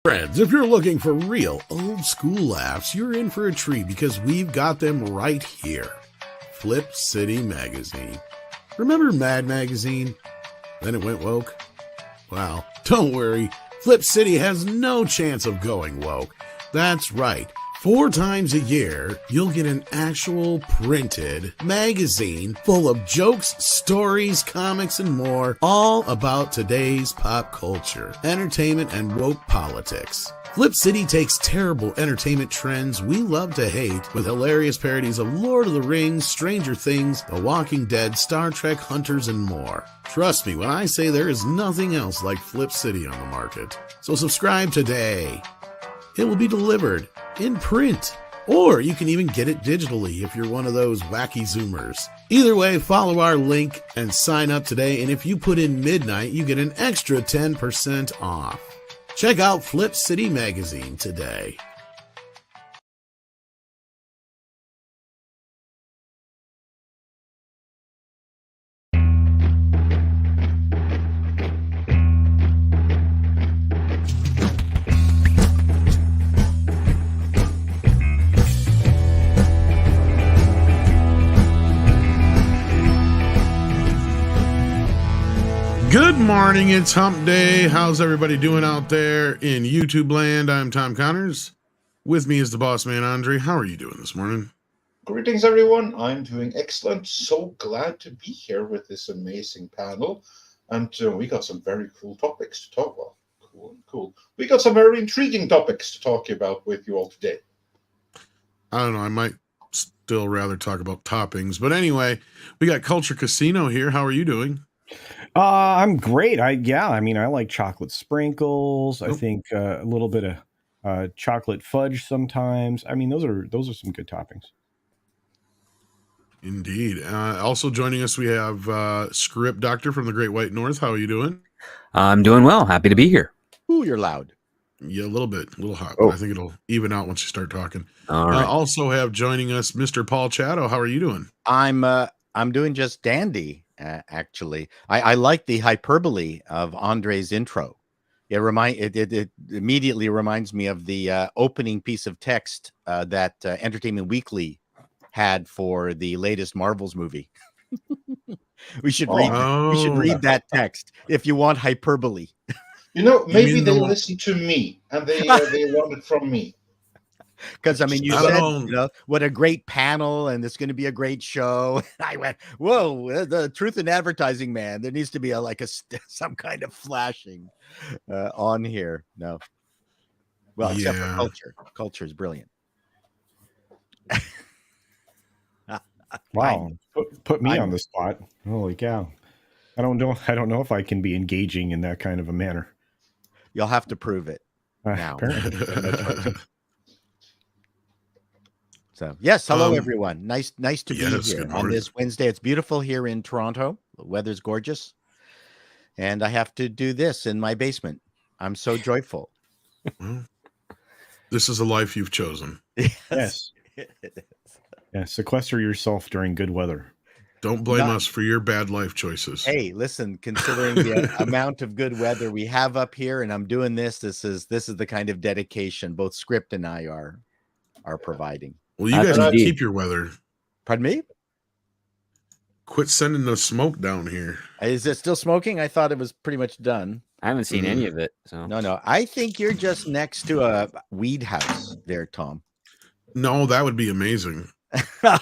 Friends, if you're looking for real old school laughs, you're in for a treat because we've got them right here. Flip City Magazine. Remember Mad Magazine? Then it went woke? Well, don't worry. Flip City has no chance of going woke. That's right. 4 times a year, you'll get an actual printed magazine full of jokes, stories, comics, and more, all about today's pop culture, entertainment, and woke politics. Flip City takes terrible entertainment trends we love to hate with hilarious parodies of Lord of the Rings, Stranger Things, The Walking Dead, Star Trek, Hunters, and more. Trust me when I say there is nothing else like Flip City on the market. So subscribe today. It will be delivered in print, or you can even get it digitally if you're one of those wacky Zoomers. Either way, follow our link and sign up today, and if you put in midnight, you get an extra 10% off. Check out Flip City Magazine today. Good morning, it's Hump Day. How's everybody doing out there in YouTube land? I'm Tom Connors. With me is the boss man, Andre. How are you doing this morning? Greetings, everyone. I'm doing excellent. So glad to be here with this amazing panel. And we got some very cool topics to talk about. Cool. We got some very intriguing topics to talk about with you all today. I don't know, I might still rather talk about toppings. But anyway, we got Culture Casino here. How are you doing? I'm great. I like chocolate sprinkles. I think a little bit of chocolate fudge sometimes. I mean, those are some good toppings. Indeed. Also joining us, we have Script Doctor from the Great White North. How are you doing? I'm doing well. Happy to be here. Ooh, you're loud. Yeah, a little bit, a little hot. Oh. But I think it'll even out once you start talking. All right. Also have joining us Mr. Paul Chato. How are you doing? I'm doing just dandy. Actually, I like the hyperbole of Andre's intro. It immediately reminds me of the opening piece of text that Entertainment Weekly had for the latest Marvels movie. We should read that text if you want hyperbole. You know, maybe they listen to me and they want it from me. Because I mean, you said, what a great panel, and it's going to be a great show. I went, whoa, the truth in advertising, man. There needs to be some kind of flashing on here. No, well, except for culture. Culture is brilliant. Wow, put me on the spot. Holy cow! I don't know if I can be engaging in that kind of a manner. You'll have to prove it now. Apparently. So yes, hello everyone. Nice to be here on on this Wednesday. It's beautiful here in Toronto. The weather's gorgeous, and I have to do this in my basement. I'm so joyful. Well, this is a life you've chosen. Yes. Yeah, sequester yourself during good weather. Don't blame us for your bad life choices. Hey, listen, considering the amount of good weather we have up here, and I'm doing this is the kind of dedication both Script and I are providing. Well, you guys can keep your weather. Pardon me? Quit sending the smoke down here. Is it still smoking? I thought it was pretty much done. I haven't seen any of it. So No. I think you're just next to a weed house there, Tom. No, that would be amazing. Yeah,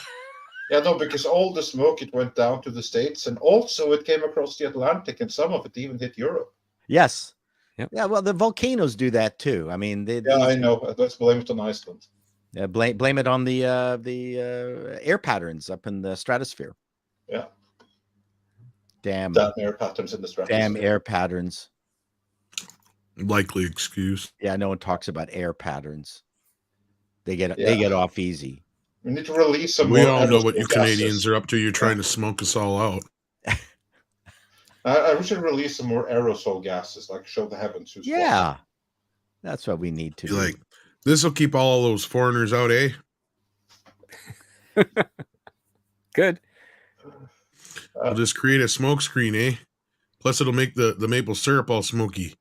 no, because all the smoke, it went down to the States, and also it came across the Atlantic, and some of it even hit Europe. Yes. Yep. Yeah, well, the volcanoes do that too. I mean, I know. Let's blame it on Iceland. Blame it on the air patterns up in the stratosphere. Yeah. Damn air patterns in the stratosphere. Damn air patterns. Likely excuse. Yeah, no one talks about air patterns. They get off easy. We need to release some. We all know what you Canadians are up to. You're trying to smoke us all out. I should release some more aerosol gases, like show the heavens. Yeah, that's what we need to do. Like, this will keep all those foreigners out, eh? good. We'll just create a smoke screen, eh? Plus, it'll make the maple syrup all smoky.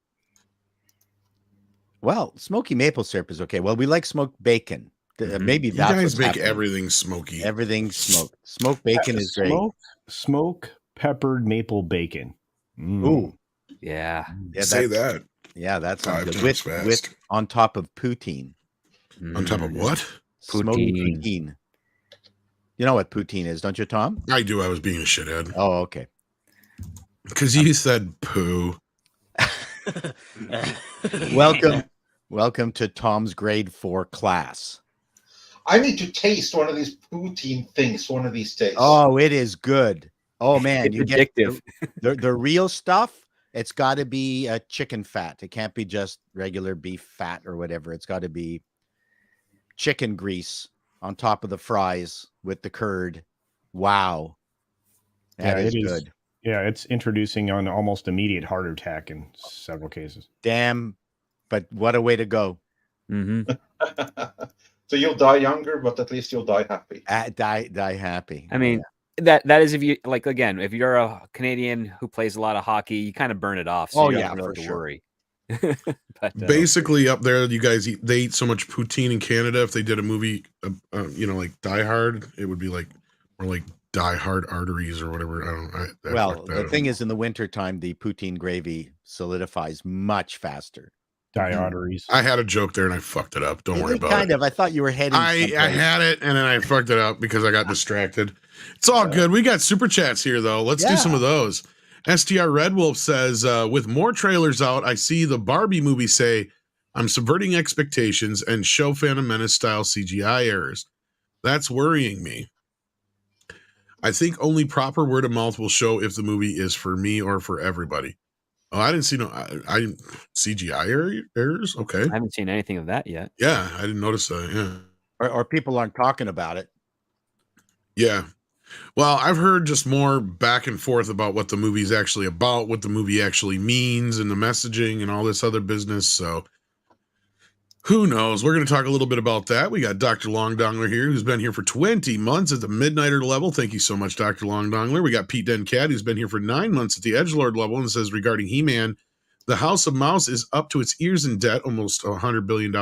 Well, smoky maple syrup is okay. Well, we like smoked bacon. Maybe You that's guys what's make happening. everything smoky. Everything smoked. Smoked bacon is great. Smoke peppered maple bacon. Ooh, Yeah. yeah, Say that's, that yeah, that sounds 5 good. times With fast. on top of poutine. On top of what? Smoked Poutine. poutine. You know what poutine is, don't you, Tom? I do. I was being a shithead Oh, okay. because you said poo. Welcome to Tom's grade 4 class. I need to taste one of these poutine things one of these days. Oh, it is good. Oh man, It's you get addictive. the real stuff. It's got to be chicken fat. It can't be just regular beef fat or whatever. It's got to be chicken grease on top of the fries with the curd. Wow, that is good. Yeah, it's introducing an almost immediate heart attack in several cases. Damn, but what a way to go. Mm-hmm. So you'll die younger, but at least you'll die happy. Die happy. I mean, that is if you like, again, if you're a Canadian who plays a lot of hockey, you kind of burn it off. So Oh, you yeah, don't really for have to sure. worry. But Basically, up there, you guys they eat so much poutine in Canada. If they did a movie, like Die Hard, it would be like more like Die Hard Arteries or whatever. I don't. Well, the thing is, in the wintertime, the poutine gravy solidifies much faster. Arteries. I had a joke there and I fucked it up. Don't worry about kind it. of. I thought you were heading. I had it and then I fucked it up because I got distracted. It's all good. We got super chats here though. Let's do some of those. STR Red Wolf says, with more trailers out, I see the Barbie movie say, I'm subverting expectations and show Phantom Menace style CGI errors. That's worrying me. I think only proper word of mouth will show if the movie is for me or for everybody. Oh, I didn't see I CGI errors. Okay, I haven't seen anything of that yet. Yeah, I didn't notice that. Yeah, or people aren't talking about it. Yeah, well, I've heard just more back and forth about what the movie's actually about, what the movie actually means, and the messaging and all this other business. So, who knows? We're going to talk a little bit about that. We got Dr. Longdongler here, who's been here for 20 months at the Midnighter level. Thank you so much, Dr. Longdongler. We got Pete Dencat, who's been here for 9 months at the Edgelord level and says regarding He-Man, the House of Mouse is up to its ears in debt, almost $100 billion.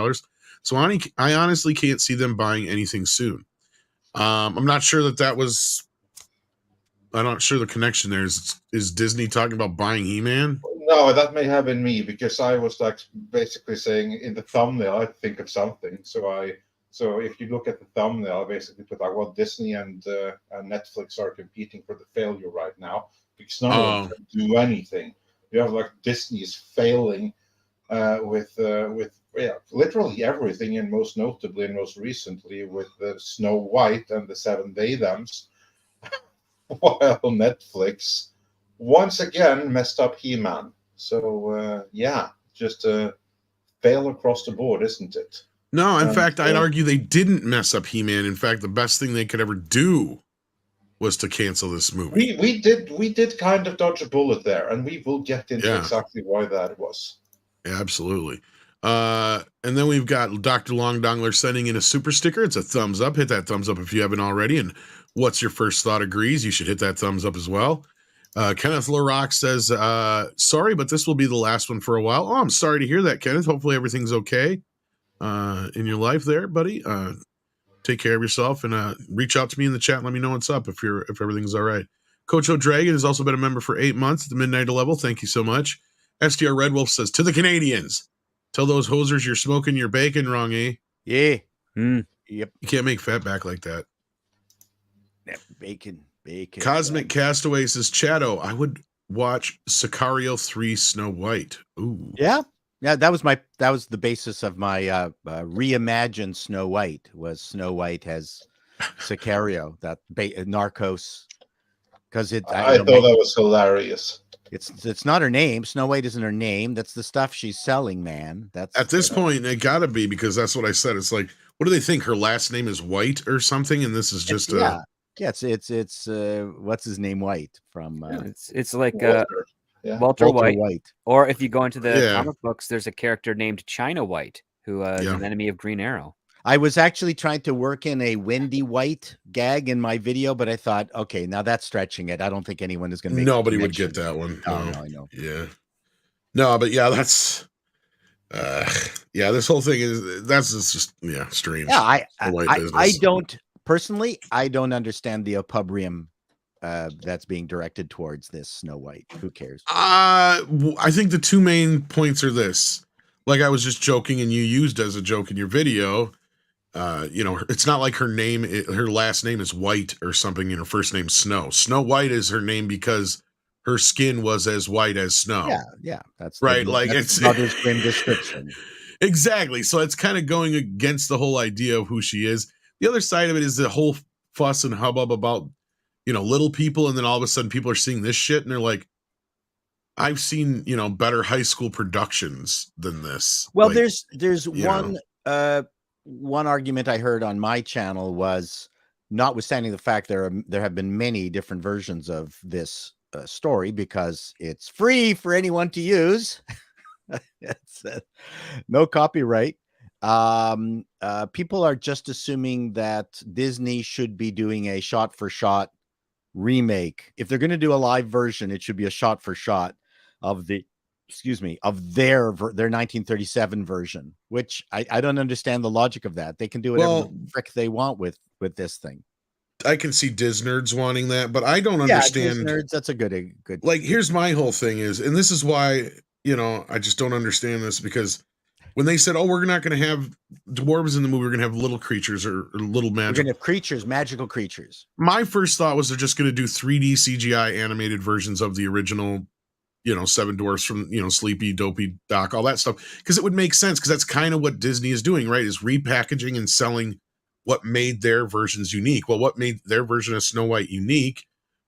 So I honestly can't see them buying anything soon. I'm not sure that was... I'm not sure the connection there is Disney talking about buying He-Man? No, that may have been me because I was like basically saying in the thumbnail, I think of something. So if you look at the thumbnail, I basically put like, well, Disney and Netflix are competing for the failure right now because none of them can do anything. You have like Disney is failing with literally everything, and most notably and most recently with Snow White and the 7 Days. While Netflix once again messed up He-Man. So just a fail across the board, isn't it? No, in fact, I'd argue they didn't mess up He-Man. In fact, the best thing they could ever do was to cancel this movie. We did kind of dodge a bullet there, and we will get into exactly why that was. Yeah, absolutely. And then we've got Dr. Longdongler sending in a super sticker. It's a thumbs up. Hit that thumbs up if you haven't already. And what's your first thought agrees. You should hit that thumbs up as well. Kenneth LaRock says, sorry, but this will be the last one for a while. Oh, I'm sorry to hear that, Kenneth. Hopefully everything's okay in your life there, buddy. Take care of yourself and reach out to me in the chat and let me know what's up if everything's all right. Coach O'Dragon has also been a member for 8 months at the Midnight level. Thank you so much. STR Red Wolf says, to the Canadians, tell those hosers you're smoking your bacon wrong, eh? Yeah. Mm. Yep. You can't make fat back like that. Bacon. Cosmic Castaway says, Chato, I would watch Sicario 3 Snow White. Ooh. Yeah. That was the basis of my reimagined Snow White. Was Snow White has Sicario, that Narcos, because I thought that was hilarious. It's not her name. Snow White isn't her name. That's the stuff she's selling, man. That's at this point it gotta be, because that's what I said. It's like, what do they think? Her last name is White or something, and this is just it's what's his name, White from it's like Walter White. Or if you go into the comic books, there's a character named China White who is an enemy of Green Arrow. I was actually trying to work in a Wendy White gag in my video, but I thought, okay, now that's stretching it. I don't think anyone is going to make nobody would get that one. No, I know. Yeah. No, but yeah, that's Yeah, this whole thing is just strange. Yeah, I don't personally. I don't understand the opprobrium that's being directed towards this Snow White. Who cares? I think the two main points are this. Like I was just joking, and you used as a joke in your video. It's not like her last name is White or something, and her first name's Snow. Snow White is her name because her skin was as white as snow. Yeah, that's right. It's Mother's Grimm description. Exactly. So it's kind of going against the whole idea of who she is. The other side of it is the whole fuss and hubbub about, little people. And then all of a sudden people are seeing this shit and they're like, I've seen, better high school productions than this. Well, there's one argument I heard on my channel was, notwithstanding the fact there have been many different versions of this story because it's free for anyone to use. It's no copyright. People are just assuming that Disney should be doing a shot-for-shot remake. If they're going to do a live version, it should be a shot-for-shot of their 1937 version, which I don't understand the logic of that. They can do whatever the frick they want with this thing. I can see Disnerds wanting that, but I don't understand. Disnerds, that's a good. Like, here's my whole thing is, and this is why, I just don't understand this, because when they said, we're not going to have dwarves in the movie, we're going to have little creatures or little magic. We're going to have creatures, magical creatures. My first thought was they're just going to do 3D CGI animated versions of the original, Seven Dwarfs from, Sleepy, Dopey, Doc, all that stuff. Because it would make sense, because that's kind of what Disney is doing, right? Is repackaging and selling what made their versions unique. Well, what made their version of Snow White unique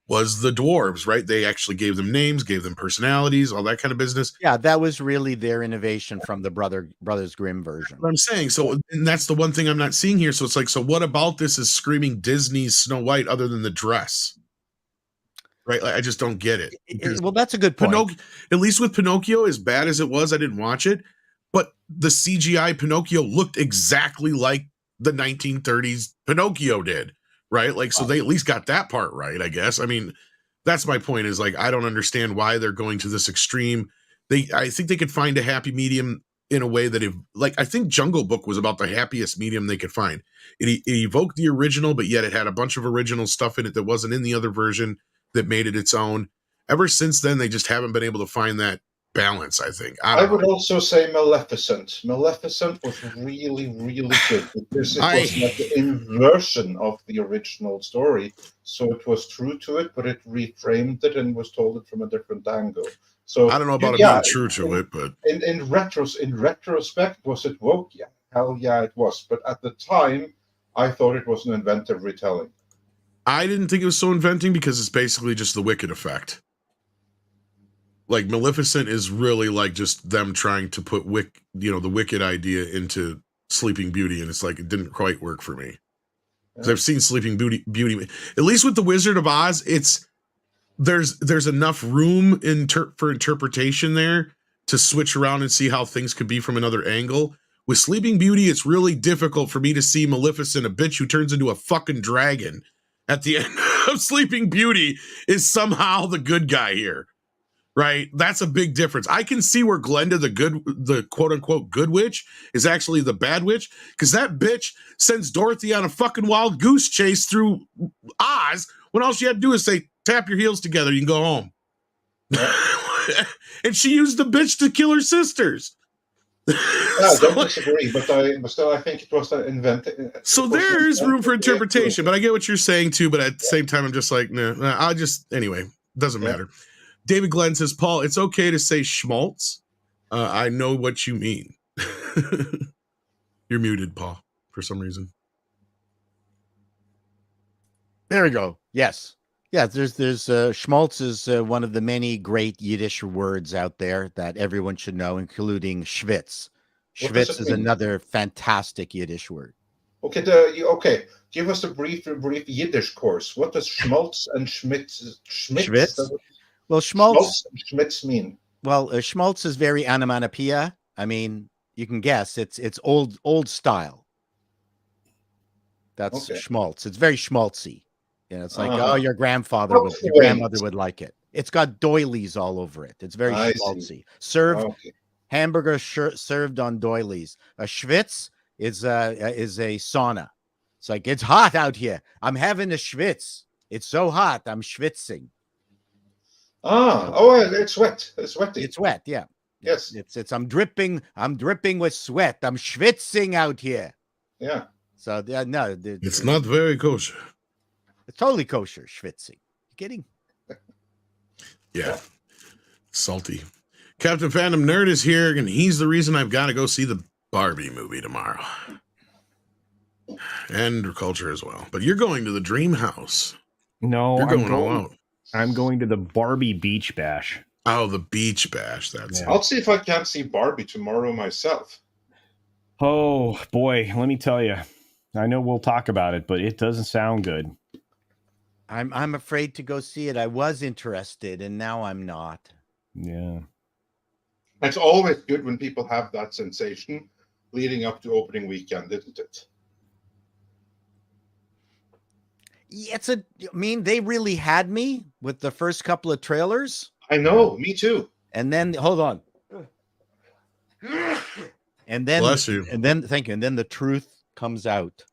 was the dwarves, right? They actually gave them names, gave them personalities, all that kind of business. Yeah, that was really their innovation from the Brothers Grimm version. What I'm saying. So, and that's the one thing I'm not seeing here. So it's like, so what about this is screaming Disney's Snow White other than the dress? Right? Like, I just don't get it. Well, that's a good point. At least with Pinocchio, as bad as it was, I didn't watch it, but the CGI Pinocchio looked exactly like the 1930s Pinocchio did, right? Like, so they at least got that part right, I guess. I mean, that's my point, is like, I don't understand why they're going to this extreme. I think they could find a happy medium in a way that I think Jungle Book was about the happiest medium they could find. It evoked the original, but yet it had a bunch of original stuff in it that wasn't in the other version that made it its own. Ever since then, they just haven't been able to find that balance, I think. I would also say Maleficent. Maleficent was really, really good, because it was like the inversion of the original story. So it was true to it, but it reframed it and was told it from a different angle. So I don't know about it being true to it, but in retrospect, was it woke? Yeah, hell yeah, it was. But at the time, I thought it was an inventive retelling. I didn't think it was so inventing, because it's basically just the Wicked effect. Like, Maleficent is really like just them trying to put the Wicked idea into Sleeping Beauty, and it's like it didn't quite work for me. Because I've seen Sleeping Beauty. At least with the Wizard of Oz, there's enough room for interpretation there to switch around and see how things could be from another angle. With Sleeping Beauty, it's really difficult for me to see Maleficent, a bitch who turns into a fucking dragon at the end of Sleeping Beauty, is somehow the good guy here. Right? That's a big difference. I can see where Glenda, the quote unquote good witch, is actually the bad witch, because that bitch sends Dorothy on a fucking wild goose chase through Oz when all she had to do is say, tap your heels together, you can go home. And she used the bitch to kill her sisters. I don't disagree, but I think it was invented. So there is room for interpretation, but I get what you're saying too. But at the same time, I'm just like, nah, anyway, doesn't matter. David Glenn says, Paul, it's okay to say schmaltz. I know what you mean. You're muted, Paul, for some reason. There we go. Yes. Yeah, there's schmaltz is one of the many great Yiddish words out there that everyone should know, including schwitz. Schwitz is another fantastic Yiddish word. Okay, give us a brief Yiddish course. What does schmaltz and schmitz? Well, schmaltz and schmitz mean? Well, schmaltz is very onomatopoeia. I mean, you can guess it's old style. That's schmaltz. It's very schmaltzy. It's like, your grandmother would like it. It's got doilies all over it. It's very schmaltzy. Served Hamburger served on doilies. A schwitz is a sauna. It's like, it's hot out here. I'm having a schwitz. It's so hot. I'm schwitzing. It's wet. It's sweaty. It's wet. Yeah. Yes. It's I'm dripping with sweat. I'm schwitzing out here. Yeah. So no, it's not very kosher. It's totally kosher. Schwitzing. You kidding? Yeah. Salty. Captain Phantom Nerd is here, and he's the reason I've got to go see the Barbie movie tomorrow. And culture as well. But you're going to the Dream House. No, you're going all out. I'm going to the Barbie Beach Bash. Oh, the Beach Bash. That's it. I'll see if I can't see Barbie tomorrow myself. Oh, boy. Let me tell you. I know we'll talk about it, but it doesn't sound good. I'm afraid to go see it. I was interested, and now I'm not. Yeah. It's always good when people have that sensation leading up to opening weekend, isn't it? Yeah, I mean, they really had me with the first couple of trailers. I know, me too. And then, hold on. And then, bless you. And then, thank you. And then the truth comes out.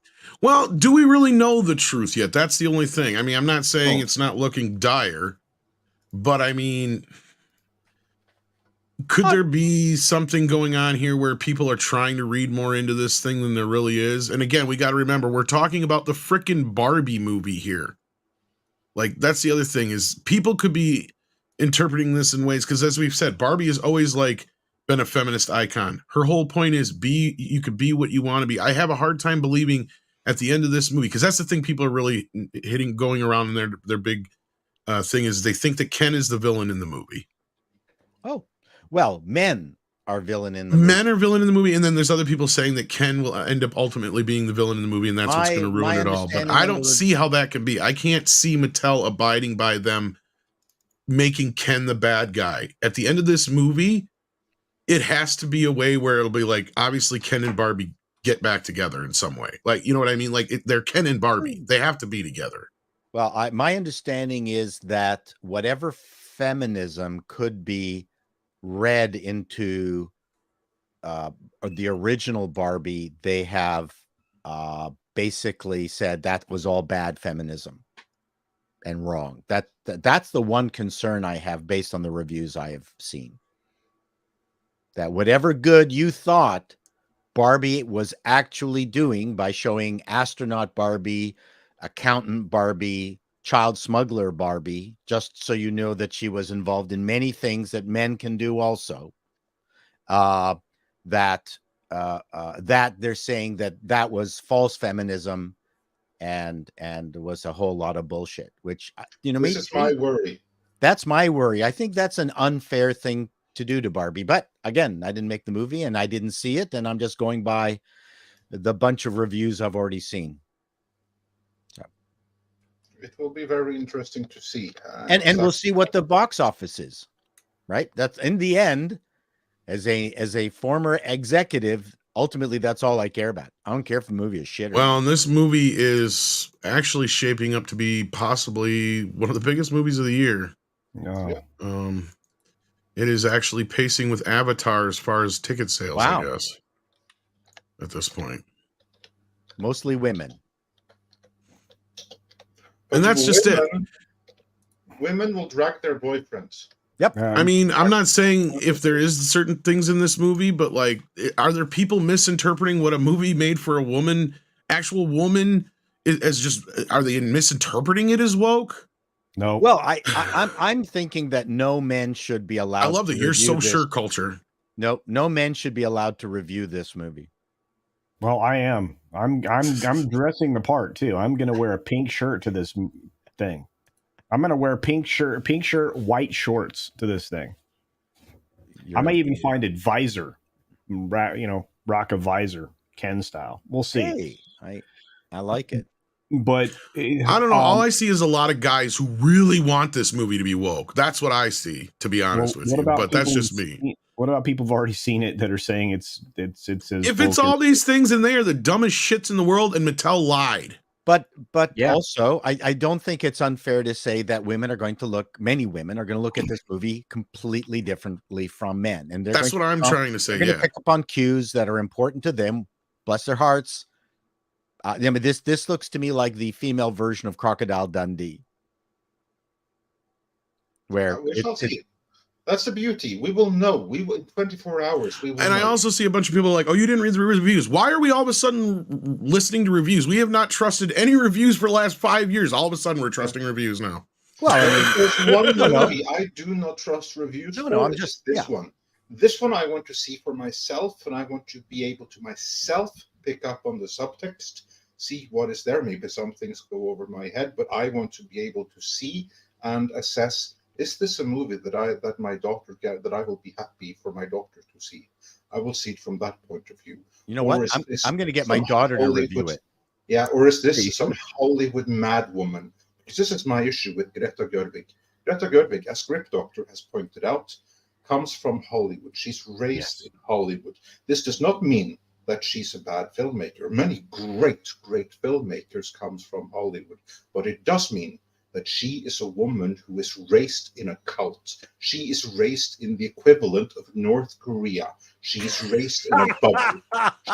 Well, do we really know the truth yet? That's the only thing. I mean, I'm not saying it's not looking dire, but I mean, could there be something going on here where people are trying to read more into this thing than there really is? And again, we got to remember, we're talking about the frickin' Barbie movie here. Like, that's the other thing, is people could be interpreting this in ways, because as we've said, Barbie has always like been a feminist icon. Her whole point is you could be what you want to be. I have a hard time believing at the end of this movie, because that's the thing people are really going around in their big thing, is they think that Ken is the villain in the movie. Oh, well, men are villain in the movie. Men are villain in the movie, and then there's other people saying that Ken will end up ultimately being the villain in the movie, and that's what's going to ruin it all. But I don't see how that can be. I can't see Mattel abiding by them making Ken the bad guy. At the end of this movie, it has to be a way where it'll be like, obviously Ken and Barbie get back together in some way. Like, you know what I mean? Like, they're Ken and Barbie. They have to be together. Well, my understanding is that whatever feminism could be read into the original Barbie, they have basically said that was all bad feminism and wrong. That's the one concern I have based on the reviews I have seen. That whatever good you thought Barbie was actually doing by showing astronaut Barbie, accountant Barbie, child smuggler Barbie, just so you know that she was involved in many things that men can do also, that they're saying that was false feminism and was a whole lot of bullshit, which, you know, this is my worry. That's my worry. I think that's an unfair thing to do to Barbie. But again, I didn't make the movie and I didn't see it, and I'm just going by the bunch of reviews I've already seen. So it will be very interesting to see. And we'll see what the box office is, right? That's in the end, as a former executive, ultimately that's all I care about. I don't care if the movie is shit or well, and this movie is actually shaping up to be possibly one of the biggest movies of the year. Oh. Yeah. It is actually pacing with Avatar as far as ticket sales, wow. I guess, at this point. Mostly women. And that's just it. Women will drag their boyfriends. Yep. I mean, I'm not saying if there is certain things in this movie, but like, are there people misinterpreting what a movie made for a woman, actual woman, as just, are they misinterpreting it as woke? No. Well, I'm thinking that no men should be allowed. I love that you're so sure, culture. No men should be allowed to review this movie. Well, I am. I'm dressing the part too. I'm gonna wear a pink shirt to this thing. I'm gonna wear pink shirt, white shorts to this thing. I might even find a visor, rock a visor, Ken style. We'll see. Hey, I like it. But I don't know. All I see is a lot of guys who really want this movie to be woke. That's what I see, to be honest with you. But that's just me. What about people who've already seen it that are saying it's as if it's all these things and they are the dumbest shits in the world, and Mattel lied. But Yeah. also, I don't think it's unfair to say that many women are going to look at this movie completely differently from men. And that's what I'm trying to say. They're going to pick up on cues that are important to them. Bless their hearts. I mean, this looks to me like the female version of Crocodile Dundee. Where we shall see. That's the beauty. We will know. We will in 24 hours. We will. And know. I also see a bunch of people like, "Oh, you didn't read the reviews. Why are we all of a sudden listening to reviews? We have not trusted any reviews for the last 5 years. All of a sudden, we're trusting reviews now." Well, I mean, there's one movie I do not trust reviews. No, I'm just this one. This one I want to see for myself, and I want to be able to myself pick up on the subtext, see what is there. Maybe some things go over my head, but I want to be able to see and assess. Is this a movie that my daughter that I will be happy for my daughter to see? I will see it from that point of view. You know what? I'm going to get my daughter to review it. Yeah, or is this some Hollywood mad woman? Because this is my issue with Greta Gerwig. Greta Gerwig, as Script Doctor has pointed out, comes from Hollywood. She's raised in Hollywood. This does not mean that she's a bad filmmaker. Many great filmmakers comes from Hollywood, but it does mean that she is a woman who is raised in a cult. She is raised in the equivalent of North Korea. She is raised in a bubble.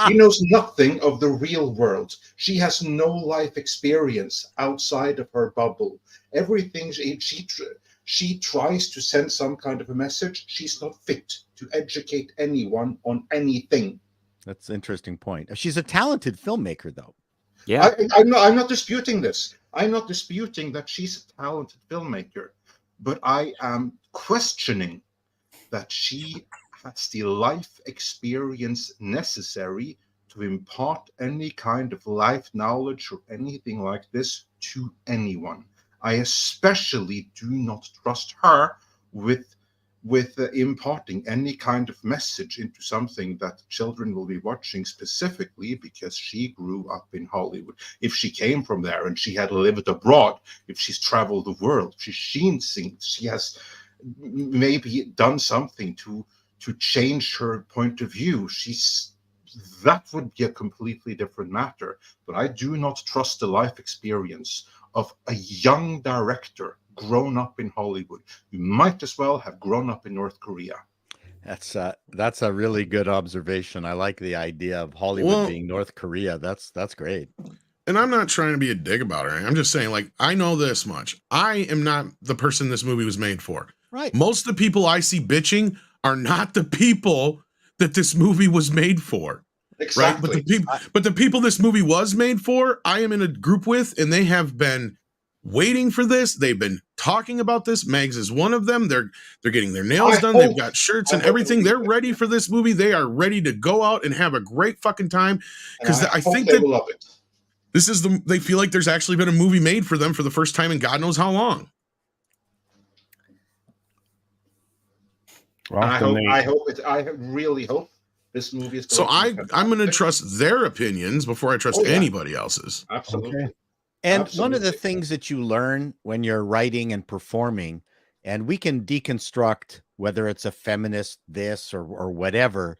She knows nothing of the real world. She has no life experience outside of her bubble. Everything she tries to send some kind of a message. She's not fit to educate anyone on anything. That's an interesting point. She's a talented filmmaker, though. Yeah, I'm not disputing this. I'm not disputing that she's a talented filmmaker, but I am questioning that she has the life experience necessary to impart any kind of life knowledge or anything like this to anyone. I especially do not trust her with imparting any kind of message into something that children will be watching, specifically because she grew up in Hollywood. If she came from there and she had lived abroad, if she's traveled the world, she has maybe done something to change her point of view, that would be a completely different matter. But I do not trust the life experience of a young director grown up in Hollywood. You might as well have grown up in North Korea. That's a really good observation. I like the idea of Hollywood being North Korea. That's great. And I'm not trying to be a dick about her. I'm just saying, like, I know this much. I am not the person this movie was made for. Right. Most of the people I see bitching are not the people that this movie was made for. Exactly. Right? But the people this movie was made for, I am in a group with, and they have been waiting for this. They've been talking about this. Mags is one of them. They're getting their nails done. They've got shirts and everything. They're ready for this movie. They are ready to go out and have a great fucking time, because I think they will love it. This is they feel like there's actually been a movie made for them for the first time in God knows how long. Well, I really hope this movie is. So I'm going to trust their opinions before I trust anybody else's. Absolutely. Okay. And one of the things that you learn when you're writing and performing, and we can deconstruct whether it's a feminist this or whatever,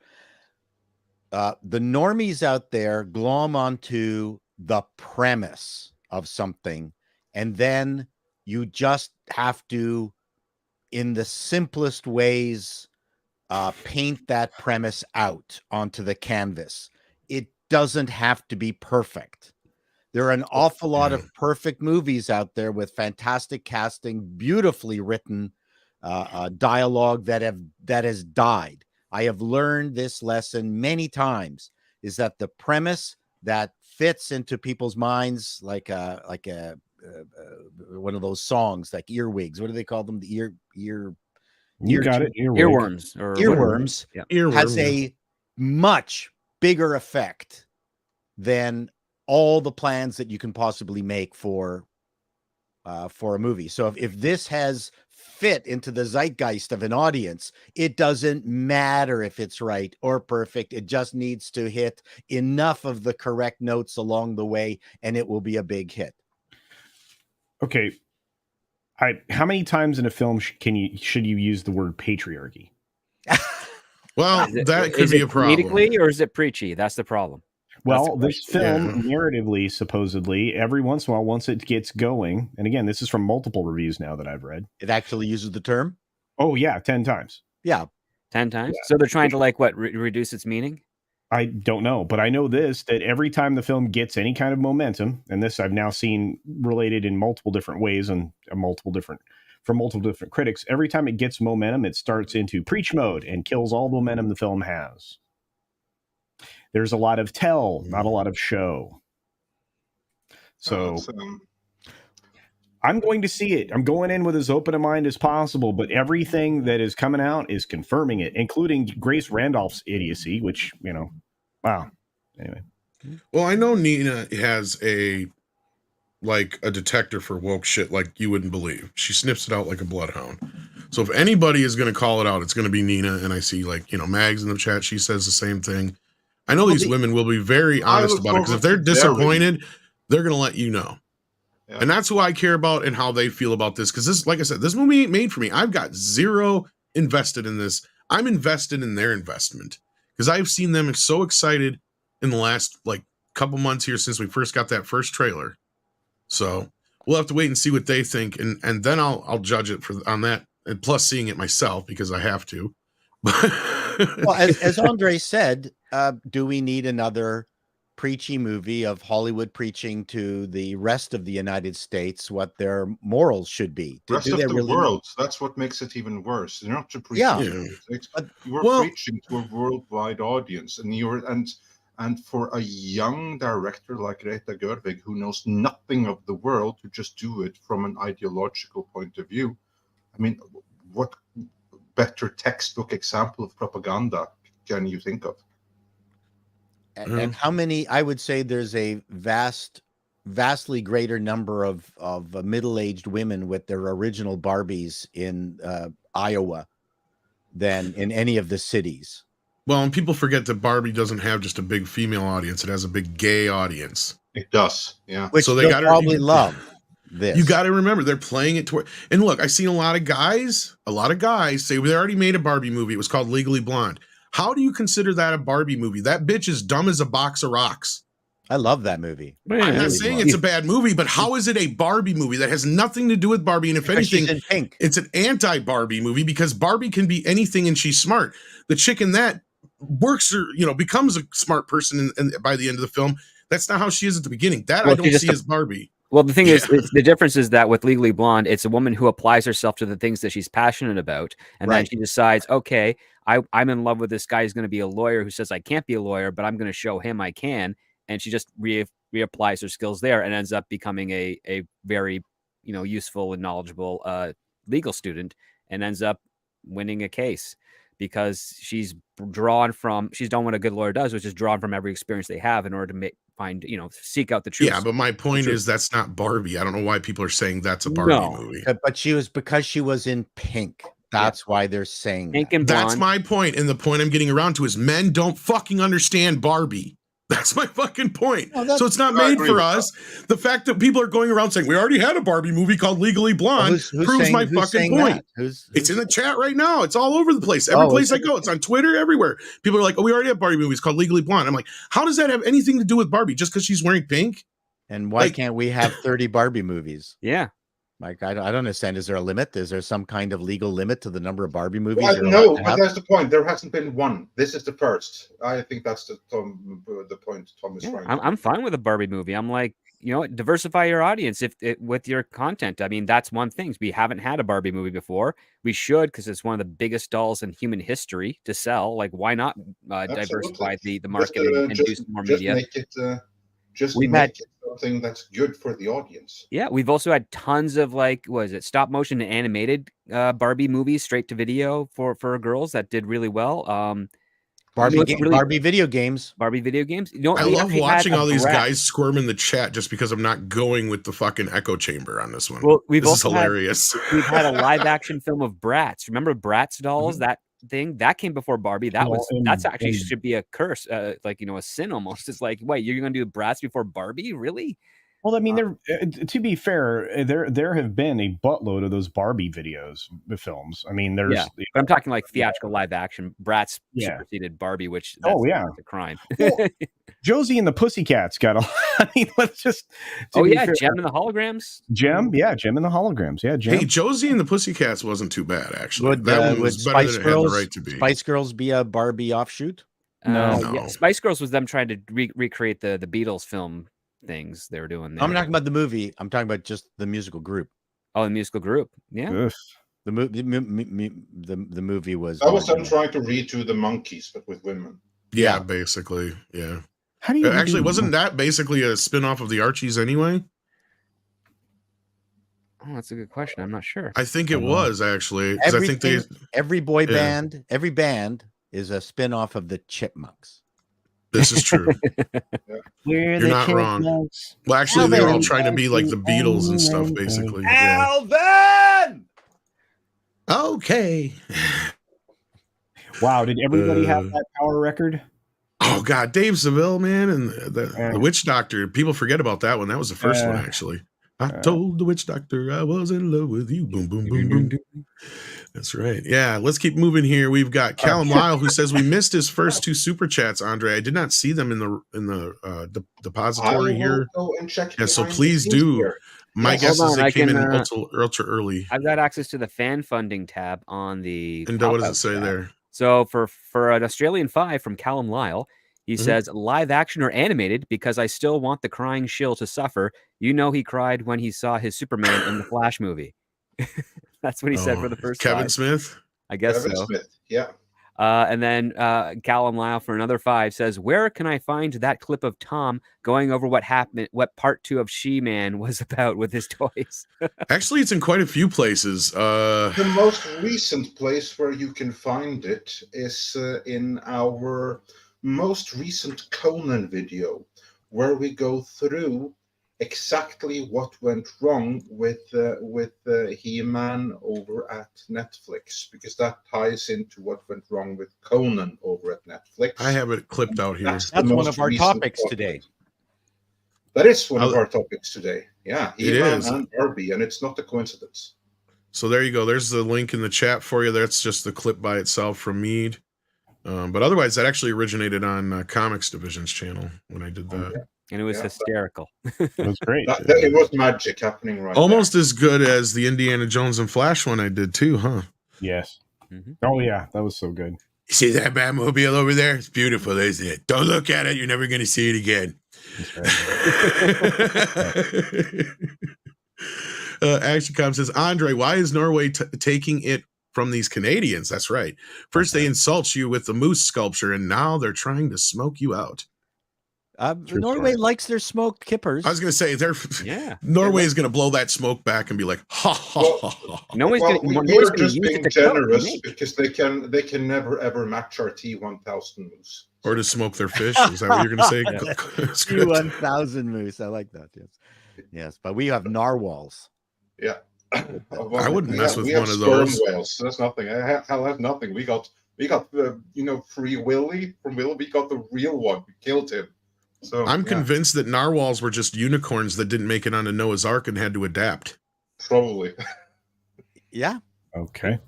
the normies out there glom onto the premise of something, and then you just have to, in the simplest ways, paint that premise out onto the canvas. It doesn't have to be perfect. There are an awful lot of perfect movies out there with fantastic casting, beautifully written dialogue that has died. I have learned this lesson many times, is that the premise that fits into people's minds like a one of those songs, like earwigs. What do they call them? The earworms. Earworms has a much bigger effect than all the plans that you can possibly make for a movie. So if this has fit into the zeitgeist of an audience, it doesn't matter if it's right or perfect. It just needs to hit enough of the correct notes along the way, and it will be a big hit. Okay. How many times in a film should you use the word patriarchy? Well, that could be a problem. Comedically, or is it preachy? That's the problem. Well, this film, narratively, supposedly, every once in a while, once it gets going, and again, this is from multiple reviews now that I've read. It actually uses the term? Oh, yeah, 10 times. Yeah. 10 times? Yeah. So they're trying to, like, what, reduce its meaning? I don't know, but I know this, that every time the film gets any kind of momentum, and this I've now seen related in multiple different ways and from multiple different critics, every time it gets momentum, it starts into preach mode and kills all the momentum the film has. There's a lot of tell, not a lot of show. So I'm going to see it. I'm going in with as open a mind as possible, but everything that is coming out is confirming it, including Grace Randolph's idiocy, which, you know, wow. Anyway. Well, I know Nina has a detector for woke shit like you wouldn't believe. She sniffs it out like a bloodhound. So if anybody is going to call it out, it's going to be Nina. And I see, like, you know, Mags in the chat, she says the same thing. I know these women will be very honest about it, because if they're disappointed, they're going to let you know. Yeah. And that's who I care about and how they feel about this. Because this, like I said, this movie ain't made for me. I've got zero invested in this. I'm invested in their investment, because I've seen them so excited in the last, like, couple months here since we first got that first trailer. So we'll have to wait and see what they think, and then I'll judge it on that. And plus, seeing it myself, because I have to. Well, as Andre said, do we need another preachy movie of Hollywood preaching to the rest of the United States what their morals should be? Rest of the world. That's what makes it even worse. You're not to preach. Yeah. You're preaching to a worldwide audience, and for a young director like Greta Gerwig, who knows nothing of the world, to just do it from an ideological point of view. I mean, what better textbook example of propaganda can you think of? And how many? I would say there's a vastly greater number of middle-aged women with their original Barbies in Iowa than in any of the cities. Well, and people forget that Barbie doesn't have just a big female audience; it has a big gay audience. It does, yeah. Which so they probably love this. You got to remember they're playing it toward. And look, I've seen a lot of guys say they already made a Barbie movie. It was called Legally Blonde. How do you consider that a Barbie movie? That bitch is dumb as a box of rocks. I love that movie. I'm not saying it's a bad movie, but how is it a Barbie movie that has nothing to do with Barbie? And if anything, she's in pink. It's an anti-Barbie movie, because Barbie can be anything and she's smart. The chick in that works, or, you know, becomes a smart person and by the end of the film. That's not how she is at the beginning. That I don't see as Barbie. Well, the thing is, the difference is that with Legally Blonde, it's a woman who applies herself to the things that she's passionate about. And then she decides, okay, I'm in love with this guy who's going to be a lawyer, who says I can't be a lawyer, but I'm going to show him I can. And she just reapplies her skills there and ends up becoming a very, you know, useful and knowledgeable legal student, and ends up winning a case because she's done what a good lawyer does, which is drawn from every experience they have in order to seek out the truth. Yeah, but my point is that's not Barbie. I don't know why people are saying that's a Barbie movie. But because she was in pink. That's why they're saying pink and blonde. That's my point. And the point I'm getting around to is men don't fucking understand Barbie. That's my fucking point. So it's not made for us. The fact that people are going around saying we already had a Barbie movie called Legally Blonde proves my fucking point. It's in the chat right now. It's all over the place. Every place I go, it's on Twitter, everywhere. People are like, "Oh, we already have Barbie movies called Legally Blonde." I'm like, how does that have anything to do with Barbie? Just because she's wearing pink? And why can't we have 30 Barbie movies? Yeah. Like, I don't understand. Is there a limit? Is there some kind of legal limit to the number of Barbie movies? Well, no, but that's the point. There hasn't been one. This is the first. I think that's the point Tom is trying. I'm fine with a Barbie movie. I'm like, you know, diversify your audience with your content. I mean, that's one thing. We haven't had a Barbie movie before. We should, because it's one of the biggest dolls in human history to sell. Like, why not diversify the market and do some more media? Make it, make it something that's good for the audience. Yeah, we've also had tons of, like, stop motion and animated Barbie movies straight to video for girls that did really well. Barbie video games. Barbie video games. You know, I love watching all these guys squirm in the chat just because I'm not going with the fucking echo chamber on this one. Well, this is hilarious. We've had a live action film of Bratz. Remember Bratz dolls? Mm-hmm. That thing that came before Barbie. That's actually should be a curse, like, you know, a sin almost. It's like, wait, you're gonna do Bratz before Barbie? Really? Well, I mean, to be fair, there have been a buttload of those Barbie films. I mean, there's but I'm talking like theatrical live action. Bratz Yeah. superseded Barbie, which that's a crime. Well, Josie and the Pussycats got a. I mean, let's just. Gem and the Holograms. Gem and the Holograms. Yeah, Gem. Hey, Josie and the Pussycats wasn't too bad actually. Would, that one was better Spice than Girls, it had the right to be. Spice Girls be a Barbie offshoot? No. Yeah, Spice Girls was them trying to recreate the Beatles film things they were doing there. I'm not talking about the movie. I'm talking about just the musical group. Oh, the musical group. Yeah. Ugh. The movie was. I was them trying to redo the Monkeys, but with women. Yeah, basically. Yeah. How do you actually wasn't that basically a spin-off of the Archies anyway? Oh, that's a good question. I'm not sure. I think it was actually. I think every boy band, every band is a spin-off of the Chipmunks. This is true. You're not wrong. Well, actually, they're all trying to be like the Beatles and stuff, basically. Alvin! Okay. Wow, did everybody have that power record? Oh God, Dave Seville, man, and the Witch Doctor. People forget about that one. That was the first one, actually. I told the Witch Doctor I was in love with you. Boom, boom, boom, boom. That's right. Yeah, let's keep moving here. We've got Callum Lyle, who says we missed his first 2 super chats. Andre, I did not see them in the depository here. Go and check so please do. Here. My guess is they came in ultra early. I've got access to the fan funding tab on the. And what does it say there? So for an Australian 5 from Callum Lyle, he says live action or animated because I still want the crying shill to suffer. You know he cried when he saw his Superman in the Flash movie. That's what he said for the first Kevin 5. Smith? I guess Kevin so. Smith, yeah. And then Callum Lyle for another 5 says, where can I find that clip of Tom going over what happened, what part 2 of She-Man was about with his toys? Actually, it's in quite a few places. The most recent place where you can find it is in our most recent Conan video, where we go through exactly what went wrong with He-Man over at Netflix, because that ties into what went wrong with Conan over at Netflix. I have it clipped out here. That's one of our topics today. That is one of our topics today. Yeah, He-Man is. and Barbie, and it's not a coincidence. So there you go. There's the link in the chat for you. That's just the clip by itself from Mead. But otherwise, that actually originated on Comics Division's channel when I did that. And it was hysterical. It was great. It was magic happening right Almost there. as good as the Indiana Jones and Flash one I did too, huh? Yes. Oh, yeah. That was so good. You see that Batmobile over there? It's beautiful, isn't it? Don't look at it. You're never going to see it again. Action Com says, Andre, why is Norway taking it from these Canadians? That's right. First, they insult you with the moose sculpture, and now they're trying to smoke you out. Norway likes their smoke kippers. I was going to say, Norway is going to blow that smoke back and be like, ha ha ha ha. We're just being generous because they can never ever match our T1000 moose. Or to smoke their fish. Is that what you're going to say? T1000 moose. I like that. Yes, but we have narwhals. Yeah. I wouldn't mess with one of those. Whales. So that's nothing. I have nothing. We got Free Willy from Willy. We got the real one. We killed him. So I'm convinced that narwhals were just unicorns that didn't make it onto Noah's Ark and had to adapt. Probably. Yeah. Okay.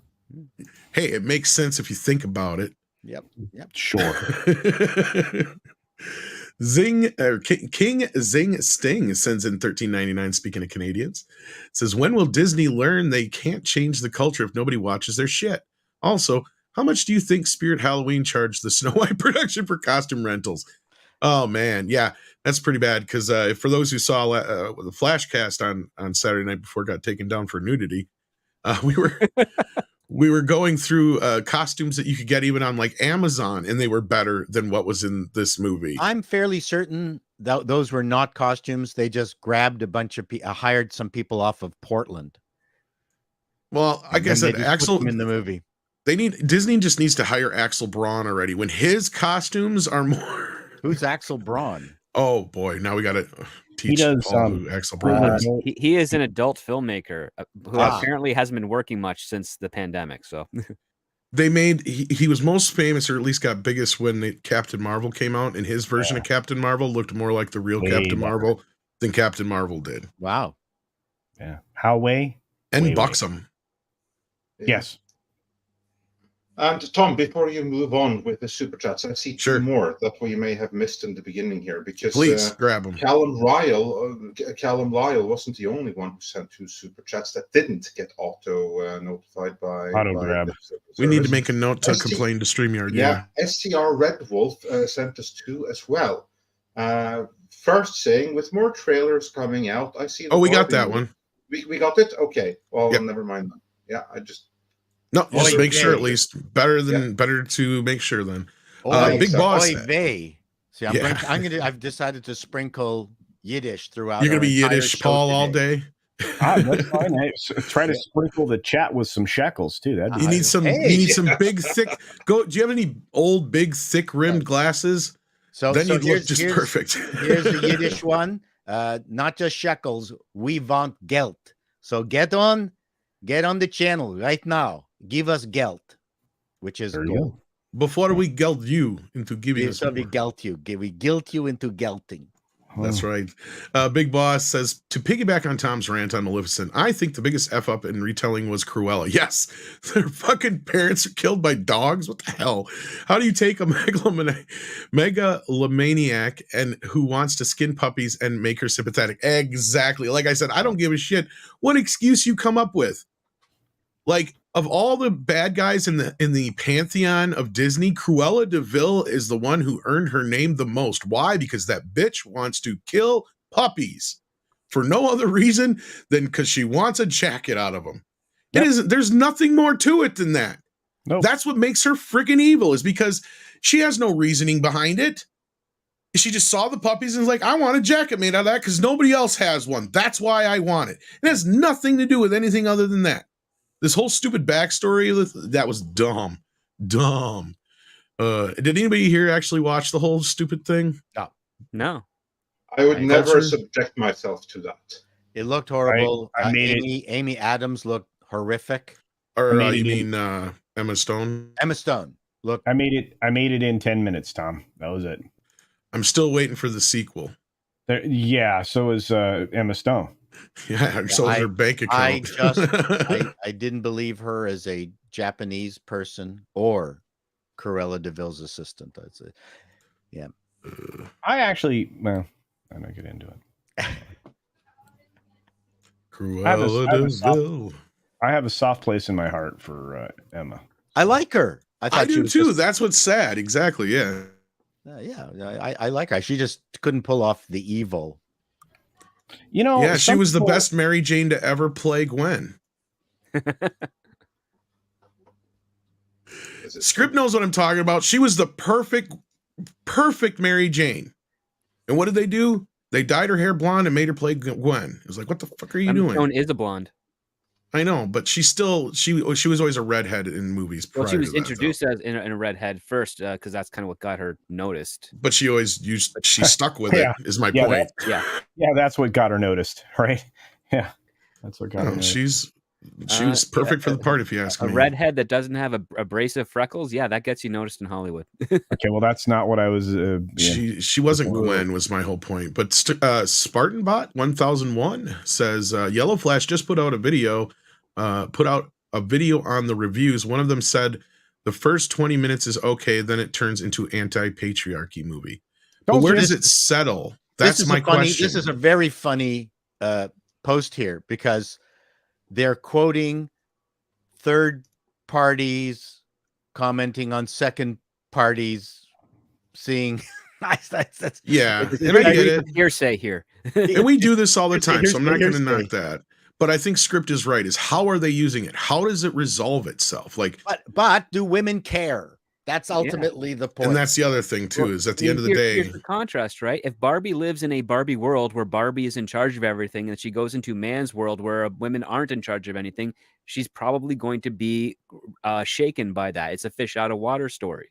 Hey, it makes sense if you think about it. Yep. Sure. King Zing Sting sends in $13.99. Speaking of Canadians, says, when will Disney learn they can't change the culture if nobody watches their shit? Also, how much do you think Spirit Halloween charged the Snow White production for costume rentals? Oh man, yeah, that's pretty bad. Because for those who saw the Flashcast on Saturday night before it got taken down for nudity, we were going through costumes that you could get even on like Amazon, and they were better than what was in this movie. I'm fairly certain that those were not costumes. They just grabbed a bunch of hired some people off of Portland. Well, I guess that Axel in the movie. Disney just needs to hire Axel Braun already. When his costumes are more. Who's Axel Braun? Oh boy, now we got to teach who Axel Braun Braun is. He is an adult filmmaker who apparently hasn't been working much since the pandemic. So they made he was most famous, or at least got biggest, when Captain Marvel came out, and his version of Captain Marvel looked more like the real Captain Marvel than Captain Marvel did. Wow. Yeah. How way? And Way. buxom. Yes. And Tom, before you move on with the super chats, I see Sure. two more that we may have missed in the beginning here, because Please grab them. Callum Lyle wasn't the only one who sent 2 super chats that didn't get auto notified by Auto grab. We need to make a note to ST complain to StreamYard. Yeah, STR Red Wolf sent us 2 as well. First saying, with more trailers coming out, I see. We got that one. We got it. Okay. Well, Yep. never mind. Yeah, I just. No, just Oy make sure vey. at least. Better to make sure then. Oy, Big Boss. Oy vey. See, Yeah. I've decided to sprinkle Yiddish throughout. You're gonna our be entire Yiddish show Paul all today. day. That's fine. Hey, try to sprinkle the chat with some shekels too. That'd be You need some. Hey. You need some big, thick. Do you have any old, big, thick rimmed glasses? So Then you'd look here's- just here's- perfect. Here's the Yiddish one. Not just shekels. We want geld. So get on the channel right now. Give us geld, which is There you gold. go. Before we geld you into giving us So we more. guilt you. We guilt you into gelting. That's right. Big Boss says, to piggyback on Tom's rant on Maleficent, I think the biggest F up in retelling was Cruella. Yes, their fucking parents are killed by dogs. What the hell? How do you take a megalomaniac and who wants to skin puppies and make her sympathetic? Exactly. Like I said, I don't give a shit what excuse you come up with. Like, of all the bad guys in the pantheon of Disney, Cruella de Vil is the one who earned her name the most. Why? Because that bitch wants to kill puppies for no other reason than because she wants a jacket out of them. Yep. It isn't. There's nothing more to it than that. Nope. That's what makes her freaking evil, is because she has no reasoning behind it. She just saw the puppies and was like, I want a jacket made out of that because nobody else has one. That's why I want it. It has nothing to do with anything other than that. This whole stupid backstory, that was dumb. Dumb. Did anybody here actually watch the whole stupid thing? No. I would Right. never Culture. subject myself to that. It looked horrible. I made Amy Adams looked horrific. Or I you mean, mean Emma Stone? Emma Stone looked. I made it in 10 minutes, Tom. That was it. I'm still waiting for the sequel. Yeah, so is Emma Stone. Yeah, so is her bank I account. I didn't believe her as a Japanese person or Cruella de Vil's assistant. I'd say. Yeah. I actually, well, I'm not get into it. Cruella de Vil. I have a soft place in my heart for Emma. I like her. I thought she do was too. just- That's what's sad. Exactly. Yeah. I like her. She just couldn't pull off the evil. You know, Yeah, she some was the people- best Mary Jane to ever play Gwen. Script knows what I'm talking about. She was the perfect Mary Jane. And what did they do? They dyed her hair blonde and made her play Gwen. It was like, what the fuck are you Emma doing? Stone is a blonde. I know, but she was always a redhead in movies. Well, she prior was to that, introduced as in a redhead first because that's kind of what got her noticed. but she always used. She stuck with Yeah. it. Is my Yeah, point. Yeah, that's what got her noticed, right? Yeah, that's what got her No, noticed. she was perfect for the part, if you ask A me. redhead that doesn't have abrasive freckles, yeah, that gets you noticed in Hollywood. Okay, well, that's not what I was. Yeah. She wasn't Gwen, was my whole point. But SpartanBot 1001 says Yellow Flash just put out a video on the reviews. One of them said the first 20 minutes is okay, then it turns into anti-patriarchy movie. But where does it settle? That's my question. This is a very funny post here because they're quoting third parties commenting on second parties seeing. Yeah, It's and I get it. hearsay here. And we do this all the time, so I'm not going to Here's- knock that. But I think Script is right. Is how are they using it? How does it resolve itself? Like, but do women care? That's ultimately the point. and that's the other thing too. Well, Is at the end of the day, here's the contrast, right? If Barbie lives in a Barbie world where Barbie is in charge of everything, and she goes into man's world where women aren't in charge of anything, she's probably going to be shaken by that. It's a fish out of water story.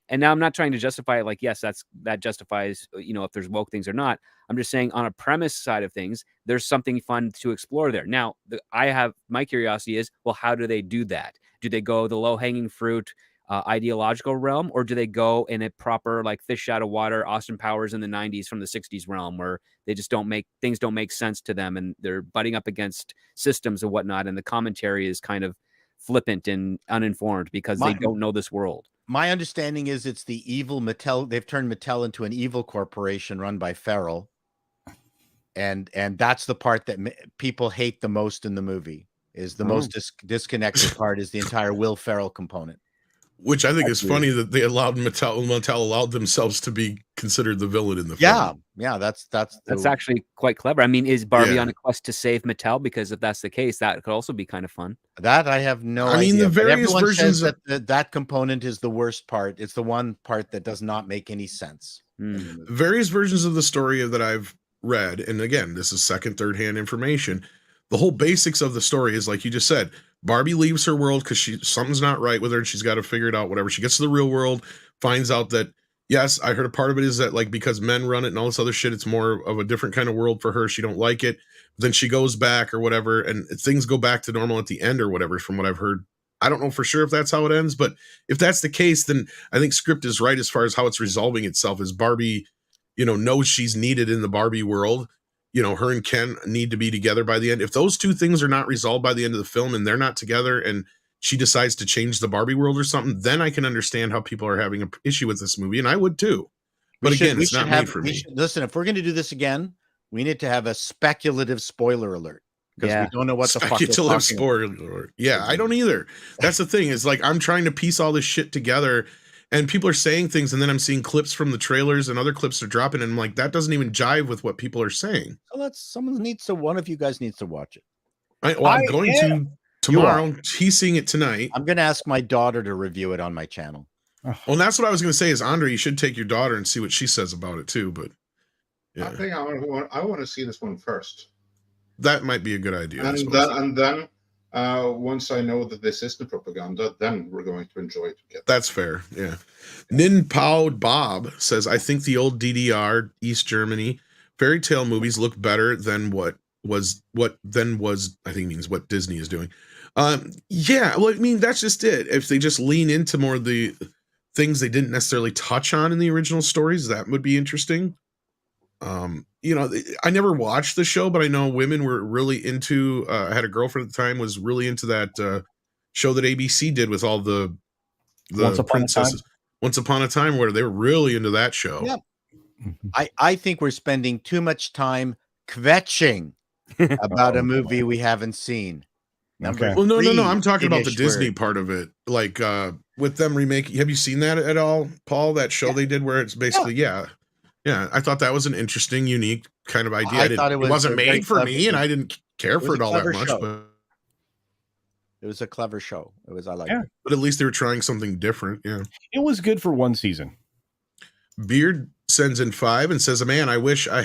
And now I'm not trying to justify it like, yes, that justifies, if there's woke things or not. I'm just saying on a premise side of things, there's something fun to explore there. Now, my curiosity is, well, how do they do that? Do they go the low hanging fruit? ideological realm, or do they go in a proper like fish out of water Austin Powers in the 90s from the 60s realm where they just don't make sense to them and they're butting up against systems and whatnot, and the commentary is kind of flippant and uninformed because they don't know this world? My understanding is it's the evil Mattel. They've turned Mattel into an evil corporation run by Ferrell, and that's the part that people hate the most in the movie. Is the most disconnected part is the entire Will Ferrell component. Which I think is funny that they allowed Mattel allowed themselves to be considered the villain in the film. Yeah, that's actually quite clever. I mean, is Barbie on a quest to save Mattel? Because if that's the case, that could also be kind of fun. That I have no idea. I mean, the various versions says that component is the worst part. It's the one part that does not make any sense. Various versions of the story that I've read, and again, this is second, third-hand information. The whole basics of the story is like you just said. Barbie leaves her world because something's not right with her and she's got to figure it out, whatever. She gets to the real world, finds out that, yes, I heard a part of it is that like because men run it and all this other shit, it's more of a different kind of world for her. She don't like it. Then she goes back or whatever, and things go back to normal at the end or whatever, from what I've heard. I don't know for sure if that's how it ends, but if that's the case, then I think script is right as far as how it's resolving itself. Is Barbie, knows she's needed in the Barbie world. Her and Ken need to be together by the end. If those two things are not resolved by the end of the film and they're not together and she decides to change the Barbie world or something, then I can understand how people are having an issue with this movie. And I would too. But again, it's not made for me. Listen, if we're going to do this again, we need to have a speculative spoiler alert. Because we don't know what the fuck is talking spoiler alert. Yeah, I don't either. That's the thing. Is like I'm trying to piece all this shit together. And people are saying things, and then I'm seeing clips from the trailers, and other clips are dropping, and I'm like, that doesn't even jive with what people are saying. So one of you guys needs to watch it. I'm going to tomorrow. He's seeing it tonight. I'm going to ask my daughter to review it on my channel. Well, and that's what I was going to say. Is Andre, you should take your daughter and see what she says about it too. But I think I want to see this one first. That might be a good idea. And then. Once I know that this is the propaganda, then we're going to enjoy it together. That's fair. Yeah. Nin Pao Bob says, I think the old DDR, East Germany, fairy tale movies look better than what I think means what Disney is doing. Yeah, well, I mean, that's just it. If they just lean into more of the things they didn't necessarily touch on in the original stories, that would be interesting. I never watched the show, but I know women were really into, I had a girlfriend at the time was really into that show that ABC did with all the princesses. Once Upon a Time, where they were really into that show. Yep. I think we're spending too much time kvetching about a movie we haven't seen. Well, no. I'm talking about the Disney part of it. Like with them remaking. Have you seen that at all, Paul? That show they did where it's basically, Yeah, I thought that was an interesting, unique kind of idea. It wasn't made for me, and I didn't care for it all that much. But it was a clever show. I liked it. But at least they were trying something different. Yeah, it was good for one season. Beard sends in 5 and says, "Man, I wish I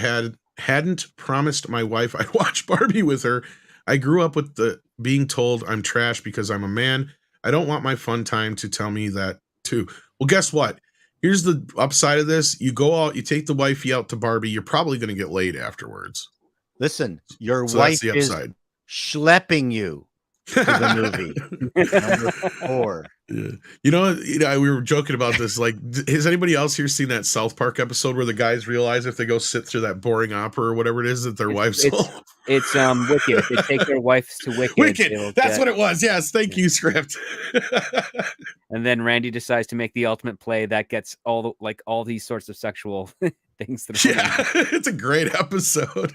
hadn't promised my wife I'd watch Barbie with her. I grew up with being told I'm trash because I'm a man. I don't want my fun time to tell me that too." Well, guess what? Here's the upside of this. You go out, you take the wifey out to Barbie, you're probably going to get laid afterwards. Listen, your wife is schlepping you to the movie. Number 4. Yeah. We were joking about this. Like, has anybody else here seen that South Park episode where the guys realize if they go sit through that boring opera or whatever it is that their wives it's Wicked. They take their wives to Wicked. Wicked. That's what it was. Yes. Thank you, script. And then Randy decides to make the ultimate play that gets all these sorts of sexual things. It's a great episode.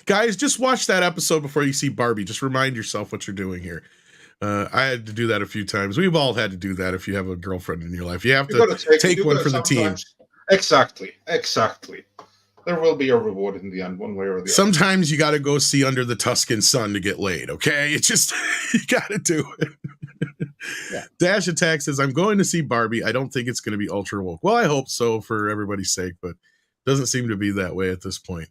Guys, just watch that episode before you see Barbie. Just remind yourself what you're doing here. I had to do that a few times. We've all had to do that if you have a girlfriend in your life. You have to take one for the team. Exactly. There will be a reward in the end, one way or the other. Sometimes you got to go see Under the Tuscan Sun to get laid, okay? It's just, you got to do it. Yeah. Dash Attack says, I'm going to see Barbie. I don't think it's going to be ultra woke. Well, I hope so for everybody's sake, but doesn't seem to be that way at this point.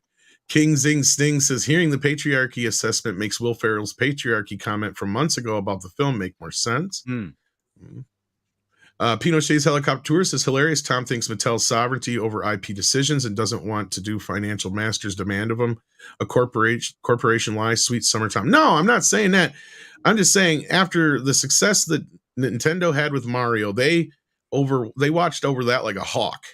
King Zing Sting says, hearing the patriarchy assessment makes Will Ferrell's patriarchy comment from months ago about the film make more sense. Pinochet's Helicopter Tour says, hilarious. Tom thinks Mattel's sovereignty over IP decisions and doesn't want to do financial masters demand of him. A corporation lies, sweet summertime. No, I'm not saying that. I'm just saying after the success that Nintendo had with Mario, they watched over that like a hawk.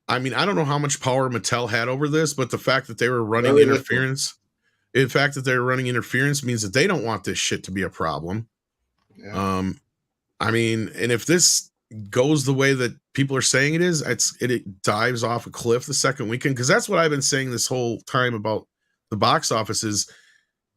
I mean, I don't know how much power Mattel had over this, but the fact that they were running Very interference, the fact that they're running interference means that they don't want this shit to be a problem. Yeah. I mean, and if this goes the way that people are saying it is, it dives off a cliff the second weekend, because that's what I've been saying this whole time about the box office is,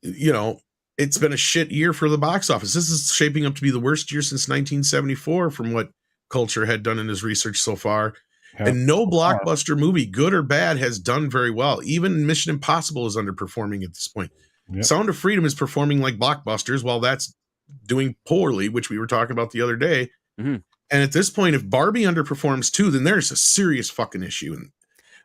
you know, it's been a shit year for the box office. This is shaping up to be the worst year since 1974 from what Culture had done in his research so far. Yeah. And no blockbuster movie, good or bad, has done very well. Even Mission Impossible is underperforming at this point. Yep. Sound of Freedom is performing like blockbusters, while that's doing poorly, which we were talking about the other day. Mm-hmm. And at this point, if Barbie underperforms too, then there's a serious fucking issue. And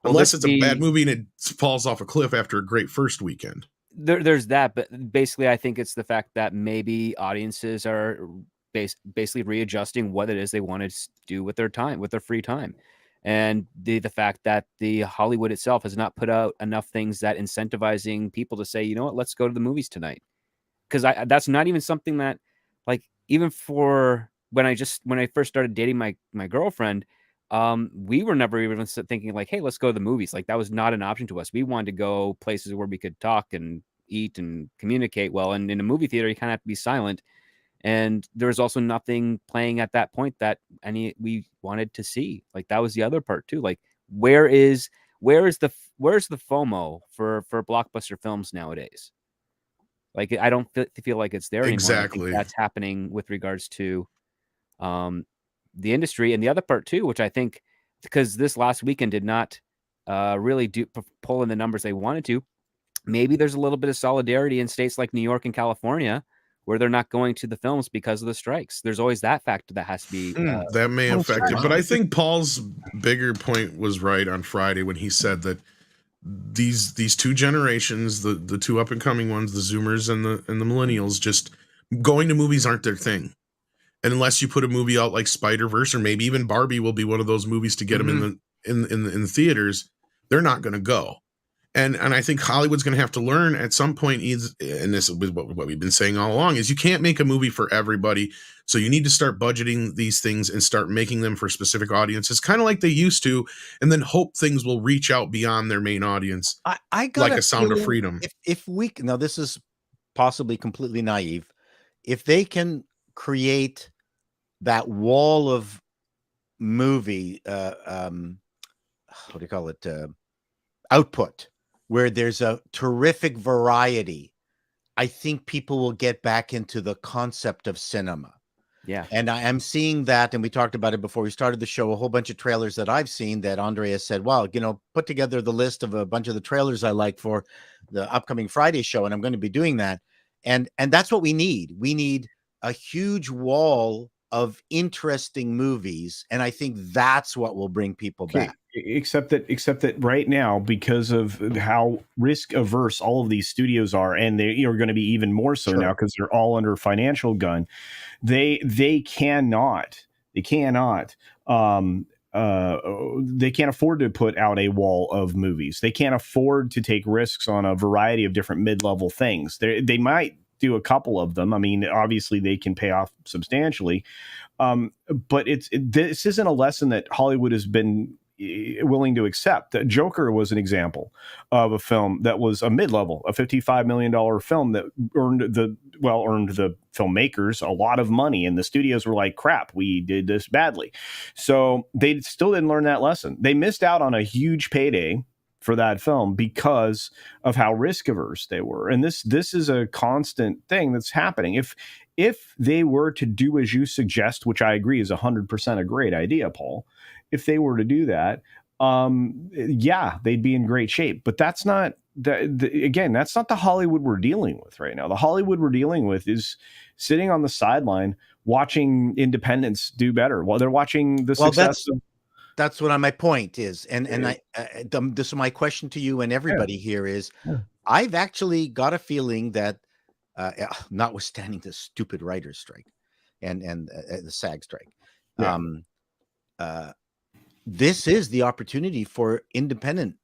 unless it's a bad movie and it falls off a cliff after a great first weekend. There's that, but basically, I think it's the fact that maybe audiences are basically readjusting what it is they want to do with their time, with their free time, and the fact that the Hollywood itself has not put out enough things that incentivizing people to say, you know what, let's go to the movies tonight, because that's not even something that, like, even for when I first started dating my girlfriend. We were never even thinking like, hey, let's go to the movies. Like, that was not an option to us. We wanted to go places where we could talk and eat and communicate well. And in a movie theater, you kind of have to be silent. And there was also nothing playing at that point that we wanted to see. Like, that was the other part too. Like, where is the FOMO for blockbuster films nowadays? Like, I don't feel like it's there anymore. Exactly. I think that's happening with regards to, the industry. And the other part too, which I think, because this last weekend did not really pull in the numbers they wanted to, maybe there's a little bit of solidarity in states like New York and California where they're not going to the films because of the strikes. There's always that factor that has to be that may affect it. But I think Paul's bigger point was right on Friday when he said that these two generations, the two up and coming ones, the Zoomers and the millennials, just going to movies aren't their thing. And unless you put a movie out like Spider-Verse, or maybe even Barbie will be one of those movies to get them in the theaters, they're not going to go. And I think Hollywood's going to have to learn at some point, and this is what we've been saying all along, is you can't make a movie for everybody. So you need to start budgeting these things and start making them for specific audiences, kind of like they used to, and then hope things will reach out beyond their main audience. I got like a Sound of Freedom. If we now, this is possibly completely naive. If they can create that wall of movie, what do you call it? Output, where there's a terrific variety, I think people will get back into the concept of cinema. Yeah. And I am seeing that, and we talked about it before we started the show, a whole bunch of trailers that I've seen that Andre has said, wow, put together the list of a bunch of the trailers I like for the upcoming Friday show, and I'm going to be doing that. And that's what we need. We need a huge wall of interesting movies, and I think that's what will bring people back. Except that right now, because of how risk averse all of these studios are, and they are going to be even more so now because they're all under financial gun, they can't afford to put out a wall of movies. They can't afford to take risks on a variety of different mid-level things. They might do a couple of them. I mean, obviously they can pay off substantially, but this isn't a lesson that Hollywood has been willing to accept. Joker was an example of a film that was a mid-level, a $55 million film that earned the filmmakers a lot of money, and the studios were like, crap, we did this badly. So they still didn't learn that lesson. They missed out on a huge payday for that film because of how risk averse they were. And this is a constant thing that's happening. If they were to do as you suggest, which I agree is 100% a great idea, Paul, if they were to do that, they'd be in great shape. But that's not that's not the Hollywood we're dealing with right now. The Hollywood we're dealing with is sitting on the sideline watching independents do better while they're watching the success of. That's what my point is. And this is my question to you and everybody here is, I've actually got a feeling that notwithstanding the stupid writer's strike and the SAG strike, this is the opportunity for independent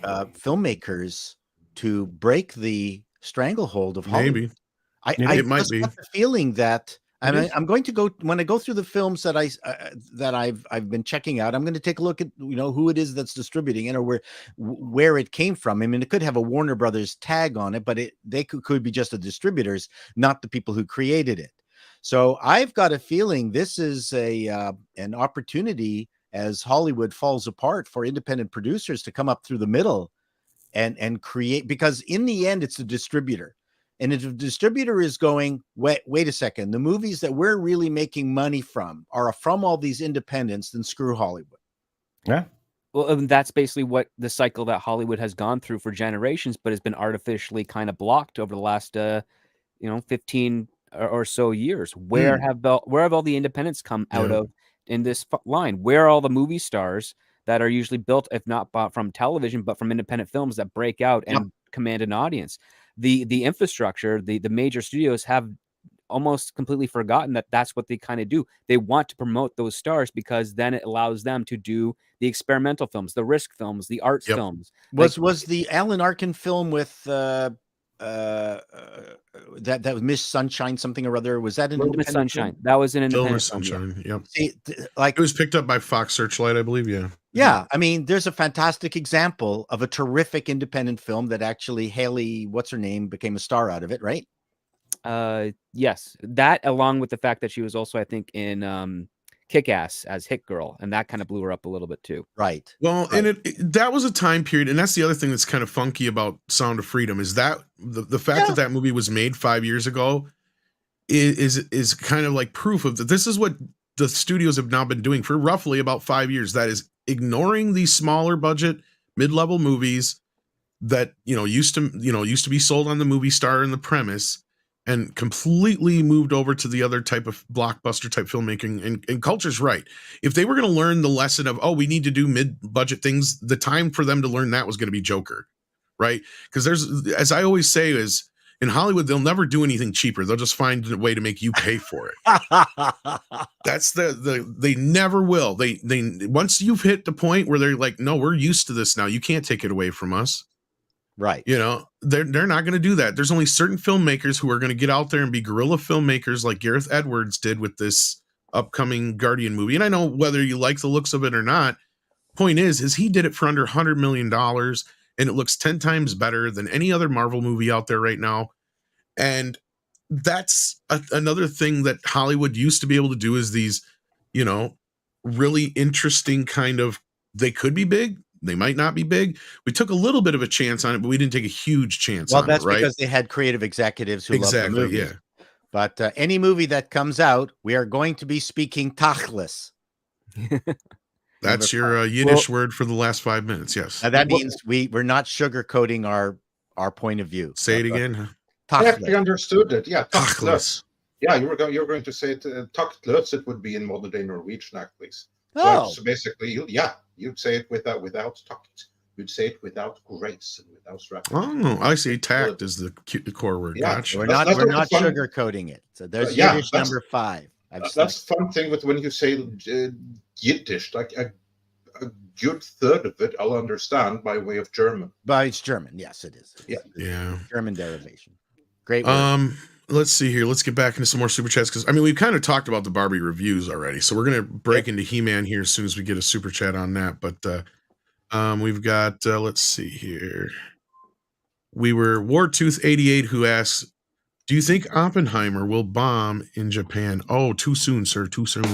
filmmakers to break the stranglehold of Hollywood. Maybe. I It might be. got the feeling that I'm going to go when I go through the films that I've been checking out. I'm going to take a look at who it is that's distributing it or where it came from. I mean, it could have a Warner Brothers tag on it, but they could be just the distributors, not the people who created it. So I've got a feeling this is an opportunity as Hollywood falls apart for independent producers to come up through the middle and create, because in the end it's the distributor. And if the distributor is going, wait a second, the movies that we're really making money from are from all these independents, then screw Hollywood. Yeah. Well, that's basically what the cycle that Hollywood has gone through for generations, but has been artificially kind of blocked over the last, 15 or so years. Where have all the independents come out of in this line? Where are all the movie stars that are usually built, if not from television, but from independent films that break out and command an audience? The infrastructure, the major studios have almost completely forgotten that that's what they kind of do. They want to promote those stars because then it allows them to do the experimental films, the risk films, the arts films. Was the Alan Arkin film with that was Miss Sunshine something or other? Was that an independent Miss Sunshine? film? That was an independent Miss film. Sunshine. Yep. See, It was picked up by Fox Searchlight, I believe. Yeah. Yeah, I mean, there's a fantastic example of a terrific independent film that actually Haley, what's her name, became a star out of it, right? Yes, that along with the fact that she was also, I think, in Kick-Ass as Hit Girl, and that kind of blew her up a little bit too. Right. Well, and that was a time period, and that's the other thing that's kind of funky about Sound of Freedom is that the fact that movie was made 5 years ago is kind of like proof of that. This is what the studios have now been doing for roughly about 5 years. That is ignoring these smaller budget mid-level movies that used to be sold on the movie star and the premise, and completely moved over to the other type of blockbuster type filmmaking. And Culture's right. If they were going to learn the lesson of, we need to do mid-budget things, the time for them to learn that was going to be Joker, right? Because as I always say, is in Hollywood, they'll never do anything cheaper. They'll just find a way to make you pay for it. That's they never will. They once you've hit the point where they're like, no, we're used to this now. You can't take it away from us. Right. They're not going to do that. There's only certain filmmakers who are going to get out there and be guerrilla filmmakers like Gareth Edwards did with this upcoming Guardian movie. And I know whether you like the looks of it or not, point is he did it for under $100 million, and it looks 10 times better than any other Marvel movie out there right now. And that's another thing that Hollywood used to be able to do is these, really interesting kind of, they could be big. They might not be big. We took a little bit of a chance on it, but we didn't take a huge chance on it, right? Well, that's because they had creative executives who love the movie. Yeah. But any movie that comes out, we are going to be speaking tachlis. That's your Yiddish word for the last 5 minutes, yes. That means we're not sugarcoating our point of view. Say it again. I actually understood it. Yeah, tachlis. Yeah, you're going to say it tachlis. It would be in modern day Norwegian, actually. So basically, you'd say it without tact. You'd say it without grace and without rapidity. Oh, I see. Tact is the core word. Yeah, gotcha. We're not sugarcoating it. So there's Yiddish number 5. That's the fun thing with when you say Yiddish, like a good third of it I'll understand by way of German. But it's German. Yes, it is. Yeah. German derivation. Great word. Let's see here. Let's get back into some more super chats because we've kind of talked about the Barbie reviews already. So we're gonna break into He-Man here as soon as we get a super chat on that. But we've got let's see here. We were Wartooth88 who asks, do you think Oppenheimer will bomb in Japan? Oh, too soon, sir. Too soon.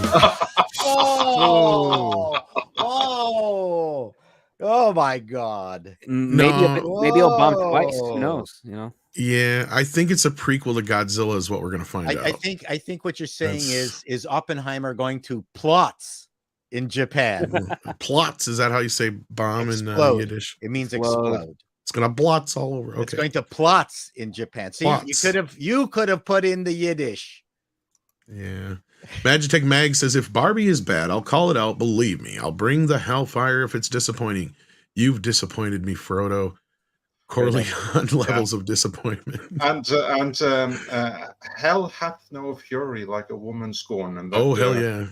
Oh my God. Maybe he'll bomb twice. Who knows? Yeah, I think it's a prequel to Godzilla is what we're going to find out. I think what you're saying is Oppenheimer going to plots in Japan. Plots, is that how you say bomb in Yiddish? It means explode. It's going to blots all over. Okay. It's going to plots in Japan. See, you could have put in the Yiddish. Yeah. Magitech Mag says, if Barbie is bad, I'll call it out. Believe me, I'll bring the hellfire if it's disappointing. You've disappointed me, Frodo. Corleone levels of disappointment. And hell hath no fury like a woman scorned. And that, hell yeah.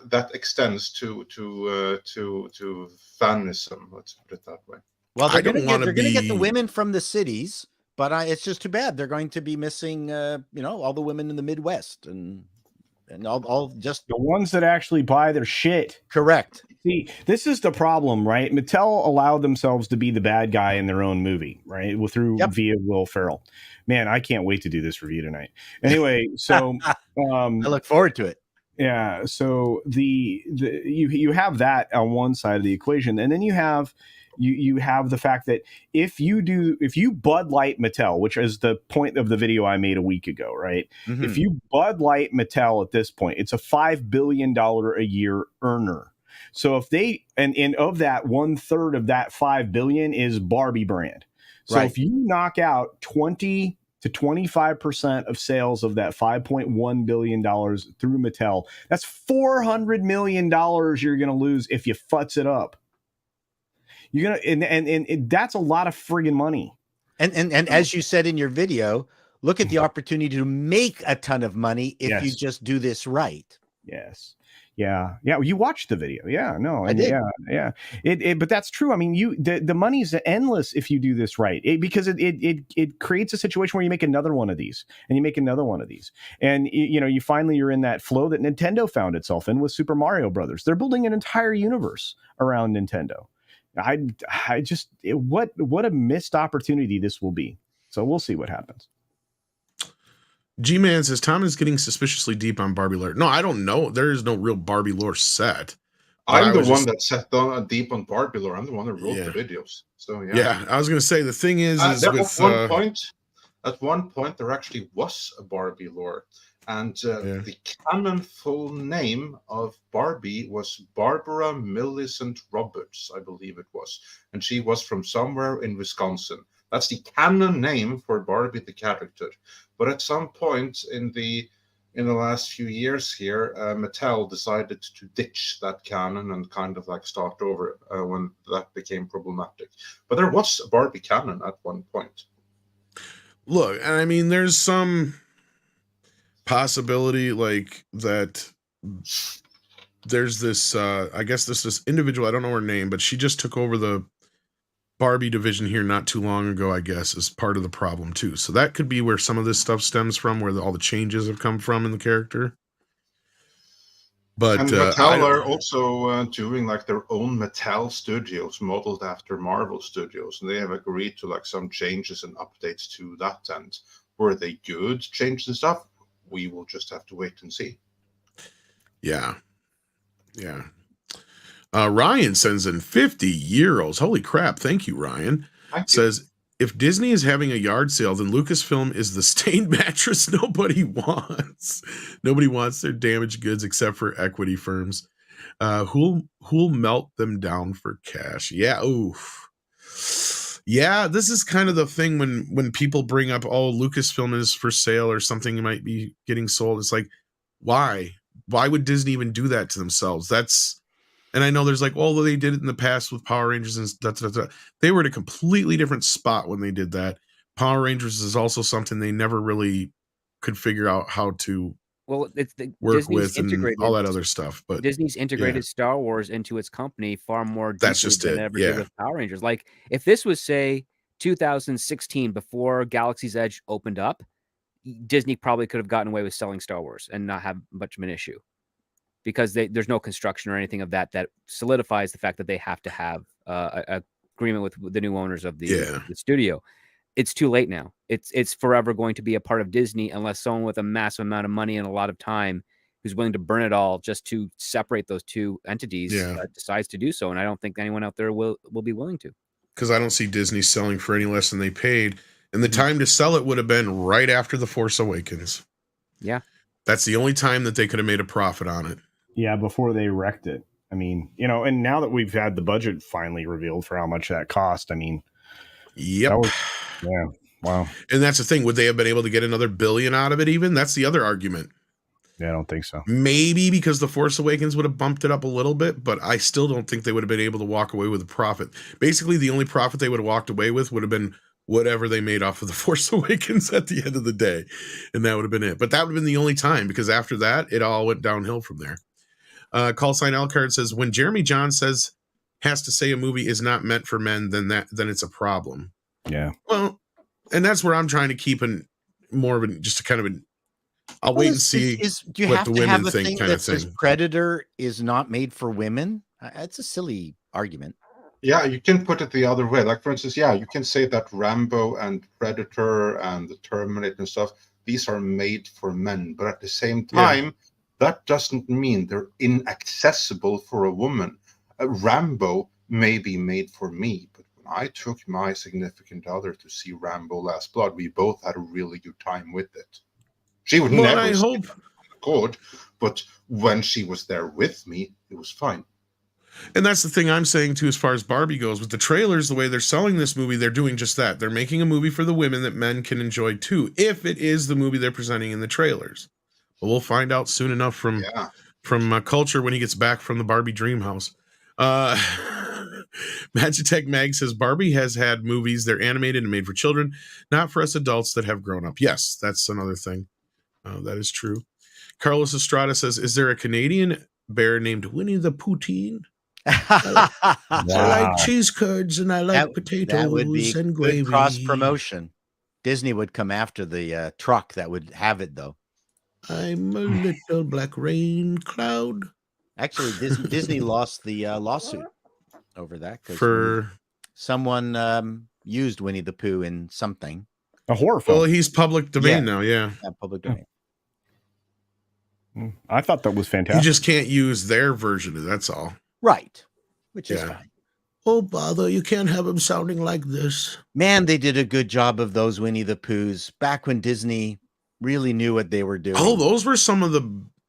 That extends to fanism. Let's put it that way. Well, they're going to get the women from the cities, but it's just too bad. They're going to be missing, all the women in the Midwest. And and all just The ones that actually buy their shit. correct. See, this is the problem, right? Mattel allowed themselves to be the bad guy in their own movie, right? Via Will Ferrell. Man, I can't wait to do this review tonight. Anyway, so I look forward to it. yeah, so you have that on one side of the equation, and then you have the fact that if you Bud Light Mattel, which is the point of the video I made a week ago, right? Mm-hmm. If you Bud Light Mattel at this point, it's a $5 billion a year earner. So if they and of that, 1/3 of that $5 billion is Barbie brand. So Right. if you knock out 20 to 25% of sales of that $5.1 billion through Mattel, that's $400 million you're going to lose if you futz it up. You're gonna and that's a lot of friggin' money. And as you said in your video, look at the opportunity to make a ton of money if you just do this right. Yes. Yeah. You watched the video. Yeah. No. I did. Yeah. But that's true. I mean, the money's endless if you do this right, because it creates a situation where you make another one of these, and you make another one of these, and you're in that flow that Nintendo found itself in with Super Mario Brothers. They're building an entire universe around Nintendo. What a missed opportunity this will be. So we'll see what happens. G-Man says, Tom is getting suspiciously deep on Barbie lore. No, I don't know. There is no real Barbie lore set. I'm the one that sat down deep on Barbie lore. I'm the one that wrote the videos. So yeah, I was going to say, the thing is with... At one point, there actually was a Barbie lore. And the canon full name of Barbie was Barbara Millicent Roberts, I believe it was. And she was from somewhere in Wisconsin. That's the canon name for Barbie the character. But at some point in the last few years here, Mattel decided to ditch that canon and kind of like start over when that became problematic. But there was a Barbie canon at one point. Look, I mean, there's some possibility like that there's this I guess this individual, I don't know her name, but she just took over the Barbie division here not too long ago, I guess, is part of the problem too. So that could be where some of this stuff stems from, where all the changes have come from in the character. But and Mattel are also doing like their own Mattel Studios modeled after Marvel Studios, and they have agreed to like some changes and updates to that end. Were they good changes and stuff? We will just have to wait and see. Yeah. Ryan sends in 50 euros. Holy crap. Thank you, Ryan. Says, if Disney is having a yard sale, then Lucasfilm is the stained mattress nobody wants. Nobody wants their damaged goods except for equity firms. Who'll melt them down for cash? Yeah. Oof. Yeah, this is kind of the thing when people bring up, oh, Lucasfilm is for sale or something might be getting sold. It's like, why? Why would Disney even do that to themselves? And I know there's like, well, they did it in the past with Power Rangers and they were at a completely different spot when they did that. Power Rangers is also something they never really could figure out how to work Disney's with and all that other stuff. But Disney's integrated Star Wars into its company far more deeply that's just than ever did with Power Rangers. Like if this was, say, 2016 before Galaxy's Edge opened up, Disney probably could have gotten away with selling Star Wars and not have much of an issue, because there's no construction or anything of that solidifies the fact that they have to have a agreement with the new owners of the studio. It's too late now. It's forever going to be a part of Disney unless someone with a massive amount of money and a lot of time who's willing to burn it all just to separate those two entities decides to do so. And I don't think anyone out there will be willing to. Because I don't see Disney selling for any less than they paid. And the time to sell it would have been right after The Force Awakens. Yeah. That's the only time that they could have made a profit on it. Yeah, before they wrecked it. I mean, and now that we've had the budget finally revealed for how much that cost, I mean, yep. Wow. And that's the thing. Would they have been able to get another billion out of it even? That's the other argument. Yeah, I don't think so. Maybe because The Force Awakens would have bumped it up a little bit, but I still don't think they would have been able to walk away with a profit. Basically, the only profit they would have walked away with would have been whatever they made off of The Force Awakens at the end of the day. And that would have been it. But that would have been the only time, because after that, it all went downhill from there. Call sign Elcard says, when Jeremy Johns has to say a movie is not meant for men, then it's a problem. Yeah. Well, and that's where I'm trying to keep just a kind of I'll wait and see Do you what have the to women have a think thing kind that of says thing. Predator is not made for women? That's a silly argument. Yeah, you can put it the other way. Like, for instance, yeah, you can say that Rambo and Predator and the Terminator and stuff, these are made for men. But at the same time, that doesn't mean they're inaccessible for a woman. Rambo may be made for me, but when I took my significant other to see Rambo Last Blood, we both had a really good time with it. She would Well, never I see hope. it good, but when she was there with me, it was fine. And that's the thing I'm saying too, as far as Barbie goes, with the trailers, the way they're selling this movie, they're doing just that. They're making a movie for the women that men can enjoy too, if it is the movie they're presenting in the trailers. But we'll find out soon enough from Culture when he gets back from the Barbie dream house. Magitech Mag says Barbie has had movies, they're animated and made for children, not for us adults that have grown up. Yes, that's another thing. That is true. Carlos Estrada says, is there a Canadian bear named Winnie the Poutine? I like cheese curds and I like potatoes that would be and good gravy. cross promotion. Disney would come after the truck that would have it, though. I'm a little black rain cloud. Actually, Disney lost the lawsuit over that For someone used Winnie the Pooh in something. A horror film. Well, he's public domain now, yeah. Public domain. I thought that was fantastic. You just can't use their version of it, that's all. Right. Which is fine. Oh, bother, you can't have him sounding like this. Man, they did a good job of those Winnie the Poohs back when Disney really knew what they were doing. Oh, those were some of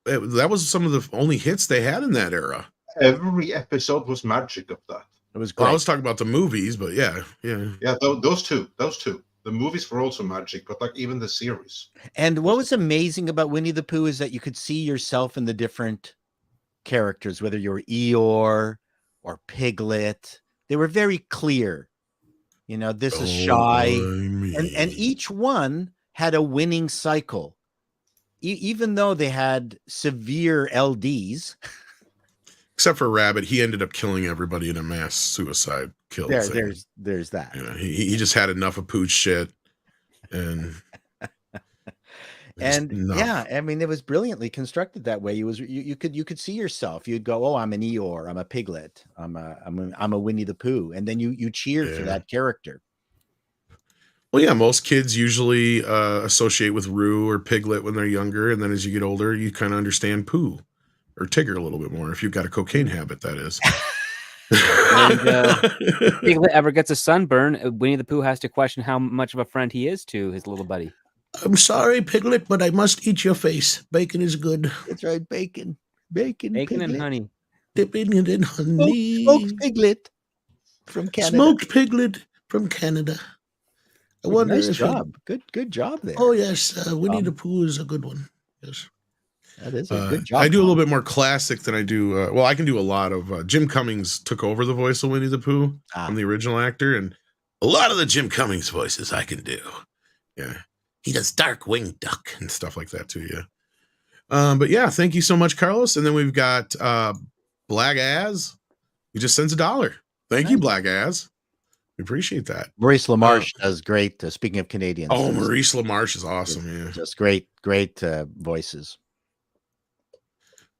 that was some of the only hits they had in that era. Every episode was magic of that. It was great. Well, I was talking about the movies, but yeah. Those two. The movies were also magic, but like even the series. And what was amazing about Winnie the Pooh is that you could see yourself in the different characters, whether you were Eeyore or Piglet. They were very clear. You know, this is shy. And each one had a winning cycle. Even though they had severe LDs. Except for Rabbit, he ended up killing everybody in a mass suicide kill. There's that. Yeah, he just had enough of pooch shit, and I mean, it was brilliantly constructed that way. You could see yourself. You'd go, "Oh, I'm an Eeyore. I'm a Piglet. I'm a Winnie the Pooh," and then you cheered for that character. Well, yeah, most kids usually associate with Roo or Piglet when they're younger, and then as you get older, you kind of understand Pooh or Tigger a little bit more if you've got a cocaine habit, that is. And if Piglet ever gets a sunburn, Winnie the Pooh has to question how much of a friend he is to his little buddy. I'm sorry, Piglet, but I must eat your face. Bacon is good. That's right, bacon and honey. Dipping it in honey. Smoked Piglet from Canada. Smoked Piglet from Canada. I wonder nice if job. Good job there. Oh yes, Winnie the Pooh is a good one. Yes. That is a good job. I do a little bit more classic than I do. I can do a lot of. Jim Cummings took over the voice of Winnie the Pooh from the original actor, and a lot of the Jim Cummings voices I can do. Yeah, he does Darkwing Duck and stuff like that too. Yeah, but yeah, thank you so much, Carlos. And then we've got Black Az. He just sends $1. Thank you, Black Az. We appreciate that. Maurice LaMarche does great. Speaking of Canadians, Maurice LaMarche is awesome. Yeah, just great voices.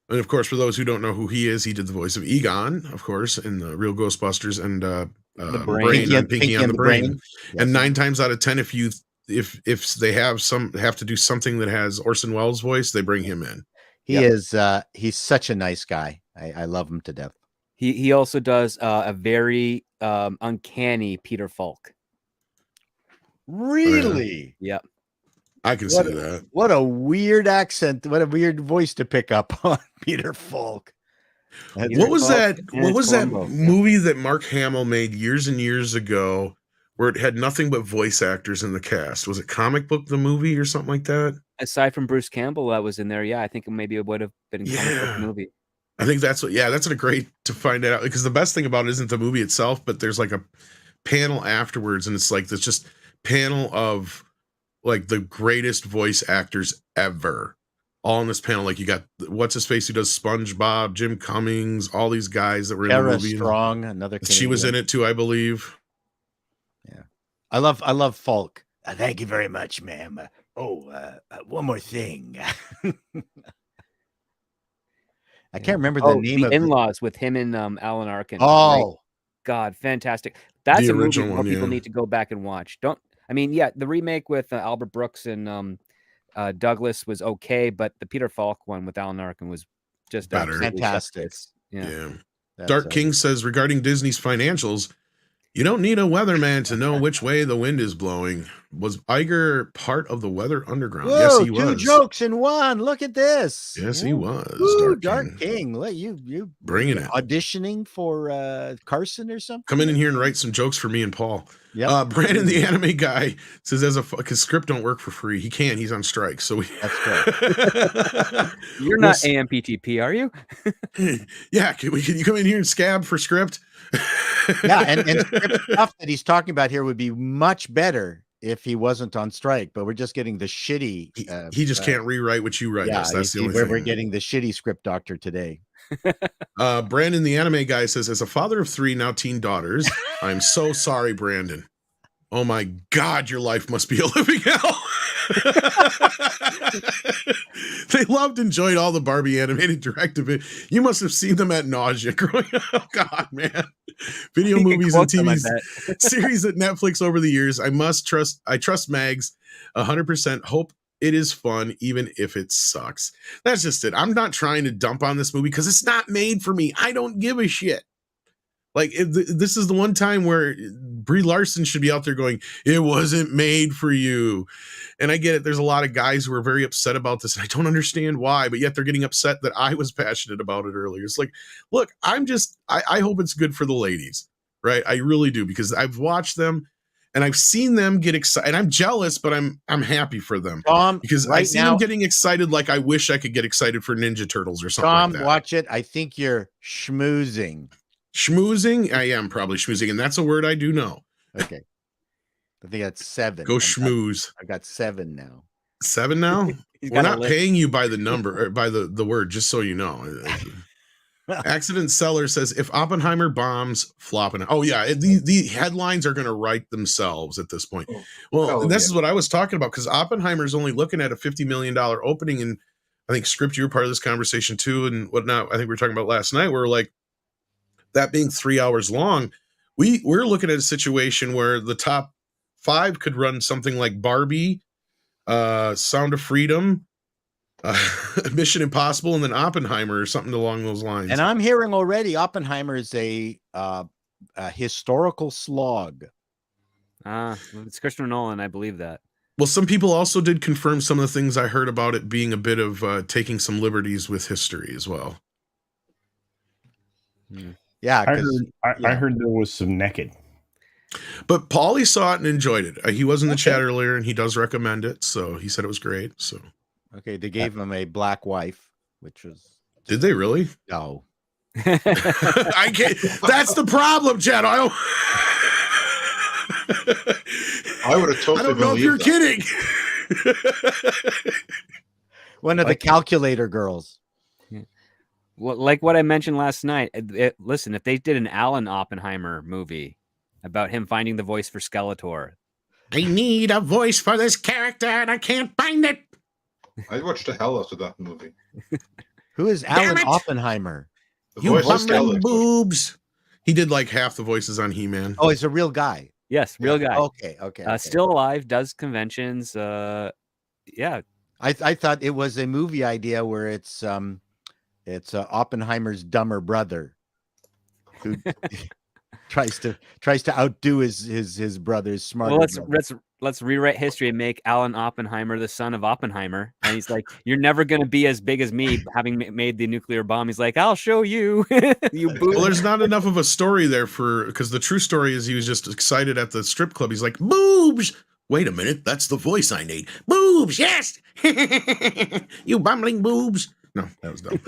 And of course, for those who don't know who he is, he did the voice of Egon, of course, in the Real Ghostbusters and Pinky on the Brain. Yes. And 9 times out of 10, if they have to do something that has Orson Welles' voice, they bring him in. He's such a nice guy. I love him to death. He also does a very uncanny Peter Falk. Really? Yep. I can see that. What a weird accent. What a weird voice to pick up on Peter Falk. What was that movie that Mark Hamill made years and years ago where it had nothing but voice actors in the cast? Was it Comic Book the movie or something like that? Aside from Bruce Campbell that was in there, I think maybe it would have been Comic Book movie. I think that's a great to find out, because the best thing about it isn't the movie itself, but there's like a panel afterwards, and it's like this just panel of like the greatest voice actors ever, all in this panel. Like you got what's his face who does SpongeBob, Jim Cummings, all these guys that were in the movie. Strong, another Canadian. She was in it too, I believe. Yeah, I love Falk. Thank you very much, ma'am. one more thing. I can't remember the name the of In-Laws with him and Alan Arkin. Oh, God, fantastic! That's The a movie original more one, people yeah. need to go back and watch. The remake with Albert Brooks and Douglas was okay, but the Peter Falk one with Alan Arkin was just Better. absolutely Fantastic. chef's kiss. Yeah. that's, Dark King says regarding Disney's financials, you don't need a weatherman to know which way the wind is blowing. Was Iger part of the Weather Underground? Whoa, Yes, he 2 was. jokes in one. Look at this. Yes, he was. Woo, Dark Dark King. King. Let you Bringing it. auditioning for Carson or something. Come in here and write some jokes for me and Paul. Yep. Brandon, the anime guy, says because script don't work for free. He can't. He's on strike. So That's correct. You're not AMPTP, are you? Yeah, can you come in here and scab for script? Yeah, and script stuff that he's talking about here would be much better if he wasn't on strike, but we're just getting the shitty. He just can't rewrite what you write. Yeah, Us. That's the only where thing. we're getting the shitty script doctor today. Brandon, the anime guy, says, as a father of 3 now teen daughters, I'm so sorry, Brandon. Oh my God, your life must be a living hell. They loved, enjoyed all the Barbie animated directive. You must have seen them at nausea growing up. Oh God, man. Video movies and TV series at Netflix over the years. I trust Mags 100%. Hope it is fun, even if it sucks. That's just it. I'm not trying to dump on this movie because it's not made for me. I don't give a shit. Like, this is the one time where Brie Larson should be out there going, it wasn't made for you. And I get it. There's a lot of guys who are very upset about this. And I don't understand why, but yet they're getting upset that I was passionate about it earlier. It's like, look, I hope it's good for the ladies, right? I really do, because I've watched them and I've seen them get excited. And I'm jealous, but I'm happy for them. Tom, because I've seen them getting excited like I wish I could get excited for Ninja Turtles or something like that. Watch it. I think you're schmoozing. Schmoozing? I am probably schmoozing, and that's a word I do know. Okay. I think that's 7. Go schmooze. I got 7 now. 7 now? We're not paying you by the number or by the word, just so you know. Accident Seller says, if Oppenheimer bombs, flopping. Oh, yeah. The headlines are going to write themselves at this point. Well, this is what I was talking about, because Oppenheimer is only looking at a $50 million opening. And I think, Script, you were part of this conversation too, and whatnot. I think we were talking about last night, where like, that being 3 hours long, we're looking at a situation where the top 5 could run something like Barbie, Sound of Freedom, Mission Impossible, and then Oppenheimer or something along those lines. And I'm hearing already Oppenheimer is a historical slog. It's Christopher Nolan. I believe that. Well, some people also did confirm some of the things I heard about it being a bit of taking some liberties with history as well. Yeah, I heard there was some naked. But Paulie saw it and enjoyed it. He was in the chat earlier, and he does recommend it. So he said it was great. So okay, they gave him a black wife, which was. Did they really? No. I can't. That's the problem, Chad. I would have totally. I don't know if you're kidding. One of the calculator girls. Well, like what I mentioned last night, listen, if they did an Alan Oppenheimer movie about him finding the voice for Skeletor. I need a voice for this character and I can't find it. I watched the hell out of that movie. Who is Alan Oppenheimer? You bumbling boobs. He did like half the voices on He-Man. Oh, he's a real guy. Yes, real guy. Okay. Still alive, does conventions. Yeah. I thought it was a movie idea where it's Oppenheimer's dumber brother who tries to outdo his brother's smarter. Well, let's rewrite history and make Alan Oppenheimer the son of Oppenheimer, and he's like, "You're never going to be as big as me, having made the nuclear bomb." He's like, "I'll show you." You boo. Well, there's not enough of a story there because the true story is he was just excited at the strip club. He's like, "Boobs." Wait a minute, that's the voice I need. Boobs, yes. You bumbling boobs. No, that was dumb.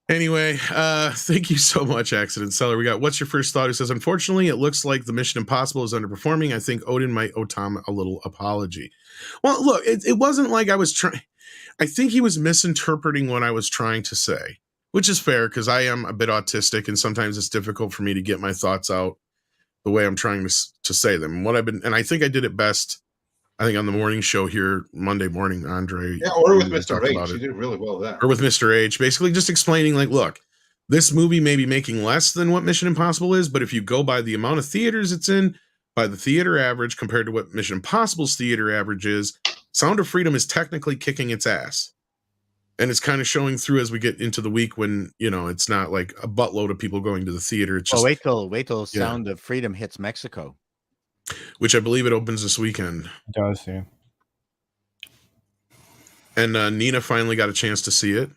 Anyway, thank you so much, Accident Seller. We got, what's your first thought? Who says, unfortunately, it looks like the Mission Impossible is underperforming. I think Odin might owe Tom a little apology. Well, look, it wasn't like I was trying. I think he was misinterpreting what I was trying to say, which is fair because I am a bit autistic and sometimes it's difficult for me to get my thoughts out the way I'm trying to say them. And I think I did it best I think on the morning show here Monday morning, Andre. Yeah, or with Mr. talked H. about He it. did really well there. Or with Mr. H, basically just explaining, like, look, this movie may be making less than what Mission Impossible is, but if you go by the amount of theaters it's in, by the theater average compared to what Mission Impossible's theater average is, Sound of Freedom is technically kicking its ass. And it's kind of showing through as we get into the week when, you know, it's not like a buttload of people going to the theater. It's just, wait till Sound of Freedom hits Mexico. Which I believe it opens this weekend. It does, yeah. And Nina finally got a chance to see it.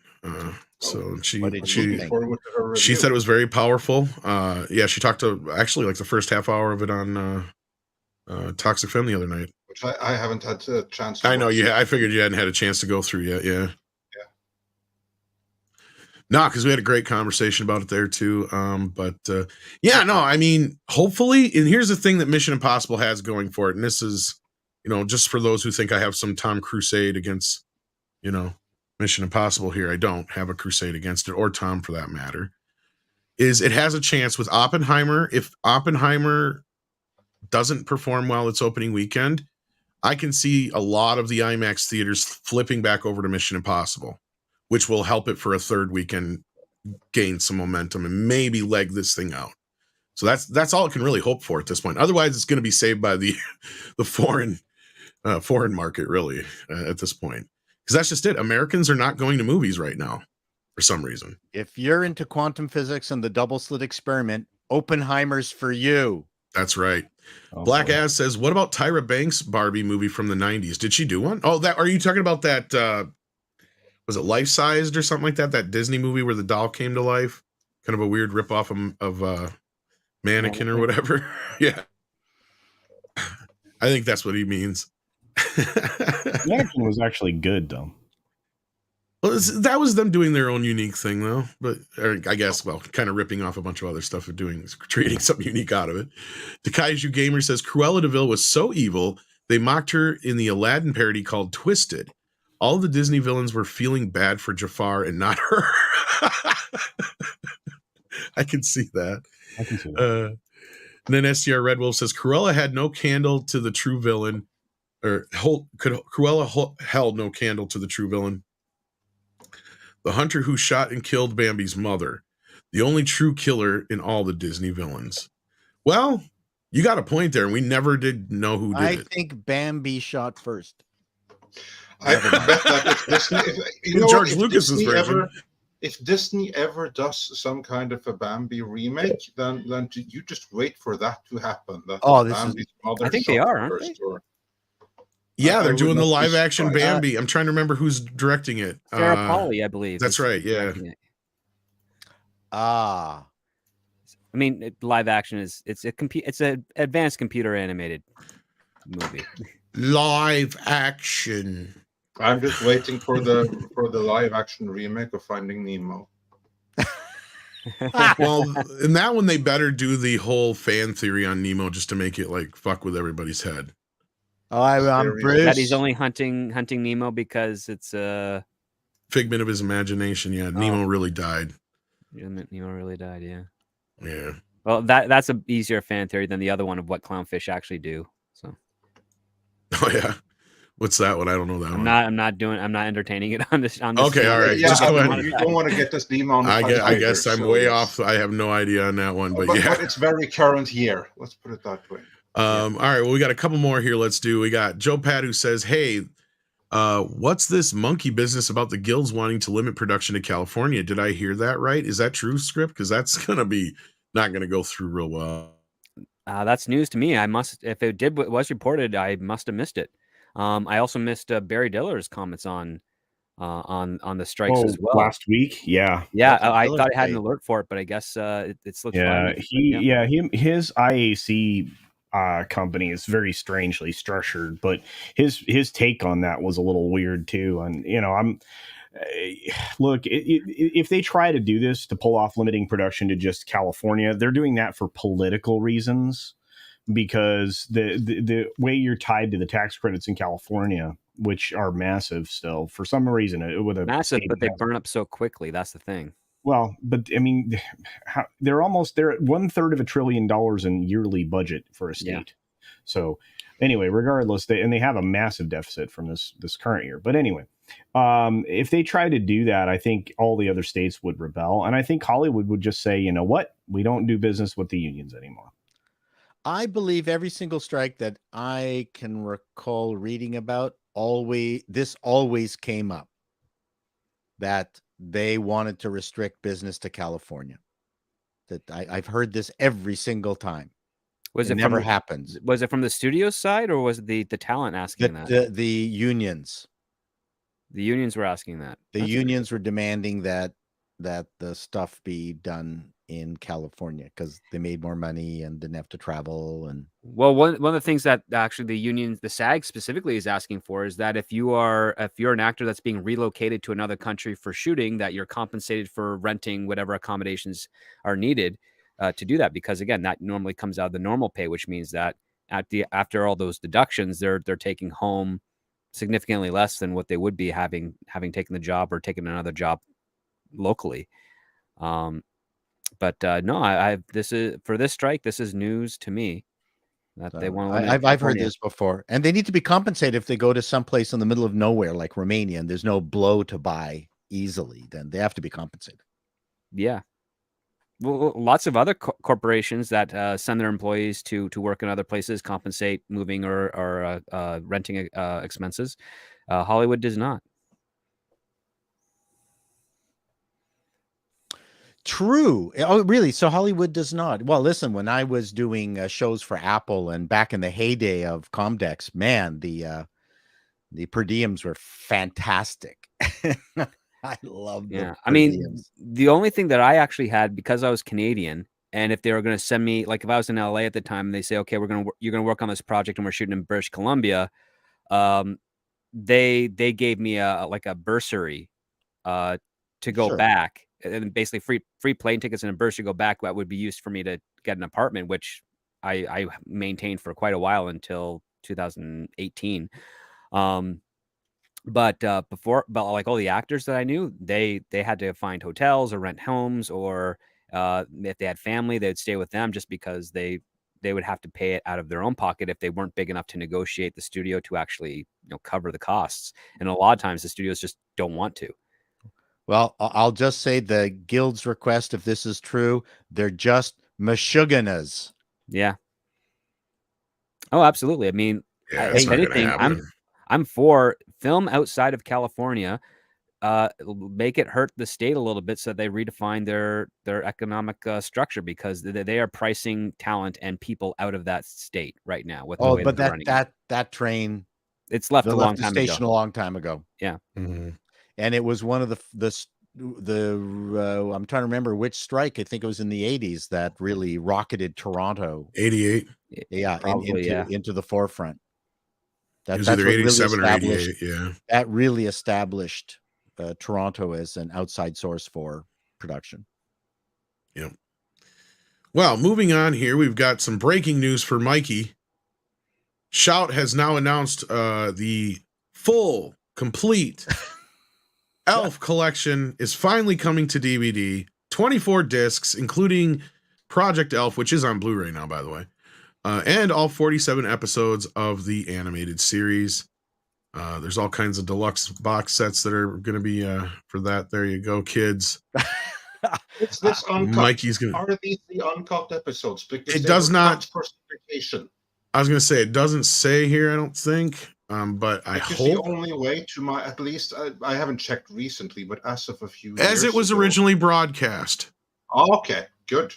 So she said it was very powerful. Yeah, she talked to actually like the first half hour of it on Toxic Femme the other night. Which I haven't had a chance to I know, watch. I figured you hadn't had a chance to go through yet, yeah. No, because we had a great conversation about it there too. Yeah, no, I mean, hopefully, and here's the thing that Mission Impossible has going for it, and this is, you know, just for those who think I have some Tom crusade against, you know, Mission Impossible here, I don't have a crusade against it, or Tom for that matter, is it has a chance with Oppenheimer. If Oppenheimer doesn't perform well its opening weekend, I can see a lot of the IMAX theaters flipping back over to Mission Impossible, which will help it for a third weekend gain some momentum and maybe leg this thing out. So that's all it can really hope for at this point. Otherwise, it's going to be saved by the foreign market, really, at this point. Because that's just it. Americans are not going to movies right now for some reason. If you're into quantum physics and the double slit experiment, Oppenheimer's for you. That's right. Black Ass says, what about Tyra Banks' Barbie movie from the 90s? Did she do one? Oh, are you talking about that... was it Life Sized or something like that? That Disney movie where the doll came to life? Kind of a weird ripoff of Mannequin or whatever. Yeah. I think that's what he means. Mannequin was actually good, though. Well, that was them doing their own unique thing, though. But I guess, well, kind of ripping off a bunch of other stuff and creating something unique out of it. Takaiju Gamer says, Cruella de Vil was so evil, they mocked her in the Aladdin parody called Twisted. All the Disney villains were feeling bad for Jafar and not her. I can see that. And then STR Red Wolf says, Cruella had no candle to the true villain. Cruella held no candle to the true villain. The hunter who shot and killed Bambi's mother. The only true killer in all the Disney villains. Well, you got a point there. We never did know who did it. I think Bambi shot first. I bet that if Disney, George Lucas's version. If Disney ever does some kind of a Bambi remake, then you just wait for that to happen. I think they are, aren't they? Yeah, they're doing the live action Bambi. I'm trying to remember who's directing it. Sarah Polley, I believe. That's right. Yeah. I mean, live action it's an advanced computer animated movie. Live action. I'm just waiting for the live action remake of Finding Nemo. Well, in that one, they better do the whole fan theory on Nemo just to make it like fuck with everybody's head. Oh, I'm Bruce. That he's only hunting Nemo because it's a figment of his imagination. Yeah, Nemo really died. Nemo really died. Yeah. Yeah. Well, that's a easier fan theory than the other one of what clownfish actually do. So. Oh yeah. What's that one? I don't know that one. I'm not entertaining it on this. Okay, all right. Yeah, just go ahead. You don't want to get this Nemo on. I guess I'm way off. I have no idea on that one, but yeah. But it's very current year. Let's put it that way. All right. Well, we got a couple more here. Let's do. We got Joe Pat who says, "Hey, what's this monkey business about the guilds wanting to limit production to California? Did I hear that right? Is that true, Script? Because that's gonna be not gonna go through real well." That's news to me. If it was reported, I must have missed it. I also missed Barry Diller's comments on the strikes as well last week. Yeah. I thought I had an alert for it, but I guess it's looks fine. His IAC company is very strangely structured, but his take on that was a little weird too. And look, if they try to do this to pull off limiting production to just California, they're doing that for political reasons, because the way you're tied to the tax credits in California, which are massive still for some reason, massive, but they burn up so quickly. That's the thing. Well, but I mean, they're at $1/3 of $1 trillion in yearly budget for a state. So anyway, regardless, they have a massive deficit from this current year. But anyway, if they try to do that, I think all the other states would rebel, and I think Hollywood would just say, you know what, we don't do business with the unions anymore. I believe every single strike that I can recall reading about always came up, that they wanted to restrict business to California. That I've heard this every single time. It never happens. Was it from the studio side, or was it the talent asking that? The unions. The unions were asking that. The unions were demanding that the stuff be done in California because they made more money and didn't have to travel. And well, one of the things that actually the unions, the SAG specifically, is asking for is that if you're an actor that's being relocated to another country for shooting, that you're compensated for renting whatever accommodations are needed to do that. Because again, that normally comes out of the normal pay, which means that after all those deductions, they're taking home significantly less than what they would be having taken the job or taken another job locally. But no, this is for this strike. This is news to me that they want. I've heard this before, and they need to be compensated if they go to someplace in the middle of nowhere like Romania and there's no blow to buy easily. Then they have to be compensated. Yeah, well, lots of other corporations that send their employees to work in other places compensate moving or renting expenses. Hollywood does not. True. Oh, really? So Hollywood does not. Well, listen, when I was doing shows for Apple and back in the heyday of Comdex, man, the per diems were fantastic. I love them. Yeah, I mean, the only thing that I actually had, because I was Canadian, and if they were going to send me, like if I was in LA at the time, and they say, okay, you're going to work on this project, and we're shooting in British Columbia, they gave me a bursary to go back. And basically free plane tickets and a bursary to go back that would be used for me to get an apartment, which I maintained for quite a while until 2018. But like all the actors that I knew, they had to find hotels or rent homes, or if they had family, they'd stay with them just because they would have to pay it out of their own pocket if they weren't big enough to negotiate the studio to actually cover the costs. And a lot of times the studios just don't want to. Well, I'll just say the guild's request, if this is true, they're just mashuganas. Yeah. Oh, absolutely. I mean, if anything, I'm for film outside of California. Make it hurt the state a little bit so they redefine their economic structure, because they are pricing talent and people out of that state right now. With but that train, it's left a long time ago. A long time ago. Yeah. Mm-hmm. And it was one of the I'm trying to remember which strike. I think it was in the 80s that really rocketed Toronto. 88. Yeah, into the forefront. It was either 87 or 88. Yeah, that really established Toronto as an outside source for production. Yeah. Well, moving on here, we've got some breaking news for Mikey. Shout has now announced the full, complete Elf collection is finally coming to DVD. 24 discs, including Project Elf, which is on Blu-ray now, by the way, and all 47 episodes of the animated series. There's all kinds of deluxe box sets that are going to be for that. There you go, kids. It's this uncut. Mikey's gonna. Are these the uncut episodes? Because it does not. For certification. I was going to say it doesn't say here. I don't think. But I hope the only way to at least I haven't checked recently, but as of a few years it was originally broadcast. Oh, okay, good.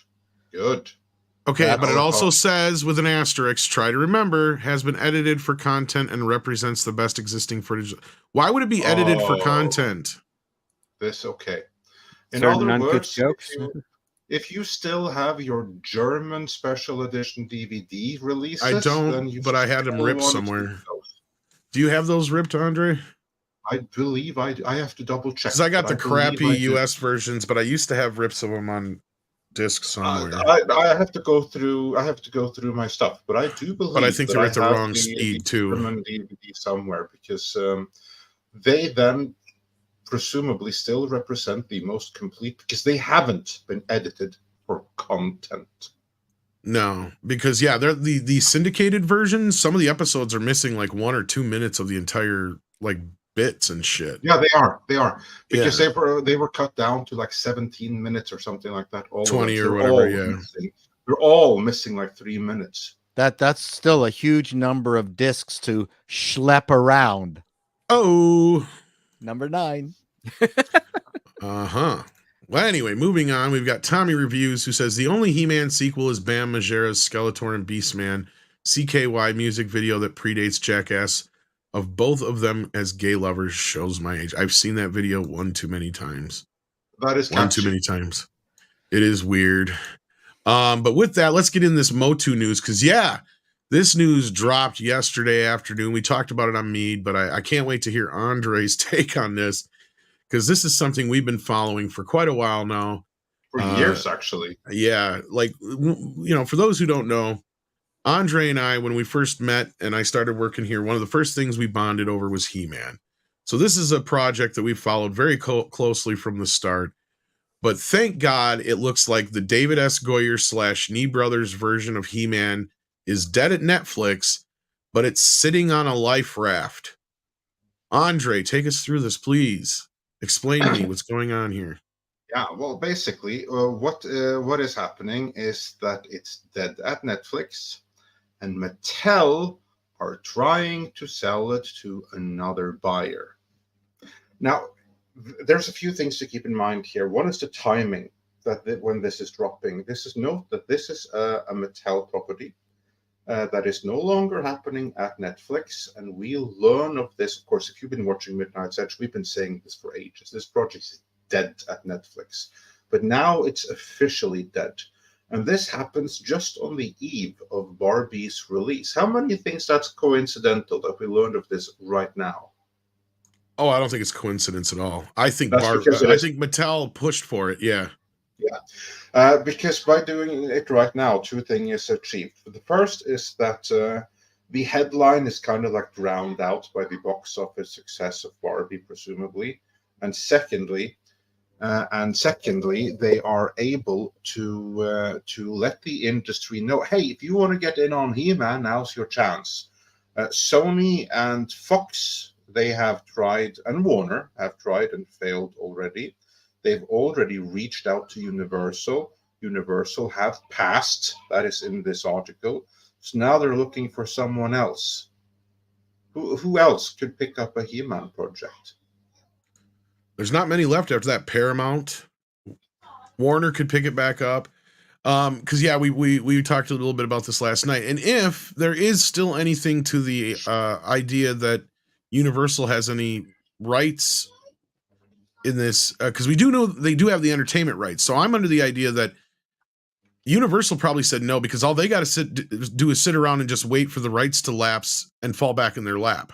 Okay, but it also says with an asterisk, try to remember, has been edited for content and represents the best existing footage. Why would it be edited for content? This okay. In other words, jokes. If you still have your German special edition DVD releases, I don't, but I had them ripped somewhere. Do you have those ripped, Andre? I believe I have to double check. Because I got the crappy US versions, but I used to have rips of them on disc somewhere. I have to go through. My stuff, but I do believe. But I think they're at the wrong speed too. DVD somewhere, because they then presumably still represent the most complete, because they haven't been edited for content. No, because they're the syndicated versions. Some of the episodes are missing like 1 or 2 minutes of the entire like bits and shit. Yeah, they are because Yeah. they were cut down to like 17 minutes or something like that. All 20 of them. or They're whatever, all yeah. missing. They're all missing like 3 minutes. That's still a huge number of discs to schlep around. Oh, Number 9. uh-huh. Well, anyway, moving on. We've got Tommy Reviews, who says the only He-Man sequel is Bam Margera's Skeletor and Beastman CKY music video that predates Jackass. Of both of them as gay lovers shows my age. I've seen that video one too many times. That is One catchy. too many times. It is weird. But with that, let's get in this Motu news, because this news dropped yesterday afternoon. We talked about it on Mead, but I can't wait to hear Andre's take on this, because this is something we've been following for quite a while now. For years, actually. Yeah, like, for those who don't know, Andre and I, when we first met and I started working here, one of the first things we bonded over was He-Man. So this is a project that we followed very closely from the start. But thank God it looks like the David S. Goyer / Nee Brothers version of He-Man is dead at Netflix, but it's sitting on a life raft. Andre, take us through this, please. Explain to me what's going on here. Yeah, well, basically, what is happening is that it's dead at Netflix, and Mattel are trying to sell it to another buyer. Now, there's a few things to keep in mind here. One is the timing that when this is dropping. Note that this is a Mattel property that is no longer happening at Netflix, and we'll learn of this. Of course, if you've been watching Midnight's Edge, we've been saying this for ages. This project is dead at Netflix, but now it's officially dead. And this happens just on the eve of Barbie's release. How many think that's coincidental that we learned of this right now? Oh, I don't think it's coincidence at all. I think I think Mattel pushed for it. Yeah. Yeah. Because by doing it right now, two things is achieved. The first is that the headline is kind of like drowned out by the box office success of Barbie, presumably. And secondly, they are able to let the industry know, hey, if you want to get in on He-Man, now's your chance. Sony and Fox, they have tried, and Warner have tried and failed already. They've already reached out to Universal. Universal have passed. That is in this article. So now they're looking for someone else. Who else could pick up a He-Man project? There's not many left after that. Paramount, Warner could pick it back up. Because we talked a little bit about this last night. And if there is still anything to the idea that Universal has any rights in this, because we do know they do have the entertainment rights. So I'm under the idea that Universal probably said no, because all they got to do is sit around and just wait for the rights to lapse and fall back in their lap.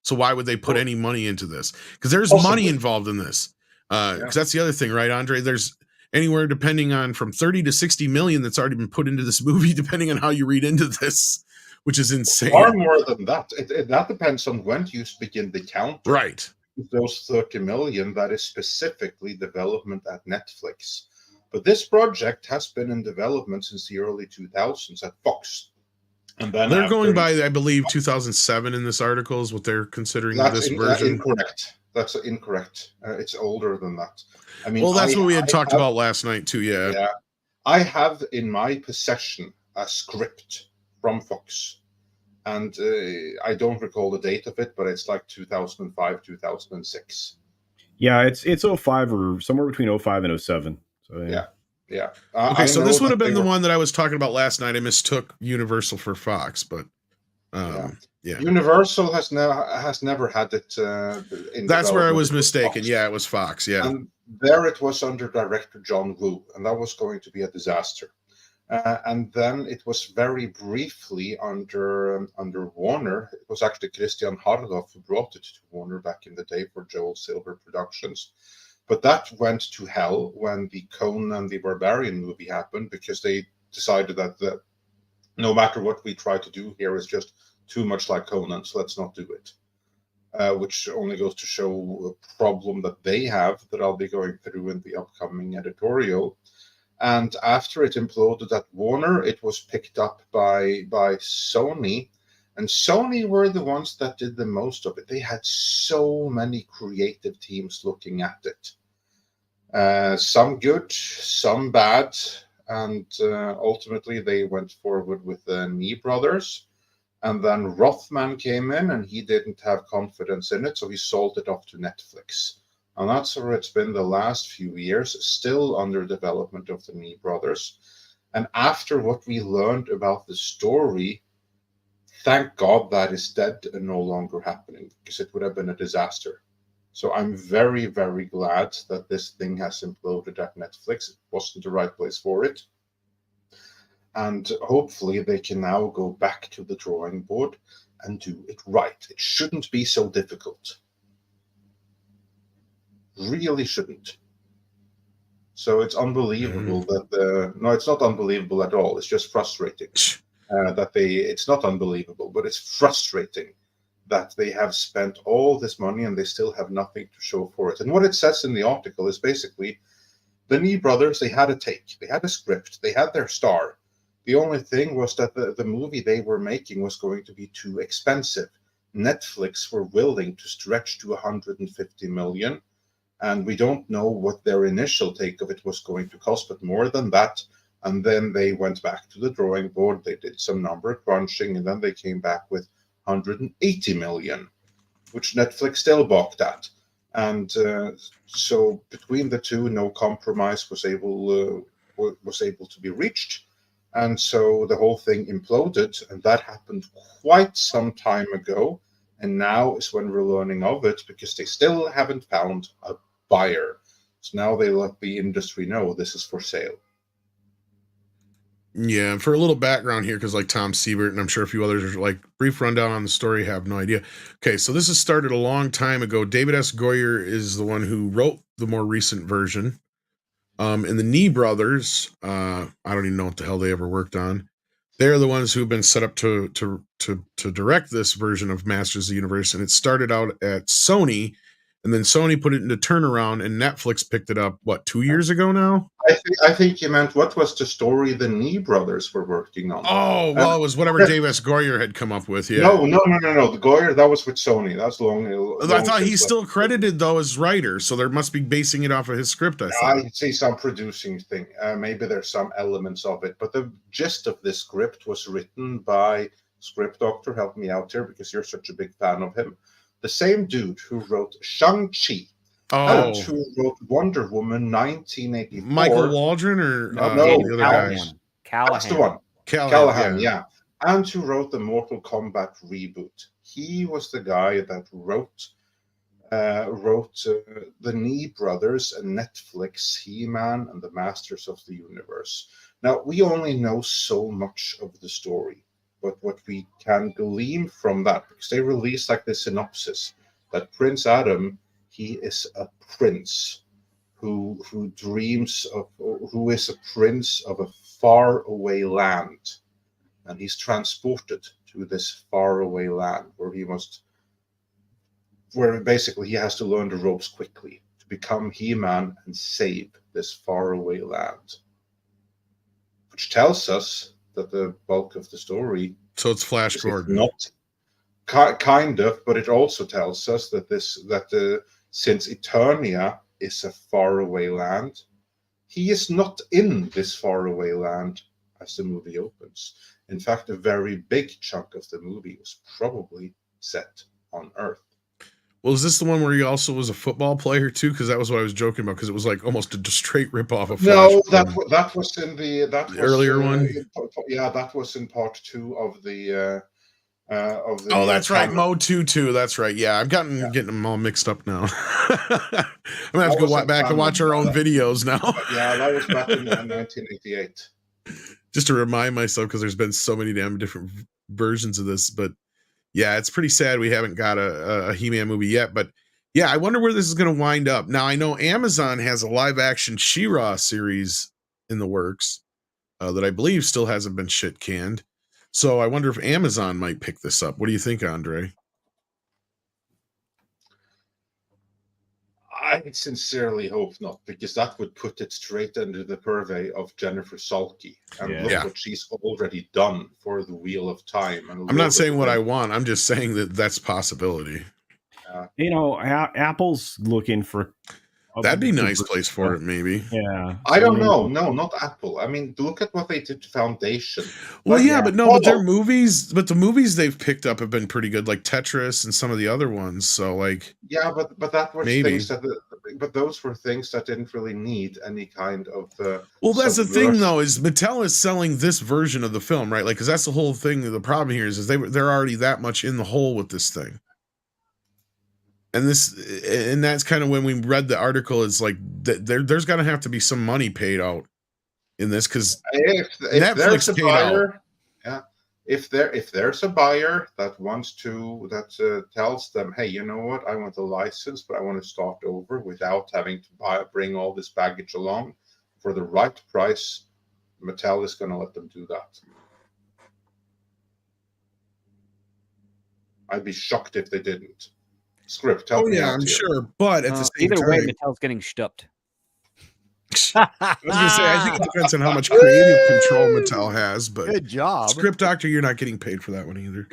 So why would they put any money into this? Because there's money involved in this. Because that's the other thing, right, Andre? There's anywhere depending on from 30 to 60 million that's already been put into this movie, depending on how you read into this, which is insane. Far more than that. That depends on when you begin the count. Right. Those 30 million, that is specifically development at Netflix. But this project has been in development since the early 2000s at Fox. And then they're going by, I believe, 2007 in this article is what they're considering this version. Incorrect. That's incorrect. It's older than that. I mean, well, that's what we had talked about last night too. Yeah. I have in my possession a script from Fox, and I don't recall the date of it, but it's like 2005, 2006. Yeah, it's 05 or somewhere between 05 and 07. So yeah. Okay, so this would have been the one that I was talking about last night. I mistook Universal for Fox, but Universal has never had it. That's where I was mistaken. Yeah, it was Fox. Yeah, and there it was under director John Woo, and that was going to be a disaster. And then it was very briefly under Warner. It was actually Christian Harloff who brought it to Warner back in the day for Joel Silver Productions. But that went to hell when the Conan the Barbarian movie happened, because they decided that no matter what we try to do here is just too much like Conan, so let's not do it. Which only goes to show a problem that they have that I'll be going through in the upcoming editorial. And after it imploded at Warner, it was picked up by Sony. And Sony were the ones that did the most of it. They had so many creative teams looking at it. Some good, some bad. And ultimately, they went forward with the Nee Brothers. And then Rothman came in, and he didn't have confidence in it, so he sold it off to Netflix. And that's where it's been the last few years, still under development of the Nee Brothers. And after what we learned about the story, thank God that is dead and no longer happening, because it would have been a disaster. So I'm very, very glad that this thing has imploded at Netflix. It wasn't the right place for it. And hopefully they can now go back to the drawing board and do it right. It shouldn't be so difficult. Really shouldn't. So it's unbelievable that no, it's not unbelievable at all. It's just frustrating that it's not unbelievable, but it's frustrating that they have spent all this money and they still have nothing to show for it. And what it says in the article is basically the Nee Brothers, they had a take, they had a script, they had their star. The only thing was that the movie they were making was going to be too expensive. Netflix were willing to stretch to 150 million. And we don't know what their initial take of it was going to cost, but more than that. And then they went back to the drawing board. They did some number crunching, and then they came back with 180 million, which Netflix still balked at. And so between the two, no compromise was able to be reached. And so the whole thing imploded, and that happened quite some time ago. And now is when we're learning of it, because they still haven't found a buyer. So now they let the industry know this is for sale. Yeah, and for a little background here, because like Tom Siebert and I'm sure a few others are like brief rundown on the story, have no idea. Okay, so this has started a long time ago. David S. Goyer is the one who wrote the more recent version. And the Nee Brothers, I don't even know what the hell they ever worked on. They're the ones who've been set up to direct this version of Masters of the Universe, and it started out at Sony, and then Sony put it into turnaround, and Netflix picked it up. What, 2 years ago now? I think you meant what was the story the Nee Brothers were working on. Oh, well, it was whatever Dave S. Goyer had come up with. Yeah. No. The Goyer, that was with Sony. That's long I thought he's still credited though as writer, so there must be basing it off of his script. I see some producing thing. Maybe there's some elements of it, but the gist of this script was written by Script Doctor. Help me out here because you're such a big fan of him. The same dude who wrote Shang-Chi. And who wrote Wonder Woman 1984. Michael Waldron or no, the other Callahan. guys? That's the one. Callahan, yeah. And who wrote the Mortal Kombat reboot. He was the guy that wrote the Nee Brothers and Netflix, He-Man, and the Masters of the Universe. Now, we only know so much of the story, but what we can glean from that, because they released like this synopsis, that Prince Adam, he is a prince who is a prince of a far away land, and he's transported to this far away land where basically he has to learn the ropes quickly to become He-Man and save this far away land, which tells us that the bulk of the story. So it's Flash Gordon. Not kind of, but it also tells us that since Eternia is a faraway land, he is not in this faraway land as the movie opens. In fact, a very big chunk of the movie was probably set on Earth. Well, is this the one where he also was a football player too? Because that was what I was joking about. Because it was like almost a straight ripoff of Flash. No, that was in the earlier one. That was in part 2 of the. That's right, Mo 2. That's right. Yeah, I've getting them all mixed up now. I'm gonna have to go back and watch our own videos now. Yeah, that was back in 1988. Just to remind myself, because there's been so many damn different versions of this. But yeah, it's pretty sad we haven't got a He-Man movie yet. But yeah, I wonder where this is going to wind up. Now I know Amazon has a live-action She-Ra series in the works that I believe still hasn't been shit canned. So I wonder if Amazon might pick this up. What do you think, Andre? I sincerely hope not, because that would put it straight under the purvey of Jennifer Salke. And Yeah. look Yeah. what she's already done for the Wheel of Time. And I'm not Lord saying of the what I Rings. want. I'm just saying that that's a possibility. You know, Apple's looking for. That'd be a nice place for it, maybe. Yeah. I don't maybe- know. No, not Apple. I mean, look at what they did to Foundation. Well, Like, yeah, but no, but their Pablo. movies, but the movies they've picked up have been pretty good, like Tetris and some of the other ones. So, like, Yeah, but that was Maybe. things that, but those were things that didn't really need any kind of. well, that's the thing, submersion. though, is Mattel is selling this version of the film, right? Like, because that's the whole thing. The problem here is they're already that much in the hole with this thing. And that's kind of when we read the article. It's like there's going to have to be some money paid out in this, because If Netflix there's a paid buyer, yeah, if there's a buyer that wants to tells them, hey, you know what, I want a license, but I want to start over without having to bring all this baggage along for the right price, Mattel is going to let them do that. I'd be shocked if they didn't. Script, help oh me yeah, out I'm here. sure, but at the same Either time, way, Mattel's getting stupped. I was gonna say, I think it depends on how much creative control Mattel has, but Good job. Script Doctor, you're not getting paid for that one either.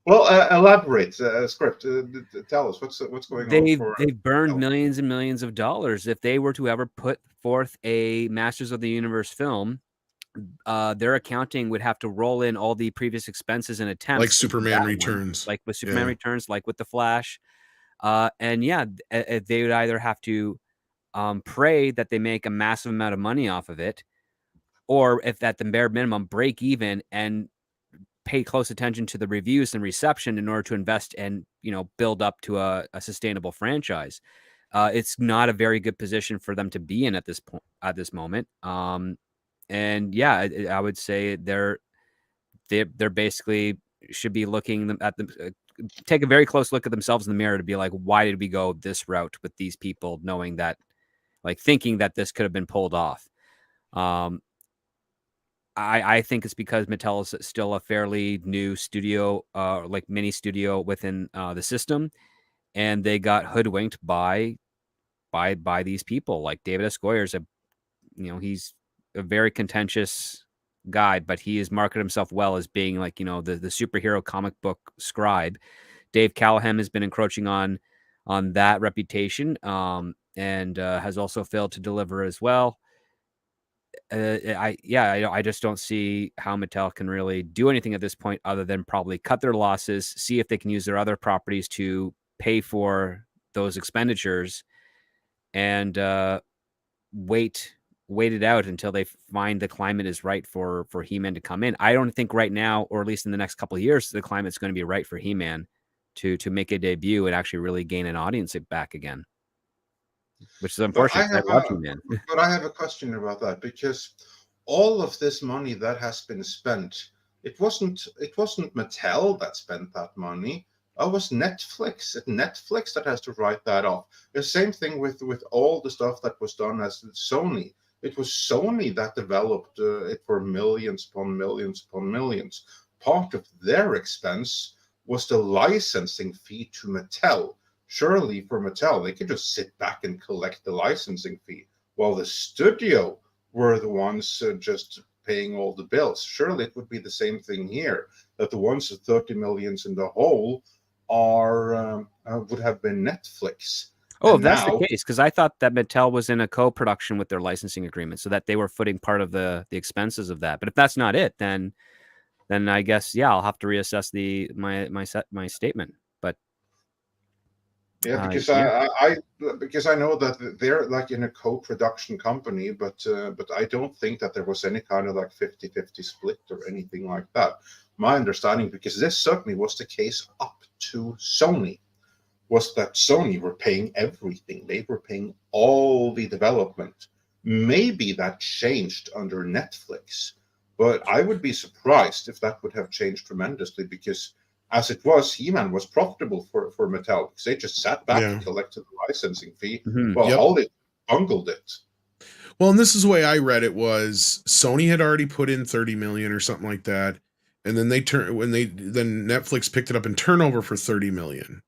Well, elaborate, Script. Tell us what's going on. They've burned Mattel. millions and millions of dollars. If they were to ever put forth a Masters of the Universe film, their accounting would have to roll in all the previous expenses and attempts, Like Superman that one, Returns. like with Superman Yeah. Returns, like with the Flash, and yeah, they would either have to pray that they make a massive amount of money off of it, or if at the bare minimum break even and pay close attention to the reviews and reception in order to invest and build up to a sustainable franchise. It's not a very good position for them to be in at this point, at this moment. And yeah, I would say they're basically should be looking at them, take a very close look at themselves in the mirror to be like, why did we go this route with these people, knowing that, like, thinking that this could have been pulled off. I think it's because Mattel is still a fairly new studio, like mini studio within the system, and they got hoodwinked by these people. Like David S. Goyer's he's a very contentious guy, but he has marketed himself well as being like, the superhero comic book scribe. Dave Callahan has been encroaching on that reputation, and has also failed to deliver as well. I just don't see how Mattel can really do anything at this point other than probably cut their losses, see if they can use their other properties to pay for those expenditures, and wait it out until they find the climate is right for He-Man to come in. I don't think right now, or at least in the next couple of years, the climate's going to be right for He-Man to make a debut and actually really gain an audience back again. Which is unfortunate. But I have a question about that, because all of this money that has been spent, it wasn't Mattel that spent that money. It was Netflix. It's Netflix that has to write that off. The same thing with all the stuff that was done as Sony. It was Sony that developed it for millions upon millions upon millions. Part of their expense was the licensing fee to Mattel. Surely for Mattel, they could just sit back and collect the licensing fee, while the studio were the ones just paying all the bills. Surely it would be the same thing here, that the ones with 30 millions in the hole would have been Netflix. Oh, And that's now, the case, because I thought that Mattel was in a co-production with their licensing agreement, so that they were footing part of the expenses of that. But if that's not it, then I guess, yeah, I'll have to reassess my statement. But yeah, because because I know that they're like in a co-production company, but I don't think that there was any kind of like 50-50 split or anything like that. My understanding, because this certainly was the case up to Sony, was that Sony were paying everything. They were paying all the development. Maybe that changed under Netflix, but I would be surprised if that would have changed tremendously, because as it was, He-Man was profitable for Mattel, because they just sat back and collected the licensing fee while Hollywood bungled it. Well, and this is the way I read it, was Sony had already put in 30 million or something like that, and then then Netflix picked it up in turnover for 30 million.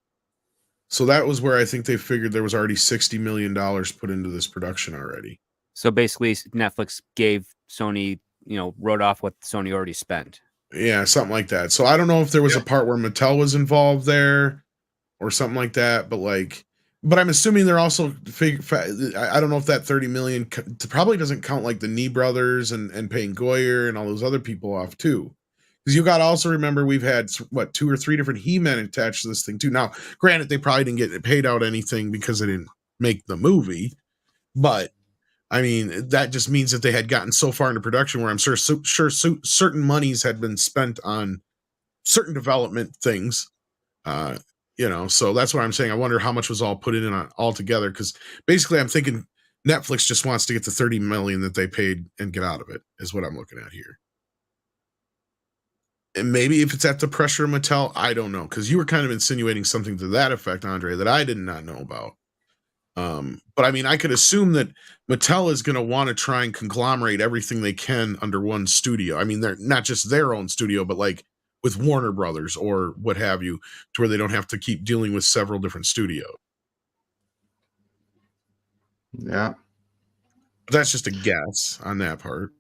So that was where I think they figured there was already $60 million put into this production already. So basically, Netflix gave Sony, wrote off what Sony already spent. Yeah, something like that. So I don't know if there was a part where Mattel was involved there or something like that, but I'm assuming they're also I don't know if that 30 million probably doesn't count like the Nee brothers and paying Goyer and all those other people off too. Because you got to also remember we've had 2 or 3 different He-Men attached to this thing too. Now, granted, they probably didn't get paid out anything because they didn't make the movie, but I mean that just means that they had gotten so far into production where I'm sure certain monies had been spent on certain development things. So that's what I'm saying. I wonder how much was all put in on all together, because basically I'm thinking Netflix just wants to get the 30 million that they paid and get out of it, is what I'm looking at here. And maybe if it's at the pressure of Mattel, I don't know, because you were kind of insinuating something to that effect, Andre, that I did not know about. But I mean, I could assume that Mattel is going to want to try and conglomerate everything they can under one studio. I mean, they're not just their own studio, but like with Warner Brothers or what have you, to where they don't have to keep dealing with several different studios. Yeah. But that's just a guess on that part.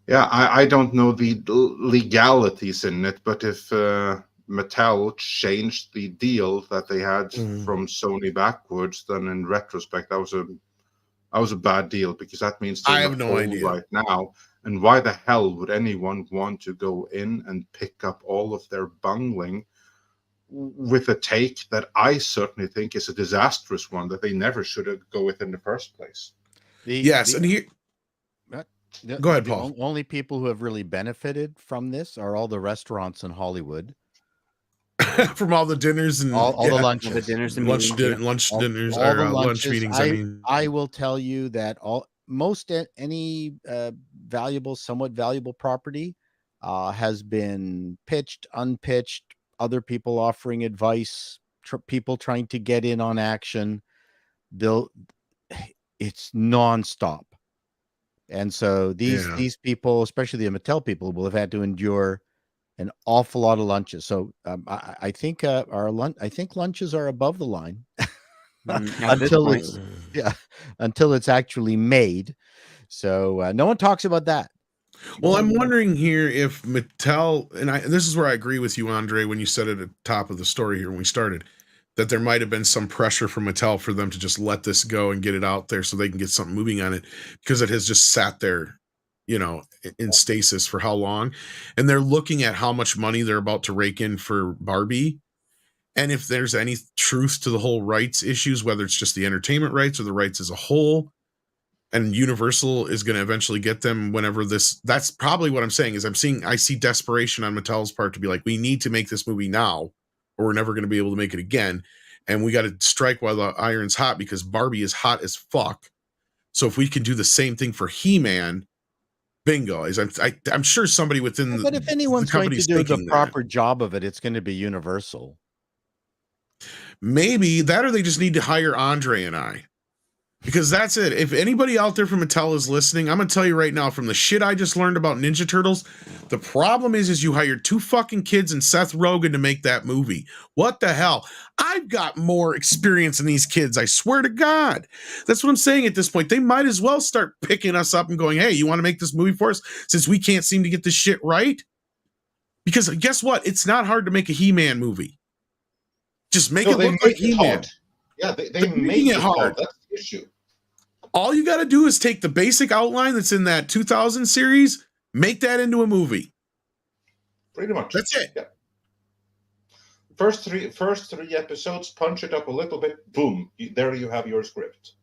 Yeah, I don't know the legalities in it, but if Mattel changed the deal that they had from Sony backwards, then in retrospect, that was a bad deal, because that means I have no idea right now. And why the hell would anyone want to go in and pick up all of their bungling with a take that I certainly think is a disastrous one that they never should have go with in the first place? Go ahead, Paul. The only people who have really benefited from this are all the restaurants in Hollywood. From all the dinners and all the lunches, the dinners and lunch dinners, all or the lunch meetings. I will tell you that any somewhat valuable property has been pitched, unpitched, other people offering advice, people trying to get in on action. It's nonstop. And so these people, especially the Mattel people, will have had to endure an awful lot of lunches. So I think lunches are above the line until it's actually made. So no one talks about that. Well, I'm wondering here if Mattel, and this is where I agree with you, Andre, when you said at the top of the story here when we started, that there might have been some pressure from Mattel for them to just let this go and get it out there so they can get something moving on it, because it has just sat there, in stasis for how long. And they're looking at how much money they're about to rake in for Barbie. And if there's any truth to the whole rights issues, whether it's just the entertainment rights or the rights as a whole, and Universal is going to eventually get them whenever that's probably what I'm saying is I see desperation on Mattel's part to be like, we need to make this movie now, or we're never going to be able to make it again. And we got to strike while the iron's hot, because Barbie is hot as fuck. So if we can do the same thing for He-Man, bingo. I'm sure somebody within but if anyone's going to do the proper job of it, it's going to be Universal. Maybe that, or they just need to hire Andre and I. Because that's it. If anybody out there from Mattel is listening, I'm going to tell you right now, from the shit I just learned about Ninja Turtles, the problem is you hired 2 fucking kids and Seth Rogen to make that movie. What the hell? I've got more experience than these kids, I swear to God. That's what I'm saying at this point. They might as well start picking us up and going, hey, you want to make this movie for us since we can't seem to get this shit right? Because guess what? It's not hard to make a He-Man movie. Just make it look like He-Man. Yeah, they make it hard. That's the issue. All you got to do is take the basic outline that's in that 2000 series, make that into a movie. Pretty much. That's it. Yeah. First three episodes, punch it up a little bit, boom, there you have your script.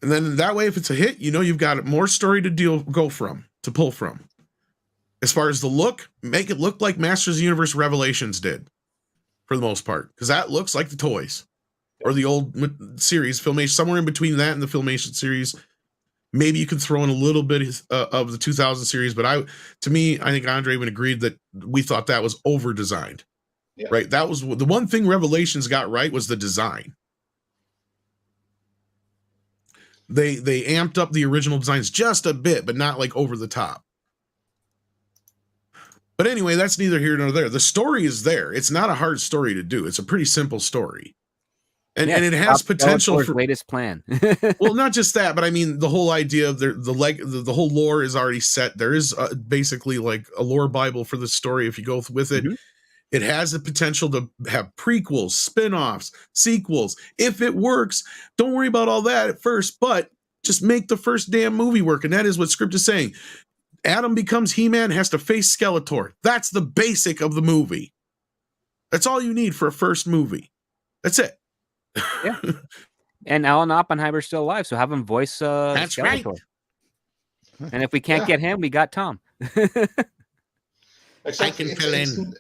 And then that way, if it's a hit, you've got more story to pull from. As far as the look, make it look like Masters of the Universe Revelations did, for the most part, because that looks like the toys. Or the old series, Filmation, somewhere in between that and the Filmation series. Maybe you could throw in a little bit of the 2000 series, but I think Andre even agreed that we thought that was over-designed. Yeah. Right? That was the one thing Revelations got right, was the design. They amped up the original designs just a bit, but not like over the top. But anyway, that's neither here nor there. The story is there. It's not a hard story to do. It's a pretty simple story. And it has potential for latest plan. Well, not just that, but I mean the whole idea of the whole lore is already set. There is basically like a lore Bible for the story. If you go with it, it has the potential to have prequels, spin-offs, sequels. If it works, don't worry about all that at first, but just make the first damn movie work. And that is what script is saying. Adam becomes He-Man, has to face Skeletor. That's the basic of the movie. That's all you need for a first movie. That's it. Yeah. And Alan Oppenheimer's still alive, so have him voice That's Skeletor. right. And if we can't get him, we got Tom. Exactly. I can fill in.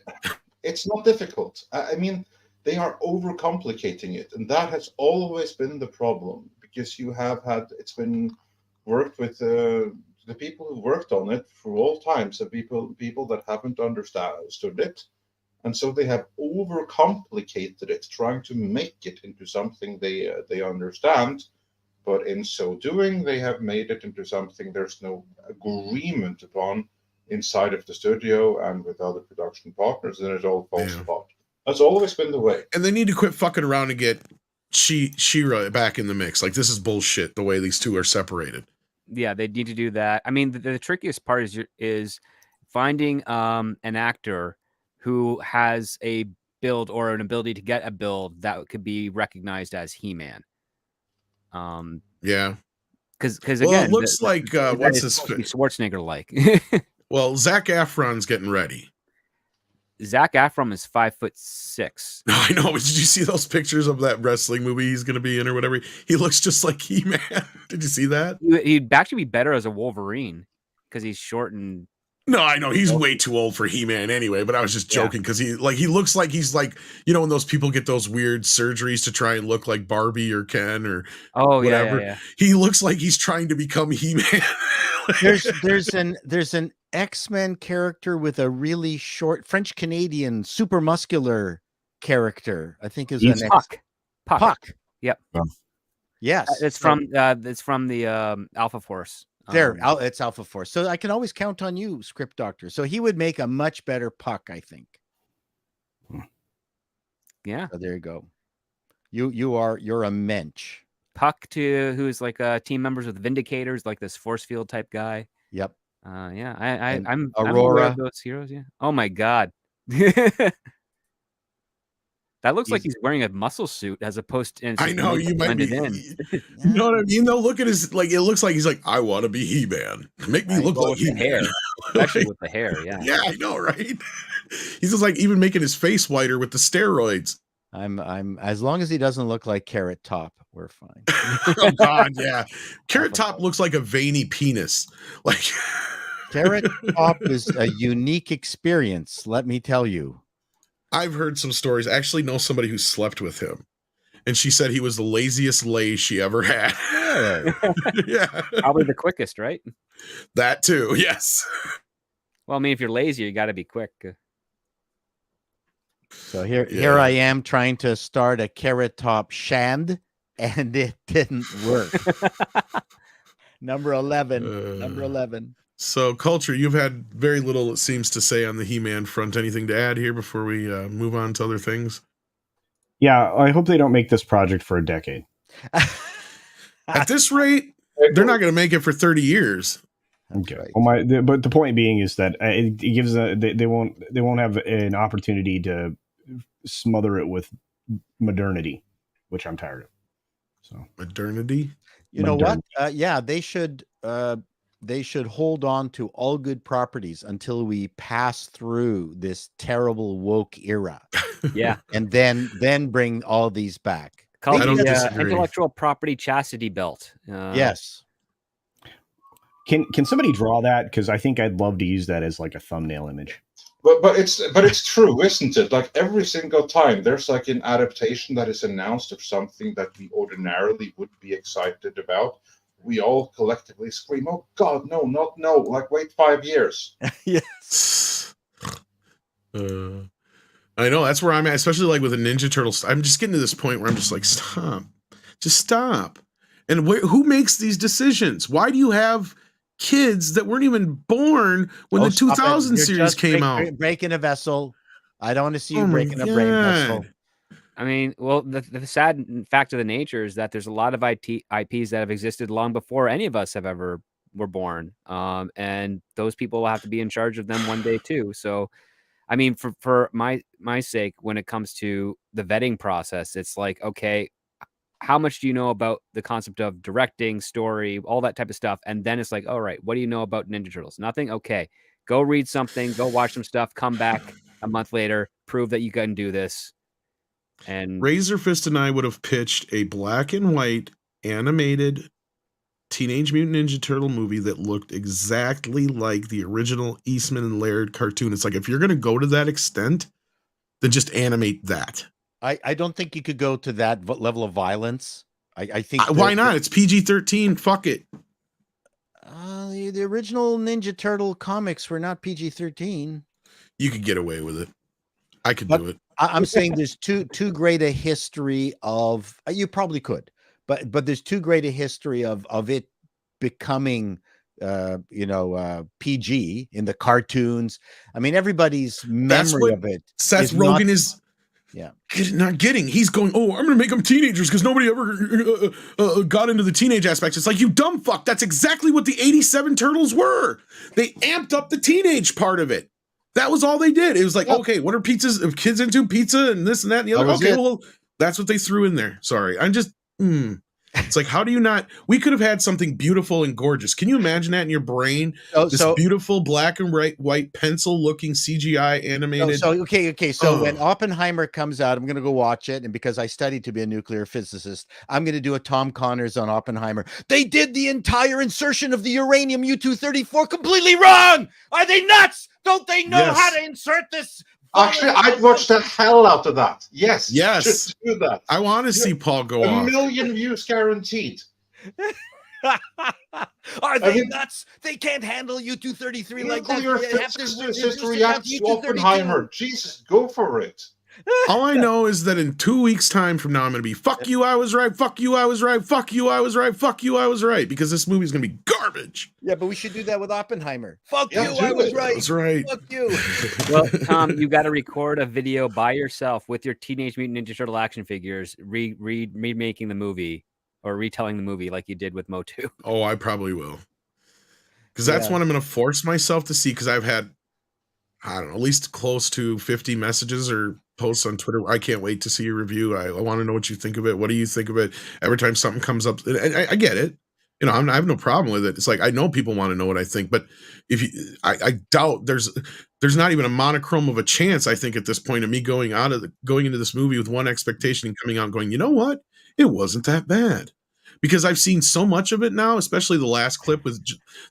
It's not difficult. I mean, they are overcomplicating it, and that has always been the problem, because it's been worked with the people who worked on it for all times, the people that haven't understood it, and so they have overcomplicated it, trying to make it into something they understand. But in so doing, they have made it into something there's no agreement upon inside of the studio and with other production partners, and it all falls apart. That's always been the way. And they need to quit fucking around and get She-Ra back in the mix. Like, this is bullshit, the way these two are separated. Yeah, they need to do that. I mean, the trickiest part is finding an actor who has a build or an ability to get a build that could be recognized as He-Man. Yeah. Because Well, again, it looks like what's his Schwarzenegger like. Well, Zac Efron's getting ready. Zac Efron is 5'6". I know. Did you see those pictures of that wrestling movie he's going to be in or whatever? He looks just like He-Man. Did you see that? He'd actually be better as a Wolverine because he's short and. No, I know he's way too old for He-Man anyway, but I was just joking because he looks like he's like, you know, when those people get those weird surgeries to try and look like Barbie or Ken or whatever. Yeah. He looks like he's trying to become He-Man. There's an X-Men character with a really short French Canadian super muscular character. I think is an Puck. Yep. Yes. It's from the Alpha Force. It's Alpha Force. So I can always count on you, Script Doctor. So he would make a much better Puck, I think. Yeah. So there you go. You're a mensch. Puck who's like team members with Vindicators, like this force field type guy. Yep. I'm Aurora. I'm those heroes. Yeah. Oh my God. That looks like he's wearing a muscle suit as opposed to. I know you might be. You know what I mean? Though, look at his like. It looks like he's like, I want to be He-Man. Make me look like He-Man. Hair, especially with the hair. Yeah. Yeah, I know, right? He's just like even making his face whiter with the steroids. I'm as long as he doesn't look like Carrot Top, we're fine. Oh God, yeah. Carrot Top looks like a veiny penis. Like Carrot Top is a unique experience. Let me tell you. I've heard some stories. I actually know somebody who slept with him, and she said he was the laziest lay she ever had. Yeah, probably the quickest, right? That too, yes. Well, I mean, if you're lazy, you got to be quick. So here I am trying to start a Carrot Top shand, and it didn't work. Number 11. So, Culture, you've had very little, it seems, to say on the He-Man front. Anything to add here before we move on to other things? Yeah, I hope they don't make this project for a decade. At this rate, they're not going to make it for 30 years. Okay. Right. Well, but the point being is that it gives they won't have an opportunity to smother it with modernity, which I'm tired of. So modernity. You know what? They should hold on to all good properties until we pass through this terrible woke era. Yeah. And then bring all these back. Called the intellectual property chastity belt. Yes. Can somebody draw that? Because I think I'd love to use that as like a thumbnail image. But it's true, isn't it? Like every single time there's like an adaptation that is announced of something that we ordinarily would be excited about, we all collectively scream, "Oh God, no, not no!" Like wait 5 years. Yes. I know that's where I'm at, especially like with the Ninja Turtles. I'm just getting to this point where I'm just like, stop, just stop. And who makes these decisions? Why do you have kids that weren't even born when the Stop it. 2000 You're series just came out. breaking a vessel. I don't want to see you Oh my breaking a brain vessel. God. I mean, well, the sad fact of the nature is that there's a lot of IPs that have existed long before any of us have ever were born. And those people will have to be in charge of them one day too. So, I mean, for my sake, when it comes to the vetting process, it's like, okay, how much do you know about the concept of directing, story, all that type of stuff? And then it's like, all right, what do you know about Ninja Turtles? Nothing? Okay. Go read something, go watch some stuff, come back a month later, prove that you can do this. And Razorfist and I would have pitched a black and white animated Teenage Mutant Ninja Turtle movie that looked exactly like the original Eastman and Laird cartoon. It's like, if you're going to go to that extent, then just animate that. I don't think you could go to that level of violence. I think why not? It's PG-13. Fuck it. The original Ninja Turtle comics were not PG-13. You could get away with it. I could do it. I'm saying there's too great a history of, you probably could, but there's too great a history of it becoming PG in the cartoons. I mean, everybody's memory of it. Seth Rogen is not getting. He's going, oh, I'm going to make them teenagers because nobody ever got into the teenage aspects. It's like, you dumb fuck. That's exactly what the 87 Turtles were. They amped up the teenage part of it. That was all they did. It was like, okay, what are kids into? Pizza and this and that and the other. Okay, well, that's what they threw in there. Sorry. I'm just, It's like, how do you not? We could have had something beautiful and gorgeous. Can you imagine that in your brain? This beautiful black and white pencil looking CGI animated. So when Oppenheimer comes out, I'm going to go watch it. And because I studied to be a nuclear physicist, I'm going to do a Tom Connors on Oppenheimer. They did the entire insertion of the uranium U-234 completely wrong. Are they nuts? Don't they know how to insert this? Actually, I'd watch the hell out of that. Yes. Just do that. I want to see Paul go off. 1 million views guaranteed. Are they nuts? They can't handle U-233 like that. Nuclear physicist reacts to Oppenheimer. Jesus, go for it. All I know is that in 2 weeks' time from now, I'm going to be, fuck you, I was right, fuck you, I was right, fuck you, I was right, fuck you, I was right, because this movie's going to be garbage. Yeah, but we should do that with Oppenheimer. Fuck you, I was right. That's right. Fuck you. Well, Tom, you got to record a video by yourself with your Teenage Mutant Ninja Turtle action figures, remaking the movie or retelling the movie like you did with Motu. Oh, I probably will. Because that's what I'm going to force myself to see, because I've had, I don't know, at least close to 50 messages or posts on Twitter. I can't wait to see your review. I want to know what you think of it. What do you think of it? Every time something comes up, I get it. You know, I have no problem with it. It's like, I know people want to know what I think, but I doubt there's not even a monochrome of a chance, I think, at this point, of me going into this movie with one expectation and coming out going, you know what? It wasn't that bad. Because I've seen so much of it now, especially the last clip with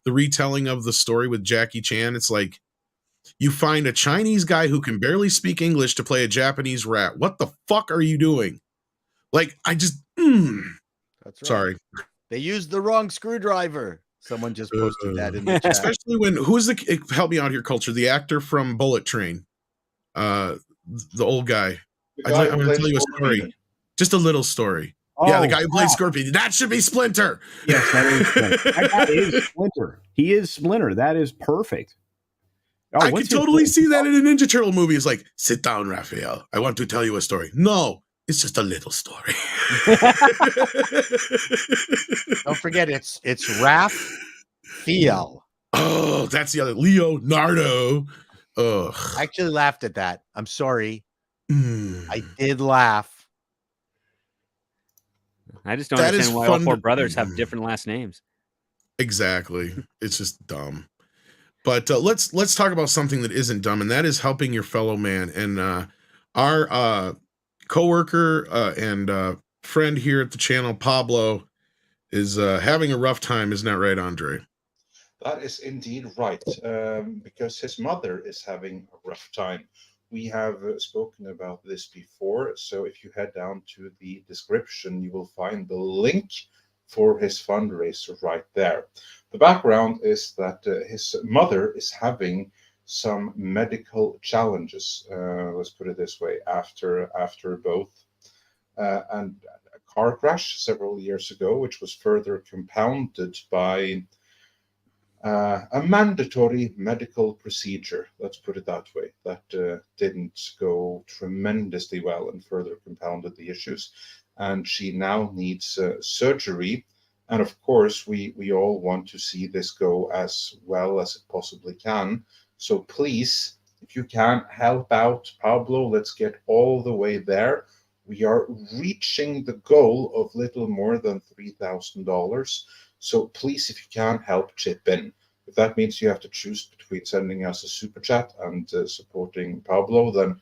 the retelling of the story with Jackie Chan. It's like, you find a Chinese guy who can barely speak English to play a Japanese rat. What the fuck are you doing? Like, I just, That's right. Sorry. They used the wrong screwdriver. Someone just posted that in the chat. Especially when, help me out here, Culture, the actor from Bullet Train, the old guy. I'm going to tell you a story. Just a little story. Yeah, the guy who played Scorpion. That should be Splinter. Yes, that is Splinter. That is Splinter. He is Splinter. That is perfect. Oh, I could totally see that in a Ninja Turtle movie. It's like, sit down, Raphael. I want to tell you a story. No, it's just a little story. Don't forget, it's Raphael. Oh, that's the other Leonardo. Ugh. I actually laughed at that. I'm sorry. I did laugh. I just don't understand why all four brothers have different last names. Exactly. It's just dumb. But let's talk about something that isn't dumb, and that is helping your fellow man. And our coworker and friend here at the channel, Pablo, is having a rough time. Isn't that right, Andre? That is indeed right, because his mother is having a rough time. We have spoken about this before, so if you head down to the description, you will find the link for his fundraiser right there. The background is that his mother is having some medical challenges, let's put it this way, after both and a car crash several years ago, which was further compounded by a mandatory medical procedure, let's put it that way, that didn't go tremendously well and further compounded the issues. And she now needs surgery. And of course, we all want to see this go as well as it possibly can. So please, if you can help out Pablo, let's get all the way there. We are reaching the goal of little more than $3,000. So please, if you can, help chip in. If that means you have to choose between sending us a super chat and supporting Pablo, then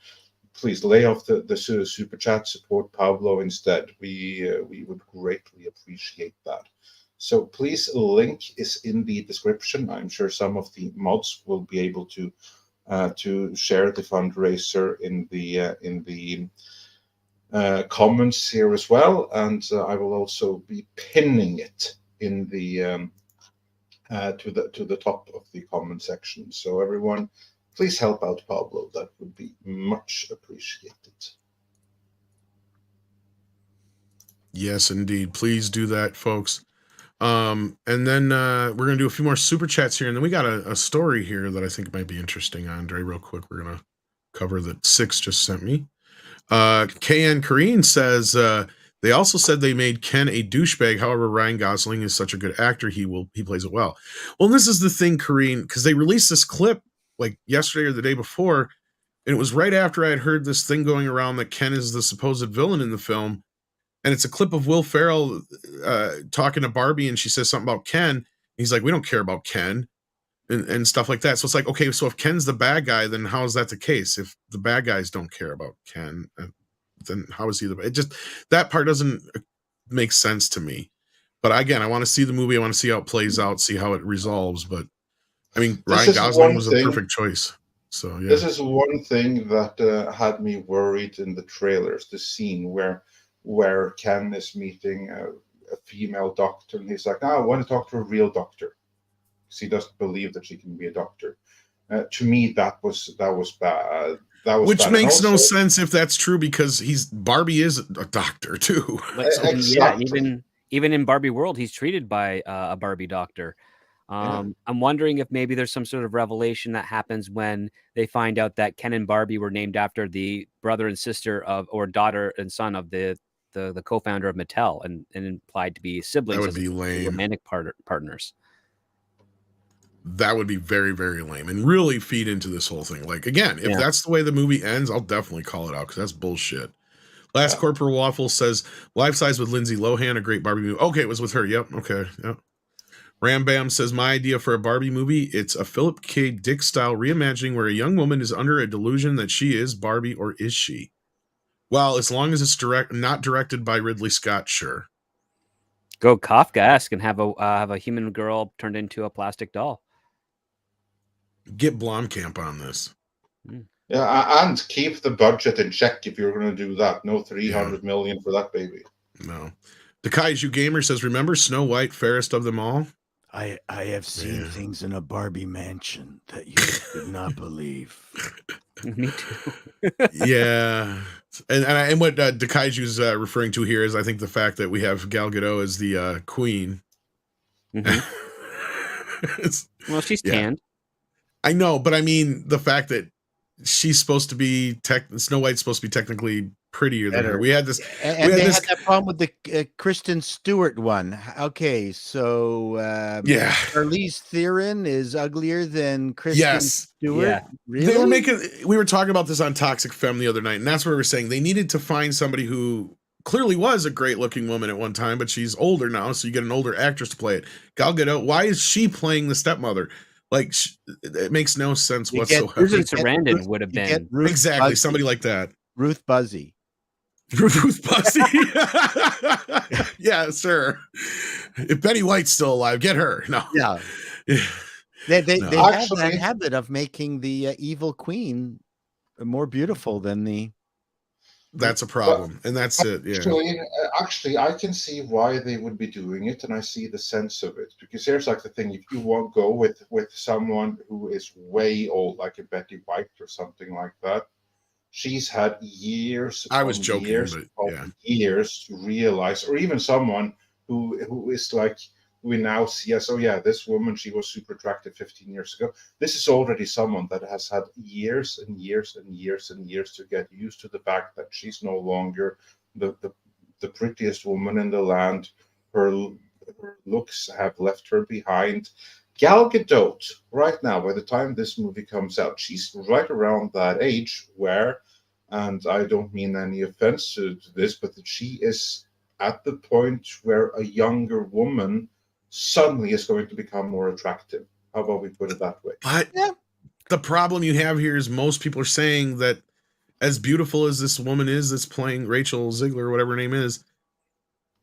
please lay off the super chat, support Pablo instead. We would greatly appreciate that. So please, link is in the description. I'm sure some of the mods will be able to share the fundraiser in the comments here as well, and I will also be pinning it in the to the top of the comment section. So everyone, please help out Pablo. That would be much appreciated. Yes, indeed. Please do that, folks. And then we're gonna do a few more super chats here, and then we got a story here that I think might be interesting, Andre. Real quick, we're gonna cover that Six just sent me. KN Kareen says they also said they made Ken a douchebag. However, Ryan Gosling is such a good actor, he plays it well. Well, this is the thing, Kareen, because they released this clip like yesterday or the day before, and it was right after I had heard this thing going around that Ken is the supposed villain in the film. And it's a clip of Will Ferrell talking to Barbie, and she says something about Ken. He's like, we don't care about Ken, and stuff like that. So it's like, okay, so if Ken's the bad guy, then how is that the case? If the bad guys don't care about Ken, then how is he it just, that part doesn't make sense to me. But again, I want to see the movie. I want to see how it plays out, see how it resolves. But I mean, Ryan Gosling was a perfect choice. So yeah. This is one thing that had me worried in the trailers, the scene where Ken is meeting a female doctor, and he's like, "No, I want to talk to a real doctor," because he doesn't believe that she can be a doctor. To me, that was bad. Which bad. Makes no sense if that's true, because Barbie is a doctor too. Exactly. Yeah, even in Barbie world, he's treated by a Barbie doctor. I'm wondering if maybe there's some sort of revelation that happens when they find out that Ken and Barbie were named after the brother and sister of, or daughter and son of the co-founder of Mattel, and implied to be siblings. That would be lame. Romantic partners. That would be very, very lame, and really feed into this whole thing. Like, again, if that's the way the movie ends, I'll definitely call it out, because that's bullshit. Last Corporal Waffle says, Life Size with Lindsay Lohan, a great Barbie movie. Okay, it was with her. Yep. Okay. Yep. Ram Bam says, my idea for a Barbie movie, it's a Philip K. Dick style reimagining where a young woman is under a delusion that she is Barbie, or is she? Well, as long as it's not directed by Ridley Scott, sure. Go Kafkaesque and have a human girl turned into a plastic doll. Get Blomkamp on this. Yeah, and keep the budget in check if you're going to do that. No 300 million for that baby. No. The Kaiju Gamer says, remember Snow White, fairest of them all? I have seen things in a Barbie mansion that you could not believe. Me too. Yeah. And what Dakaiju's referring to here is, I think, the fact that we have Gal Gadot as the queen. Mm-hmm. Well, she's tanned. I know, but I mean the fact that she's supposed to be Snow White's supposed to be technically prettier than her. We had this, and they had that problem with the Kristen Stewart one. Okay, so Charlize Theron is uglier than Kristen Stewart. Yeah. Really? We were talking about this on Toxic Femme the other night, and that's where we were saying they needed to find somebody who clearly was a great looking woman at one time, but she's older now, so you get an older actress to play it. Gal Gadot, why is she playing the stepmother? Like, it makes no sense whatsoever. Susan Sarandon would have been exactly somebody like that. Ruth Buzzy. Ruth Buzzy. Yeah, sure. If Betty White's still alive, get her. No. Yeah. They have that habit of making the evil queen more beautiful than the. That's a problem, and that's it. Yeah. Actually, I can see why they would be doing it, and I see the sense of it. Because here's like the thing: if you won't go with someone who is way old, like a Betty White or something like that, she's had years. I was joking, years to realize, or even someone who is like we now see as, oh yeah, this woman, she was super attractive 15 years ago. This is already someone that has had years and years and years and years to get used to the fact that she's no longer the prettiest woman in the land. Her looks have left her behind. Gal Gadot, right now, by the time this movie comes out, she's right around that age where, and I don't mean any offense to this, but that she is at the point where a younger woman suddenly is going to become more attractive. How about we put it that way? But the problem you have here is most people are saying that as beautiful as this woman is that's playing Rachel Ziegler, or whatever her name is,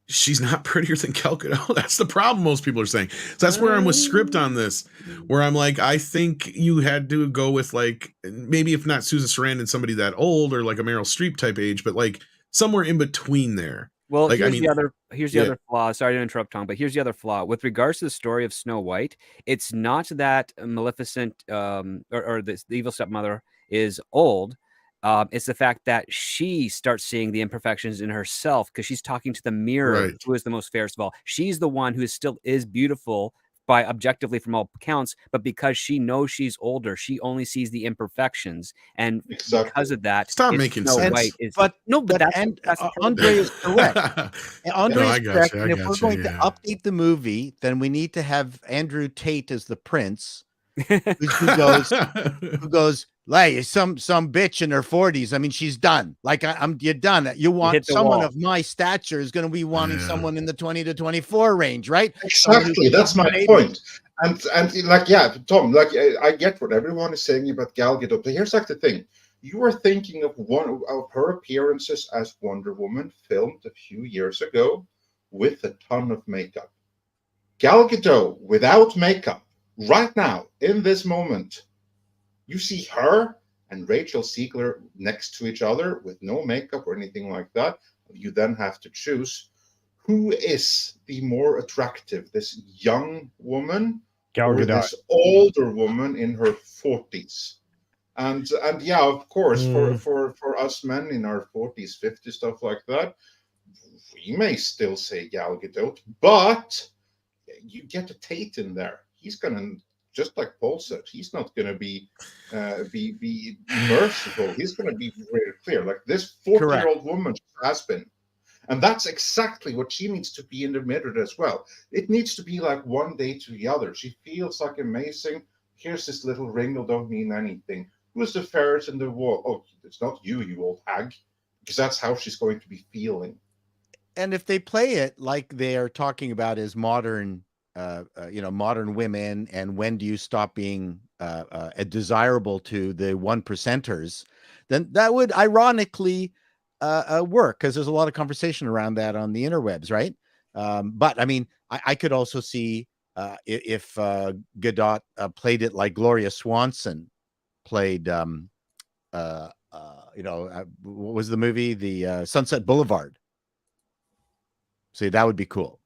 she's not prettier than Gal Gadot. That's the problem most people are saying. So that's where I'm with script on this, where I'm like, I think you had to go with like, maybe if not Susan Sarandon, somebody that old, or like a Meryl Streep type age, but like somewhere in between there. Well, like, here's the other flaw. Sorry to interrupt, Tom, but here's the other flaw. With regards to the story of Snow White, it's not that Maleficent or the evil stepmother is old. It's the fact that she starts seeing the imperfections in herself because she's talking to the mirror, Right. who is the most fairest of all. She's the one who still is beautiful by objectively from all accounts, but because she knows she's older, she only sees the imperfections, and because of that, Stop making Snow sense. White is But that's Andre is correct. Andre No, I is got correct. you, I And if got we're you, going to yeah. update the movie, then we need to have Andrew Tate as the prince, who goes, "Lay, some bitch in her 40s. I mean, she's done. Like you're done. You want someone of my stature is going to be wanting someone in the 20 to 24 range, right?" Exactly, that's my point. And like, yeah, Tom, like I get what everyone is saying about Gal Gadot, but here's like the thing: you were thinking of one of her appearances as Wonder Woman, filmed a few years ago, with a ton of makeup. Gal Gadot without makeup, right now in this moment, you see her and Rachel Ziegler next to each other with no makeup or anything like that. You then have to choose who is the more attractive, this young woman or this older woman in her 40s. And yeah, of course, for us men in our 40s, 50s, stuff like that, we may still say Gal Gadot, but you get a Tate in there. He's gonna, just like Paul said, he's not going to be merciful. He's going to be very clear. Like this 40-year-old woman has been. And that's exactly what she needs to be in the mirror as well. It needs to be like one day to the other. She feels like amazing. Here's this little ring that don't mean anything. Who's the fairest in the world? Oh, it's not you, you old hag. Because that's how she's going to be feeling. And if they play it like they are talking about as modern modern women, and when do you stop being desirable to the 1%ers, then that would ironically work, because there's a lot of conversation around that on the interwebs, right? But I mean, I could also see if Gadot played it like Gloria Swanson played, what was the movie? The Sunset Boulevard. See, that would be cool.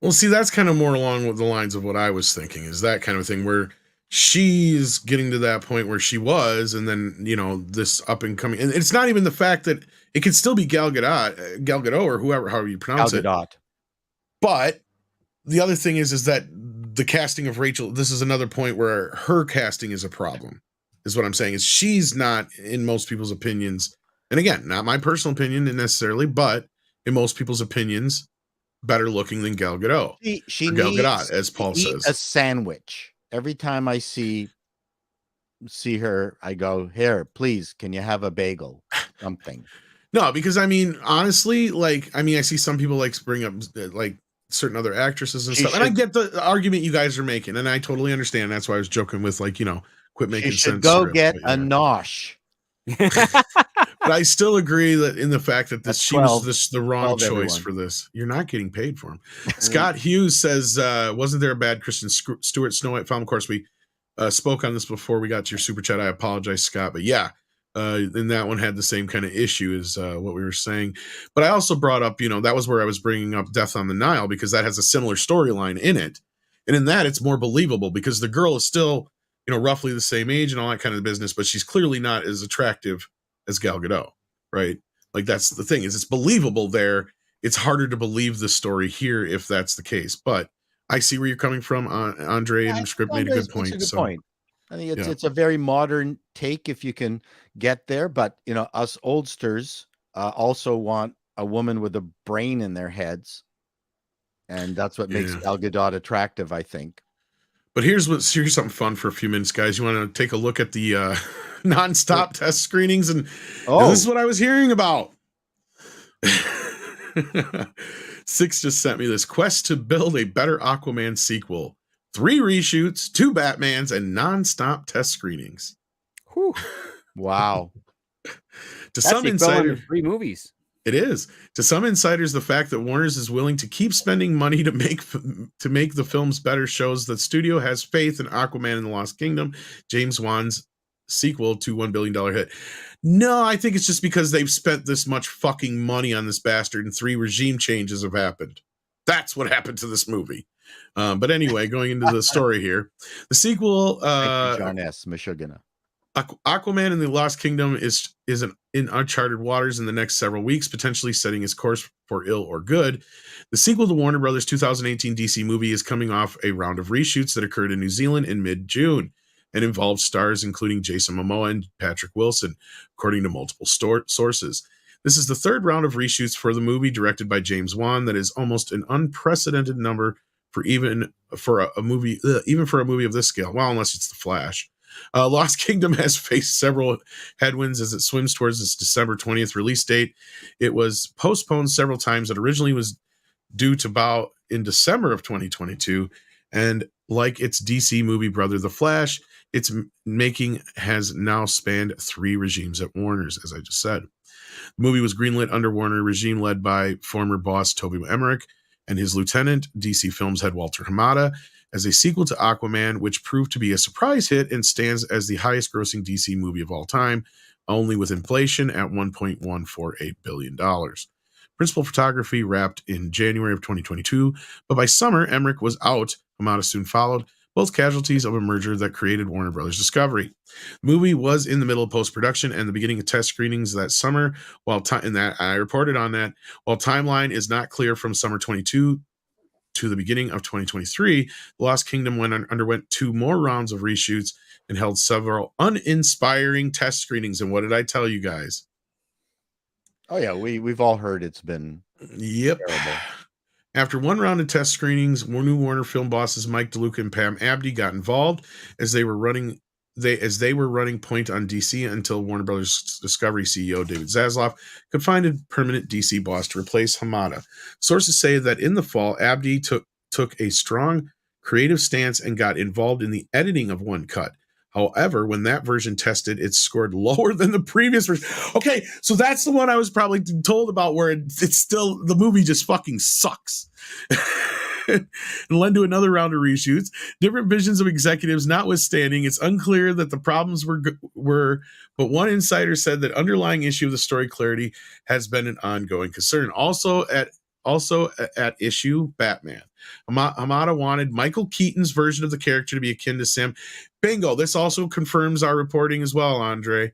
Well, see, that's kind of more along with the lines of what I was thinking, is that kind of thing where she's getting to that point where she was, and then, this up and coming, and it's not even the fact that it could still be Gal Gadot, or however you pronounce it. But the other thing is that the casting of Rachel, this is another point where her casting is a problem, is what I'm saying, is she's not, in most people's opinions, and again, not my personal opinion necessarily, but in most people's opinions, better looking than Gal Gadot. She Gal needs Gadot, as Paul says. A sandwich. Every time I see her, I go, "Here, please, can you have a bagel?" Something. No, because I mean, honestly, I see some people bring up like certain other actresses and stuff, and I get the argument you guys are making, and I totally understand. That's why I was joking with quit making sense. She should go get a nosh. But I still agree that in the fact that she was the wrong choice for this. You're not getting paid for him. Scott Hughes says, wasn't there a bad Kristen Stewart Snow White film? Of course, we spoke on this before we got to your super chat. I apologize, Scott. But yeah, and that one had the same kind of issue as what we were saying. But I also brought up, that was where I was bringing up Death on the Nile, because that has a similar storyline in it. And in that, it's more believable because the girl is still, roughly the same age and all that kind of business, but she's clearly not as attractive as Gal Gadot, right? Like, that's the thing, is it's believable there. It's harder to believe the story here if that's the case. But I see where you're coming from, Andre, and Script made a good point. I think it's a very modern take if you can get there, but us oldsters also want a woman with a brain in their heads, and that's what makes Gal Gadot attractive, I think. But here's something fun for a few minutes, guys. You want to take a look at the nonstop test screenings, and this is what I was hearing about. Six just sent me this quest to build a better Aquaman sequel. 3 reshoots, 2 Batmans, and non-stop test screenings. Whew. Wow. To some insiders, 3 movies. It is. To some insiders, the fact that Warner's is willing to keep spending money to make the films better shows that studio has faith in Aquaman and the Lost Kingdom, James Wan's sequel to $1 billion hit. No, I think it's just because they've spent this much fucking money on this bastard and 3 regime changes have happened. That's what happened to this movie. But anyway, going into the story here, the sequel, John S. Michigan. Aquaman and the Lost Kingdom is in uncharted waters in the next several weeks, potentially setting its course for ill or good. The sequel to Warner Brothers' 2018 DC movie is coming off a round of reshoots that occurred in New Zealand in mid-June and involved stars including Jason Momoa and Patrick Wilson, according to multiple sources. This is the 3rd round of reshoots for the movie, directed by James Wan, that is almost an unprecedented number for a movie of this scale. Well, unless it's The Flash. Lost Kingdom has faced several headwinds as it swims towards its December 20th release date. It was postponed several times. It originally was due to bow in December of 2022, and like its DC movie brother, The Flash, its making has now spanned 3 regimes at Warner's, as I just said. The movie was greenlit under Warner regime led by former boss Toby Emmerich and his lieutenant, DC Films head Walter Hamada, as a sequel to Aquaman, which proved to be a surprise hit and stands as the highest grossing DC movie of all time, only with inflation at $1.148 billion. Principal photography wrapped in January of 2022, but by summer, Emmerich was out. Hamada soon followed, both casualties of a merger that created Warner Brothers Discovery. The movie was in the middle of post-production and the beginning of test screenings that summer, I reported on that. While timeline is not clear from summer 22 to the beginning of 2023, The Lost Kingdom underwent 2 more rounds of reshoots and held several uninspiring test screenings. And what did I tell you guys? Oh yeah, we've all heard it's been terrible. After 1 round of test screenings, new Warner film bosses Mike DeLuca and Pam Abdy got involved as they were running point on DC until Warner Brothers Discovery CEO David Zaslav could find a permanent DC boss to replace Hamada. Sources say that in the fall, Abdy took a strong creative stance and got involved in the editing of one cut. However, when that version tested, it scored lower than the previous version. Okay, so that's the one I was probably told about where it's still, the movie just fucking sucks. And led to another round of reshoots. Different visions of executives notwithstanding, it's unclear that the problems were, but one insider said that underlying issue of the story clarity has been an ongoing concern. Also at issue, Batman. Hamada wanted Michael Keaton's version of the character to be akin to Sam. Bingo. This also confirms our reporting as well, Andre.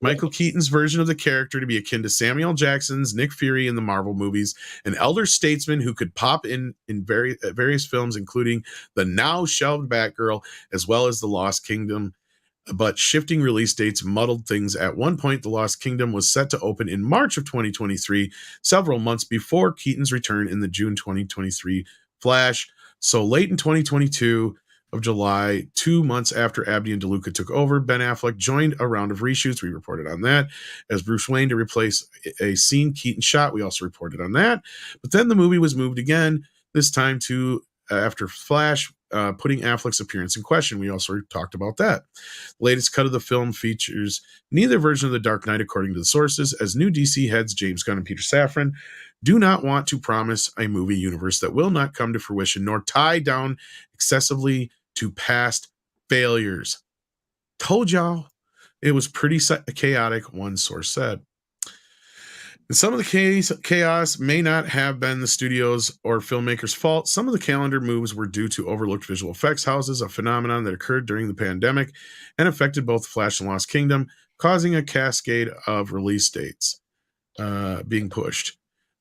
Michael Keaton's version of the character to be akin to Samuel Jackson's Nick Fury in the Marvel movies, an elder statesman who could pop in various films, including the now shelved Batgirl, as well as The Lost Kingdom. But shifting release dates muddled things. At one point, The Lost Kingdom was set to open in March of 2023, several months before Keaton's return in the June 2023 Flash. So late in 2022 of July, 2 months after Abdy and DeLuca took over, Ben Affleck joined a round of reshoots. We reported on that. As Bruce Wayne to replace a scene Keaton shot. We also reported on that. But then the movie was moved again, this time to after Flash, putting Affleck's appearance in question. We also talked about that. The latest cut of the film features neither version of The Dark Knight, according to the sources, as new DC heads James Gunn and Peter Safran do not want to promise a movie universe that will not come to fruition, nor tie down excessively to past failures. Told y'all it was pretty chaotic, one source said. And some of the chaos may not have been the studio's or filmmakers' fault. Some of the calendar moves were due to overlooked visual effects houses, a phenomenon that occurred during the pandemic and affected both Flash and Lost Kingdom, causing a cascade of release dates being pushed.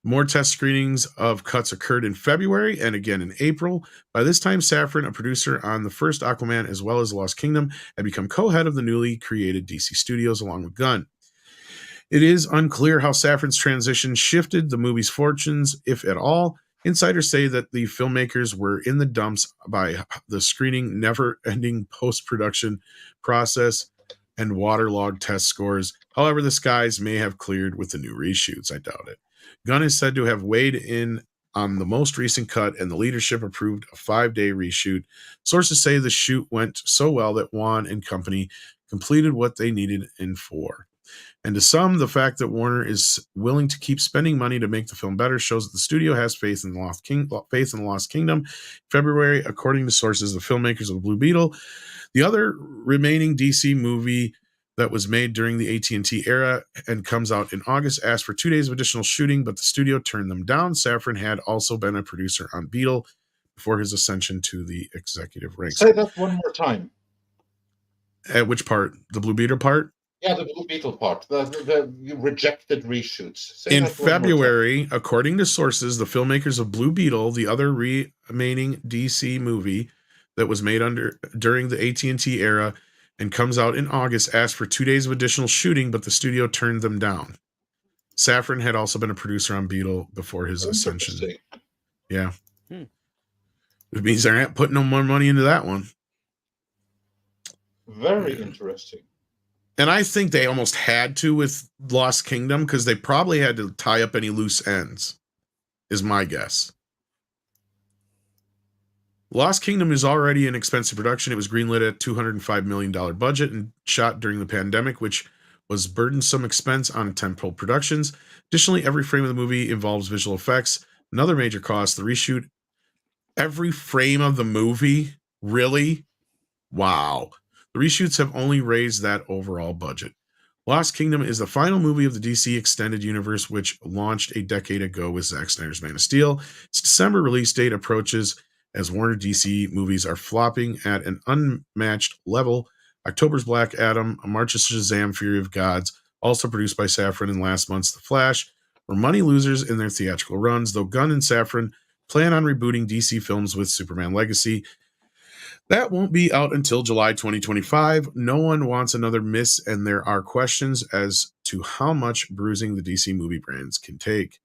More test screenings of cuts occurred in February and again in April. By this time, Safran, a producer on the first Aquaman as well as Lost Kingdom, had become co-head of the newly created DC Studios along with Gunn. It is unclear how Safran's transition shifted the movie's fortunes, if at all. Insiders say that the filmmakers were in the dumps by the screening, never-ending post-production process and waterlogged test scores. However, the skies may have cleared with the new reshoots. I doubt it. Gunn is said to have weighed in on the most recent cut, and the leadership approved a 5-day reshoot. Sources say the shoot went so well that Wan and company completed what they needed in 4. And to some, the fact that Warner is willing to keep spending money to make the film better shows that the studio has faith in the Lost Kingdom. February, according to sources, the filmmakers of Blue Beetle, the other remaining DC movie that was made during the AT&T era and comes out in August, asked for 2 days of additional shooting, but the studio turned them down. Safran had also been a producer on Beetle before his ascension to the executive ranks. Say that one more time. At which part? The Blue Beetle part? Yeah, the Blue Beetle part, the rejected reshoots. In February, according to sources, the filmmakers of Blue Beetle, the other remaining DC movie that was made during the AT&T era and comes out in August, asked for 2 days of additional shooting, but the studio turned them down. Safran had also been a producer on Beetle before his ascension. Yeah. It means they're not putting no more money into that one. Very interesting. And I think they almost had to with Lost Kingdom because they probably had to tie up any loose ends, is my guess. Lost Kingdom is already an expensive production. It was greenlit at $205 million budget and shot during the pandemic, which was burdensome expense on tentpole productions. Additionally, every frame of the movie involves visual effects. Another major cost, the reshoot. Every frame of the movie? Really? Wow. The reshoots have only raised that overall budget. Lost Kingdom is the final movie of the DC Extended Universe, which launched a decade ago with Zack Snyder's Man of Steel. Its December release date approaches as Warner DC movies are flopping at an unmatched level. October's Black Adam, March's Shazam! Fury of Gods, also produced by Safran, and last month's The Flash, were money losers in their theatrical runs, though Gunn and Safran plan on rebooting DC films with Superman Legacy. That won't be out until July 2025. No one wants another miss, and there are questions as to how much bruising the DC movie brands can take.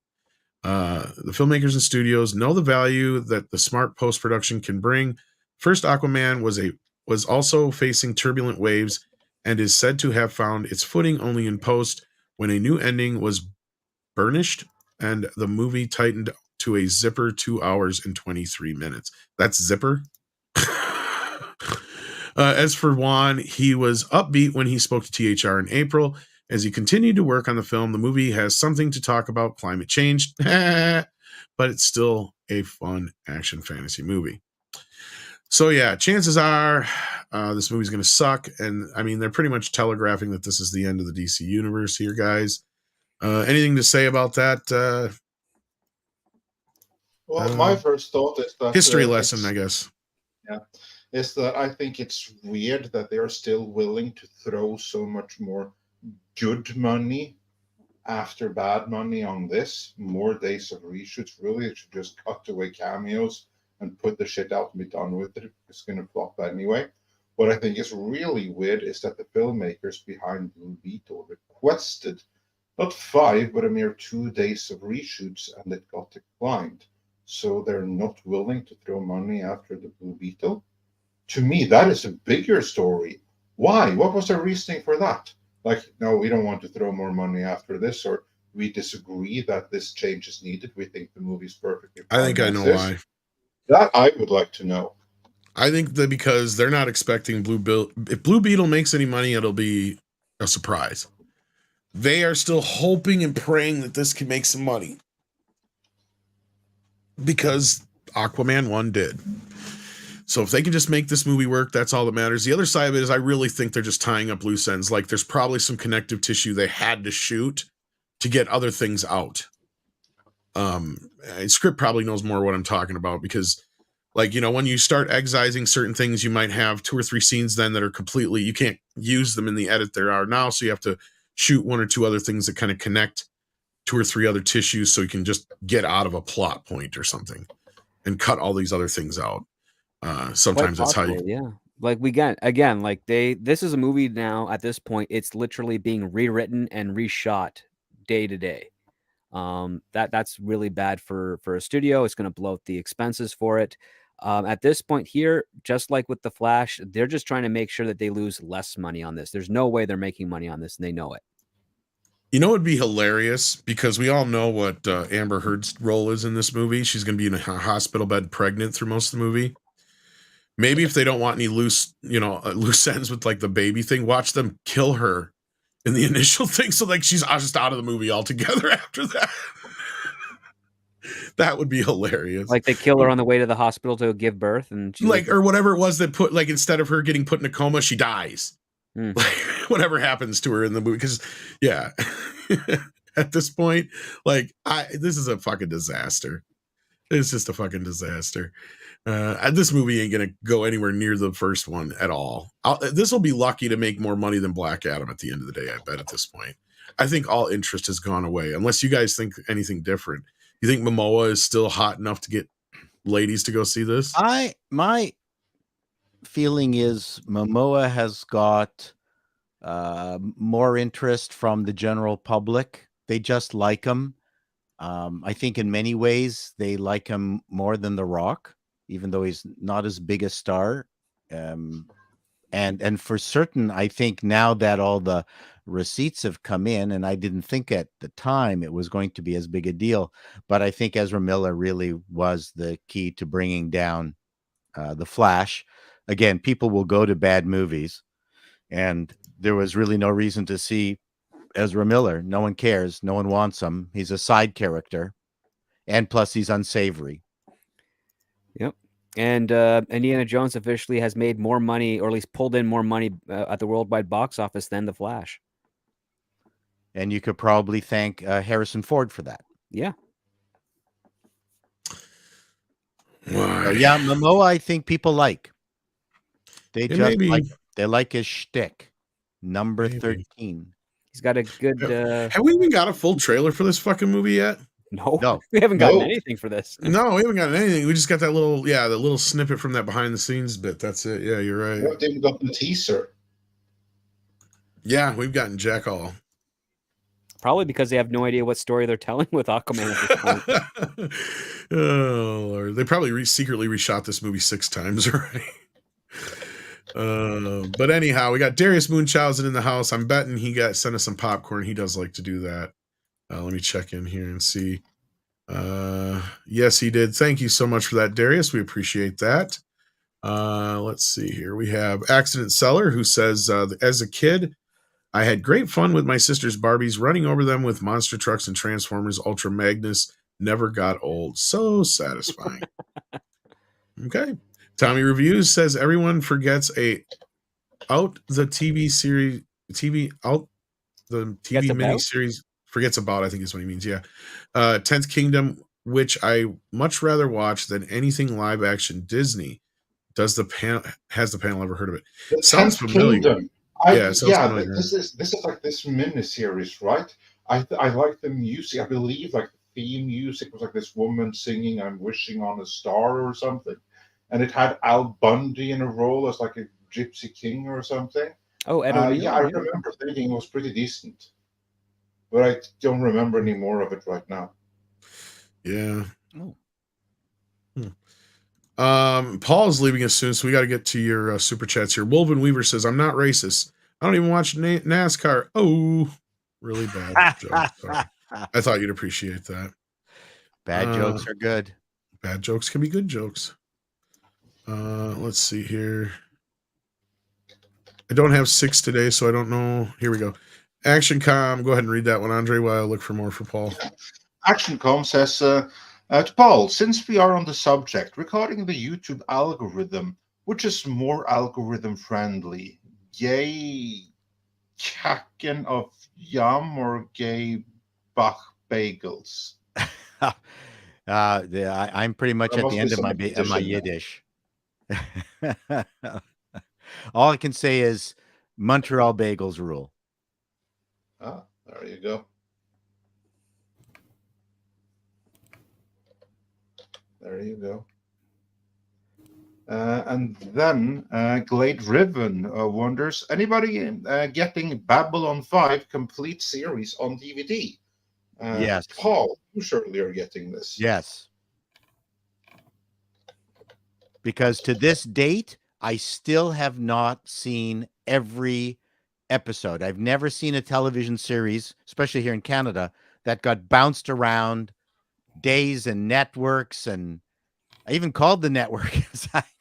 The filmmakers and studios know the value that the smart post-production can bring. First Aquaman was also facing turbulent waves and is said to have found its footing only in post when a new ending was burnished and the movie tightened to a zipper 2 hours and 23 minutes. That's zipper? As for Juan, he was upbeat when he spoke to THR in April. As he continued to work on the film, the movie has something to talk about climate change, but it's still a fun action fantasy movie. So yeah, chances are this movie's going to suck. And I mean, they're pretty much telegraphing that this is the end of the DC universe here, guys. Anything to say about that? Well, my first thought is that... History lesson, I guess. Yeah. Is that I think it's weird that they are still willing to throw so much more good money after bad money on this. More days of reshoots. Really, it should just cut away cameos and put the shit out and be done with it. It's going to flop anyway. What I think is really weird is that the filmmakers behind Blue Beetle requested not 5, but a mere 2 days of reshoots, and it got declined. So they're not willing to throw money after the Blue Beetle. To me, that is a bigger story. Why? What was their reasoning for that? Like, no, we don't want to throw more money after this, or we disagree that this change is needed. We think the movie's perfectly fine. I think I know why. That I would like to know. I think that because they're not expecting Blue Beetle. If Blue Beetle makes any money, it'll be a surprise. They are still hoping and praying that this can make some money. Because Aquaman 1 did. So if they can just make this movie work, that's all that matters. The other side of it is I really think they're just tying up loose ends. Like there's probably some connective tissue they had to shoot to get other things out. Script probably knows more what I'm talking about because, like, you know, when you start excising certain things, you might have 2 or 3 scenes then that are completely, you can't use them in the edit there are now. So you have to shoot 1 or 2 other things that kind of connect 2 or 3 other tissues so you can just get out of a plot point or something and cut all these other things out. Sometimes that's how you. Yeah. Like we got again, like this is a movie now at this point. It's literally being rewritten and reshot day to day. That's really bad for a studio. It's going to bloat the expenses for it. At this point here, just like with the Flash, they're just trying to make sure that they lose less money on this. There's no way they're making money on this, and they know it. You know, it'd be hilarious because we all know what Amber Heard's role is in this movie. She's going to be in a hospital bed pregnant through most of the movie. Maybe if they don't want any loose ends with like the baby thing, watch them kill her in the initial thing. So like she's just out of the movie altogether after that. That would be hilarious. Like they kill her on the way to the hospital to give birth, and or whatever it was that put like instead of her getting put in a coma, she dies. Like, whatever happens to her in the movie, because at this point, like this is a fucking disaster. It's just a fucking disaster. This movie ain't gonna go anywhere near the first one at all. This will be lucky to make more money than Black Adam at the end of the day, I bet. At this point, I think all interest has gone away, unless you guys think anything different. You think Momoa is still hot enough to get ladies to go see this? My feeling is Momoa has got more interest from the general public. They just like him. I think in many ways they like him more than The Rock, even though he's not as big a star. And for certain, I think now that all the receipts have come in, and I didn't think at the time it was going to be as big a deal, but I think Ezra Miller really was the key to bringing down The Flash. Again, people will go to bad movies, and there was really no reason to see Ezra Miller. No one cares. No one wants him. He's a side character, and plus he's unsavory. Yep. And Indiana Jones officially has made more money, or at least pulled in more money at the worldwide box office than The Flash. And you could probably thank Harrison Ford for that. Yeah. Yeah, Momoa, I think people like. They just like his shtick. Number 13. He's got a good. Have we even got a full trailer for this fucking movie yet? No, we haven't gotten anything for this. No, we haven't gotten anything. We just got that little snippet from that behind the scenes bit. That's it. Yeah, you're right. What they've got the teaser. Yeah, we've gotten jack all. Probably because they have no idea what story they're telling with Aquaman at this point. Oh Lord, they probably secretly reshot this movie 6 times already. But anyhow, we got Darius Munchausen in the house. I'm betting he sent us some popcorn. He does like to do that. Let me check in here and see. Yes, he did. Thank you so much for that, Darius. We appreciate that. Let's see here. We have Accident Seller, who says, as a kid, I had great fun with my sister's Barbies, running over them with monster trucks and Transformers. Ultra Magnus never got old. So satisfying. Okay. Tommy Reviews says everyone forgets the TV miniseries. Forgets about, I think is what he means. Yeah. 10th Kingdom, which I much rather watch than anything live action Disney. Has the panel ever heard of it? Sounds familiar. Kingdom. Familiar. This is like this miniseries, right? I like the music. I believe like the theme music was like this woman singing "I'm wishing on a star" or something, and it had Al Bundy in a role as like a gypsy king or something. Oh, Ed O'Neill. I remember thinking it was pretty decent, but I don't remember any more of it right now. Yeah. Paul's leaving us soon, so we got to get to your super chats here. Wolven Weaver says, I'm not racist. I don't even watch NASCAR. Oh, really bad joke. Sorry. I thought you'd appreciate that. Bad jokes are good. Bad jokes can be good jokes. Let's see here. I don't have 6 today, so I don't know. Here we go. ActionCom, go ahead and read that one, Andre, while I look for more for Paul. ActionCom says, to Paul, since we are on the subject, regarding the YouTube algorithm, which is more algorithm friendly, gay kaken of yum or gay bach bagels? I'm pretty much at the end of my Yiddish. All I can say is Montreal bagels rule. Ah, there you go. There you go. And then Glade Riven wonders, anybody getting Babylon 5 complete series on DVD? Yes. Paul, you surely are getting this. Yes. Because to this date, I still have not seen every episode. I've never seen a television series, especially here in Canada, that got bounced around days and networks. And I even called the network.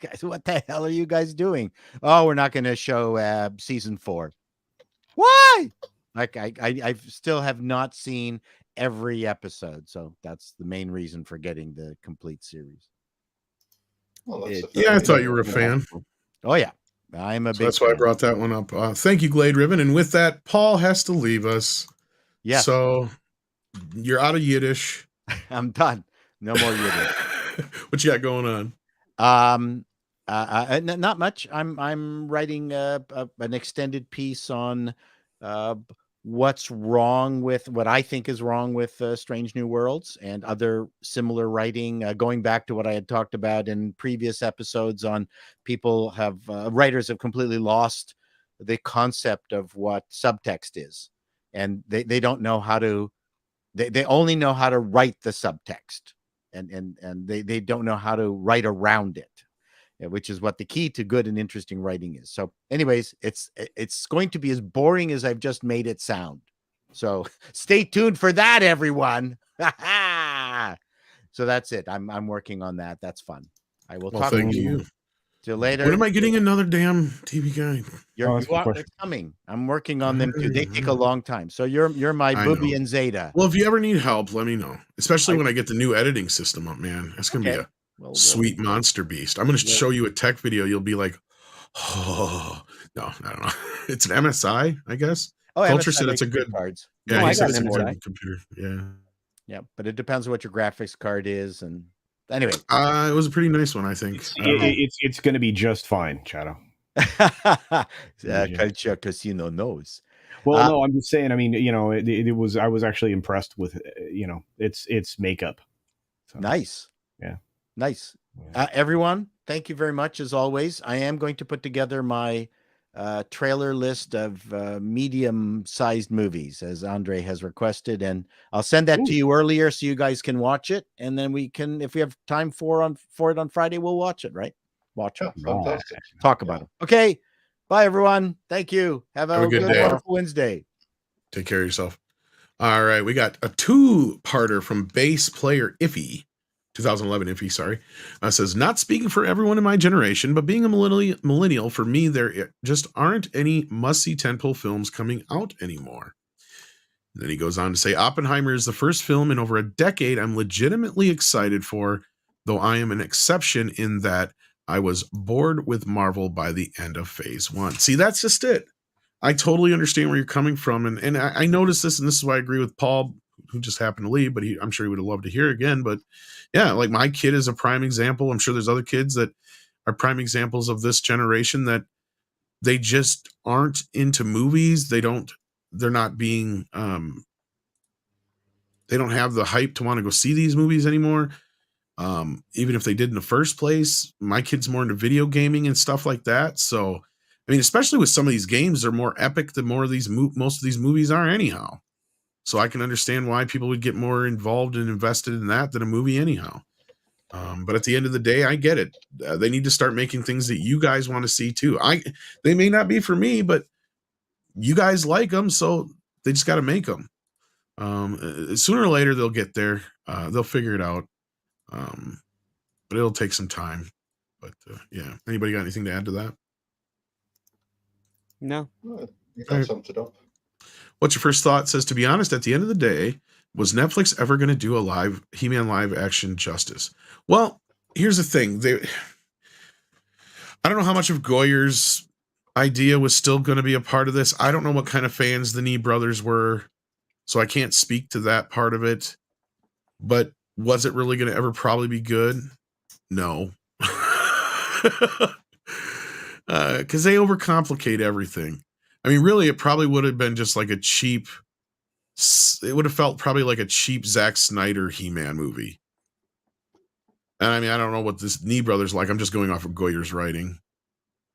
Guys, what the hell are you guys doing? Oh, we're not going to show season 4. Why? Like I still have not seen every episode. So that's the main reason for getting the complete series. Well, that's Yeah, I thought you were a fan. Oh, yeah. I'm a So big that's why I fan. brought that one up. Thank you, Glade Riven. And with that, Paul has to leave us. Yes. So you're out of Yiddish. I'm done. No more Yiddish. What you got going on? Not much. I'm writing an extended piece on what's wrong with what I think is wrong with Strange New Worlds and other similar writing, going back to what I had talked about in previous episodes on people writers have completely lost the concept of what subtext is. And they don't know how to, they only know how to write the subtext and they don't know how to write around it, which is what the key to good and interesting writing is. So anyways, it's going to be as boring as I've just made it sound. So stay tuned for that, everyone. So that's it. I'm working on that. That's fun. I will talk Thank to you. you. Till later. When am I getting another damn TV guide? They're coming. I'm working on them too. They take a long time. So you're my Booby and Zeta. Well, if you ever need help, let me know. Especially when I get the new editing system up, man. That's gonna be a sweet monster beast. I'm gonna show you a tech video. You'll be like, oh no, I don't know. It's an MSI, I guess. Oh, Culture MSI said it's a good cards. Yeah, he said it's a MSI. good computer. Yeah. Yeah, but it depends on what your graphics card is. And anyway, it was a pretty nice one, I think. It's going to be just fine, Chato. Culture Casino knows. Well, no, I'm just saying. I mean, it was. I was actually impressed with, its makeup. So, nice. Yeah. Nice. Everyone, thank you very much as always. I am going to put together my trailer list of medium-sized movies as Andre has requested, and I'll send that to you earlier so you guys can watch it, and then we can, if we have time for it on Friday, we'll watch it. Right? Watch it. Fantastic. Talk about it. Okay. Bye, everyone. Thank you. Have a good day. wonderful Wednesday. Take care of yourself. All right, we got a 2-parter from bass player Iffy. 2011 Iffy, sorry. Says, not speaking for everyone in my generation, but being a millennial, for me, there just aren't any must-see tentpole films coming out anymore. And then he goes on to say, Oppenheimer is the first film in over a decade I'm legitimately excited for, though I am an exception in that I was bored with Marvel by the end of phase 1. See, that's just it. I totally understand where you're coming from. And I noticed this, and this is why I agree with Paul, who just happened to leave, but I'm sure he would have loved to hear again. But yeah, like my kid is a prime example. I'm sure there's other kids that are prime examples of this generation that they just aren't into movies. They're not being, they don't have the hype to want to go see these movies anymore. Even if they did in the first place. My kid's more into video gaming and stuff like that. So, I mean, especially with some of these games, they're more epic than most of these movies are anyhow. So I can understand why people would get more involved and invested in that than a movie anyhow. But at the end of the day, I get it. They need to start making things that you guys want to see too. They may not be for me, but you guys like them, so they just got to make them. Sooner or later, they'll get there. They'll figure it out. But it'll take some time. But yeah, anybody got anything to add to that? No. You got summed it up. What's your first thought? Says, to be honest, at the end of the day, was Netflix ever going to do a live He-Man live action justice? Well, here's the thing. I don't know how much of Goyer's idea was still going to be a part of this. I don't know what kind of fans the Nee brothers were, so I can't speak to that part of it. But was it really going to ever probably be good? No. Because they overcomplicate everything. I mean, really, it probably would have been just like it would have felt probably like a cheap Zack Snyder He-Man movie. And I mean, I don't know what this Nee brother's like. I'm just going off of Goyer's writing.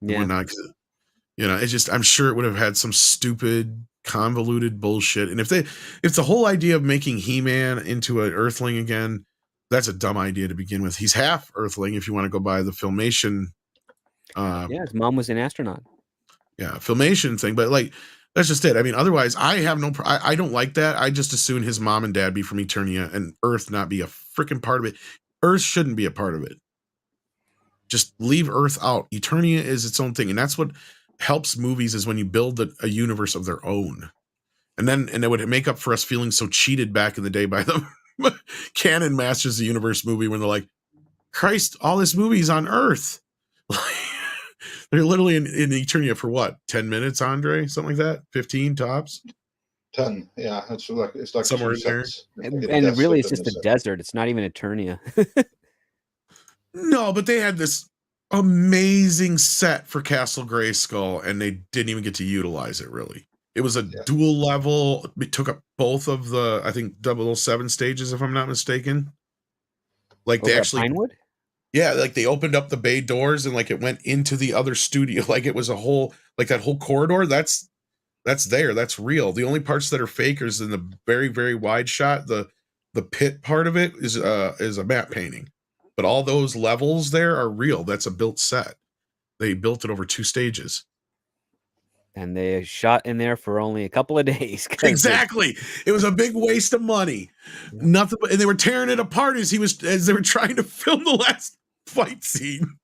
Yeah. Whatnot, it's just, I'm sure it would have had some stupid, convoluted bullshit. And if the whole idea of making He-Man into an Earthling again, that's a dumb idea to begin with. He's half Earthling if you want to go by the Filmation. His mom was an astronaut. Yeah, Filmation thing, but like that's just it. I mean, otherwise, I have no. I don't like that. I just assume his mom and dad be from Eternia and Earth not be a freaking part of it. Earth shouldn't be a part of it. Just leave Earth out. Eternia is its own thing, and that's what helps movies is when you build a universe of their own, and it would make up for us feeling so cheated back in the day by the Canon Masters of the Universe movie when they're like, Christ, all this movie's on Earth. They're literally in Eternia for what, 10 minutes, Andre? Something like that? 15 tops? 10, yeah. It's like somewhere in there. And really, it's just a desert. It's not even Eternia. No, but they had this amazing set for Castle Grayskull, and they didn't even get to utilize it, really. It was a dual level. It took up both of the, I think, 007 stages, if I'm not mistaken. Like they actually... Pinewood? Yeah, like they opened up the bay doors and like it went into the other studio. Like it was a whole, like that whole corridor. That's there. That's real. The only parts that are fake is in the very, very wide shot. The pit part of it is a matte painting, but all those levels there are real. That's a built set. They built it over 2 stages. And they shot in there for only a couple of days. Exactly. It was a big waste of money. Yeah. Nothing, and they were tearing it apart as they were trying to film the last fight scene.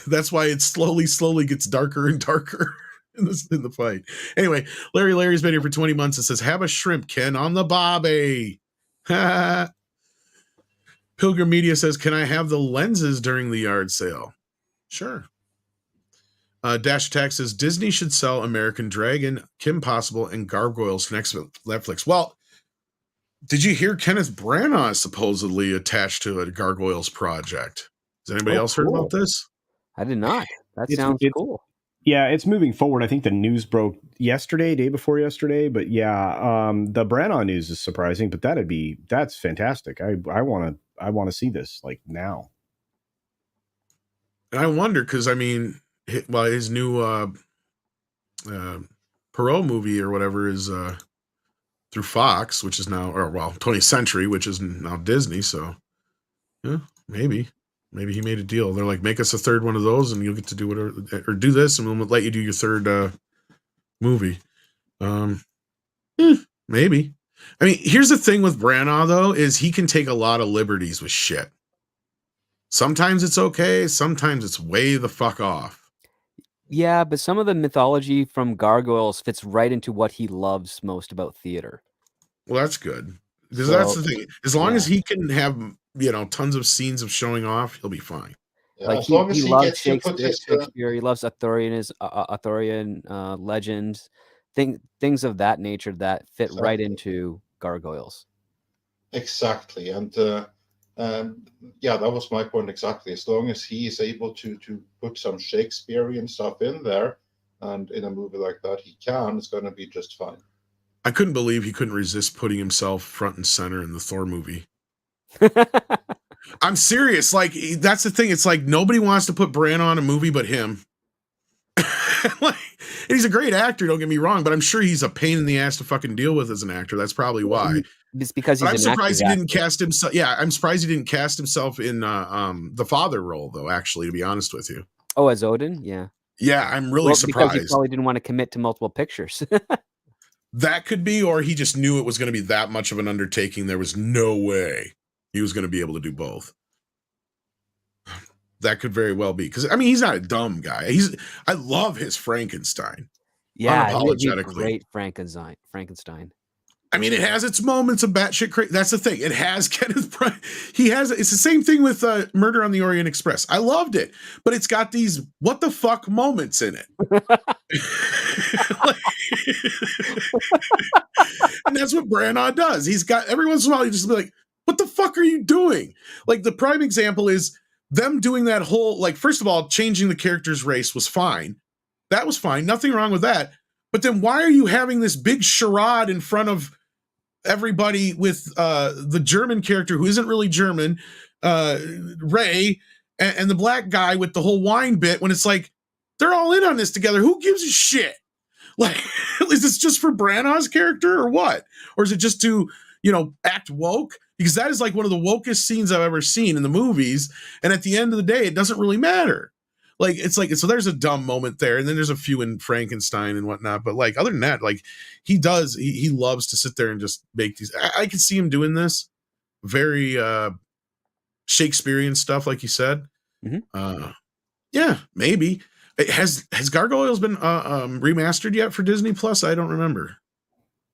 That's why it slowly gets darker and darker in the fight. Anyway, Larry's been here for 20 months. It says, have a shrimp, Ken, on the Barbie. Pilgrim Media says, can I have the lenses during the yard sale? Sure. Dash Attack says Disney should sell American Dragon, Kim Possible, and Gargoyles for next Netflix. Well, did you hear Kenneth Branagh is supposedly attached to a Gargoyles project? Has anybody else heard about this? I did not. That sounds cool. Yeah, it's moving forward. I think the news broke yesterday, day before yesterday. But yeah, the Branagh news is surprising, but that's fantastic. I want to see this like now. And I wonder because I mean. Well, his new Perot movie or whatever is through Fox, which is now, 20th Century, which is now Disney. So, yeah, maybe he made a deal. They're like, make us a third one of those, and you'll get to do whatever, or do this, and we'll let you do your third movie. Maybe. I mean, here's the thing with Branagh though, is he can take a lot of liberties with shit. Sometimes it's okay. Sometimes it's way the fuck off. Yeah, but some of the mythology from Gargoyles fits right into what he loves most about theater. Well, that's good. Because that's the thing. As long as he can have, tons of scenes of showing off, he'll be fine. Yeah, like he loves Shakespeare, he loves Arthurian legends, things of that nature that fit right into Gargoyles. Exactly. And that was my point exactly. As long as he is able to put some Shakespearean stuff in there, and in a movie like that it's going to be just fine. I couldn't believe he couldn't resist putting himself front and center in the Thor movie. I'm serious. Like, that's the thing. It's like nobody wants to put Branagh on a movie but him. And he's a great actor, don't get me wrong, but I'm sure he's a pain in the ass to fucking deal with as an actor. That's probably why. It's because I'm surprised he didn't cast himself. Yeah, I'm surprised he didn't cast himself in the father role, though. Actually, to be honest with you. Oh, as Odin, yeah. Yeah, I'm really surprised. Because he probably didn't want to commit to multiple pictures. That could be, or he just knew it was going to be that much of an undertaking. There was no way he was going to be able to do both. That could very well be, because I mean, he's not a dumb guy. I love his Frankenstein. Yeah, unapologetically. Great Frankenstein. I mean, it has its moments of batshit crazy. That's the thing. It has Kenneth Branagh. It's the same thing with Murder on the Orient Express. I loved it, but it's got these what the fuck moments in it. And that's what Branagh does. He's got, every once in a while, you just be like, what the fuck are you doing? Like, the prime example is them doing that whole, like, first of all, changing the character's race was fine. That was fine. Nothing wrong with that. But then why are you having this big charade in front of everybody with the German character who isn't really German, Ray and the black guy with the whole wine bit when it's like they're all in on this together. Who gives a shit? Like, is this just for Branagh's character or what? Or is it just to, act woke? Because that is like one of the wokest scenes I've ever seen in the movies. And at the end of the day, it doesn't really matter. Like, it's like, so there's a dumb moment there. And then there's a few in Frankenstein and whatnot. But like, other than that, like he loves to sit there and just make these. I can see him doing this very Shakespearean stuff, like you said. Yeah, maybe. Has Gargoyles been remastered yet for Disney Plus? I don't remember.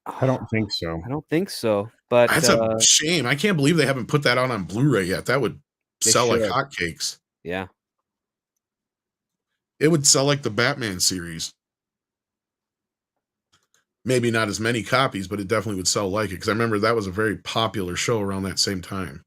I don't think so. I don't think so. But that's a shame. I can't believe they haven't put that out on Blu-ray yet. That would sell like hotcakes. Yeah. It would sell like the Batman series. Maybe not as many copies, but it definitely would sell like it. Because I remember that was a very popular show around that same time.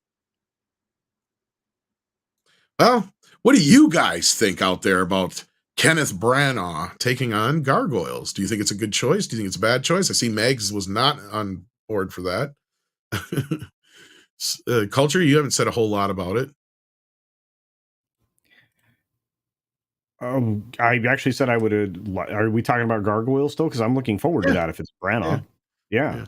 Well, what do you guys think out there about Kenneth Branagh taking on Gargoyles? Do you think it's a good choice? Do you think it's a bad choice? I see Megs was not on board for that. Culture, you haven't said a whole lot about it. I actually said I would. Are we talking about Gargoyles still? Because I'm looking forward to that if it's Branagh. Yeah.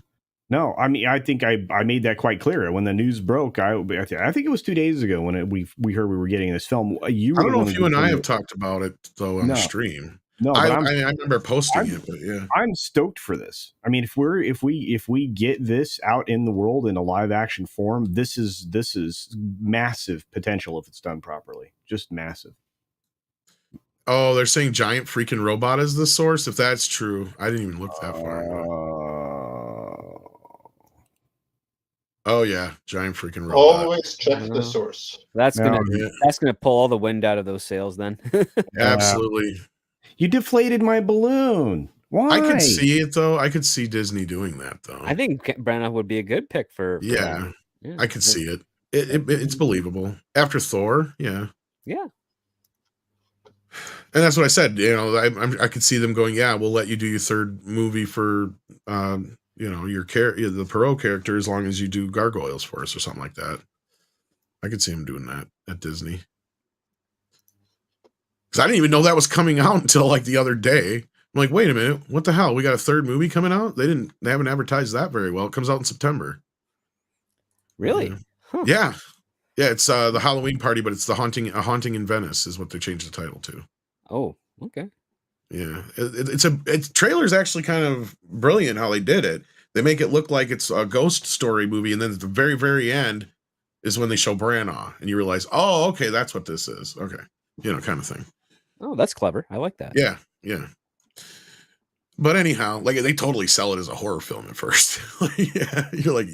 No, I mean, I think I made that quite clear when the news broke. I think it was 2 days ago when we heard we were getting this film. I don't know if you and I have talked about it though on the stream. No, I remember posting it, but yeah, I'm stoked for this. I mean, if we get this out in the world in a live action form, this is massive potential if it's done properly. Just massive. Oh, they're saying giant freaking robot is the source. If that's true, I didn't even look that far. Oh yeah, giant freaking robot. Always check the source. That's gonna pull all the wind out of those sails. Then absolutely. You deflated my balloon. Why? I could see it though. I could see Disney doing that though. I think Branagh would be a good pick for yeah. I could see it. It's believable after Thor. Yeah. Yeah. And that's what I said. I could see them going. Yeah, we'll let you do your third movie for your the Perot character as long as you do Gargoyles for us or something like that. I could see him doing that at Disney. Because I didn't even know that was coming out until like the other day. I'm like, wait a minute, what the hell? We got a third movie coming out? They haven't advertised that very well. It comes out in September. Really? Huh. Yeah. Yeah, it's the Halloween Party, but it's A Haunting in Venice is what they changed the title to. Oh, okay. Yeah, it's trailer's actually kind of brilliant how they did it. They make it look like it's a ghost story movie, and then at the very, very end is when they show Branagh, and you realize, oh, okay, that's what this is. Okay, kind of thing. Oh, that's clever. I like that. Yeah, yeah. But anyhow, like they totally sell it as a horror film at first. Yeah, you're like,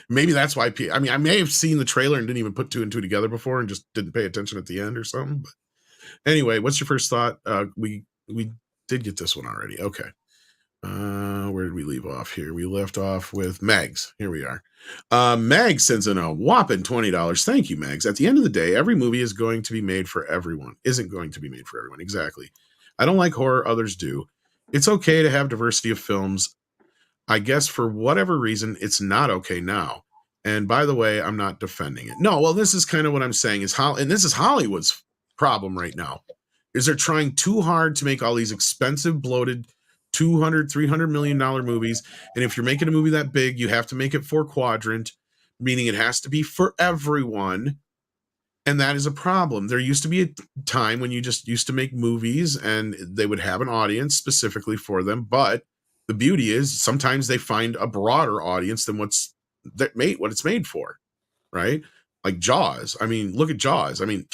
maybe that's why. I mean, I may have seen the trailer and didn't even put two and two together before, and just didn't pay attention at the end or something. But anyway, what's your first thought? We did get this one already. Okay. Where did we leave off here? We left off with Megs. Here we are. Meg sends in a whopping $20. Thank you, Megs. At the end of the day, every movie is going to be made for everyone. Isn't going to be made for everyone. Exactly. I don't like horror. Others do. It's okay to have diversity of films. I guess for whatever reason, it's not okay now. And by the way, I'm not defending it. No, well, this is kind of what I'm saying is and this is Hollywood's problem right now. Is they're trying too hard to make all these expensive, bloated, $200-300 million movies. And if you're making a movie that big, you have to make it 4-quadrant, meaning it has to be for everyone. And that is a problem. There used to be a time when you just used to make movies and they would have an audience specifically for them. But the beauty is sometimes they find a broader audience than what it's made for, right? Like Jaws. I mean, look at Jaws. I mean,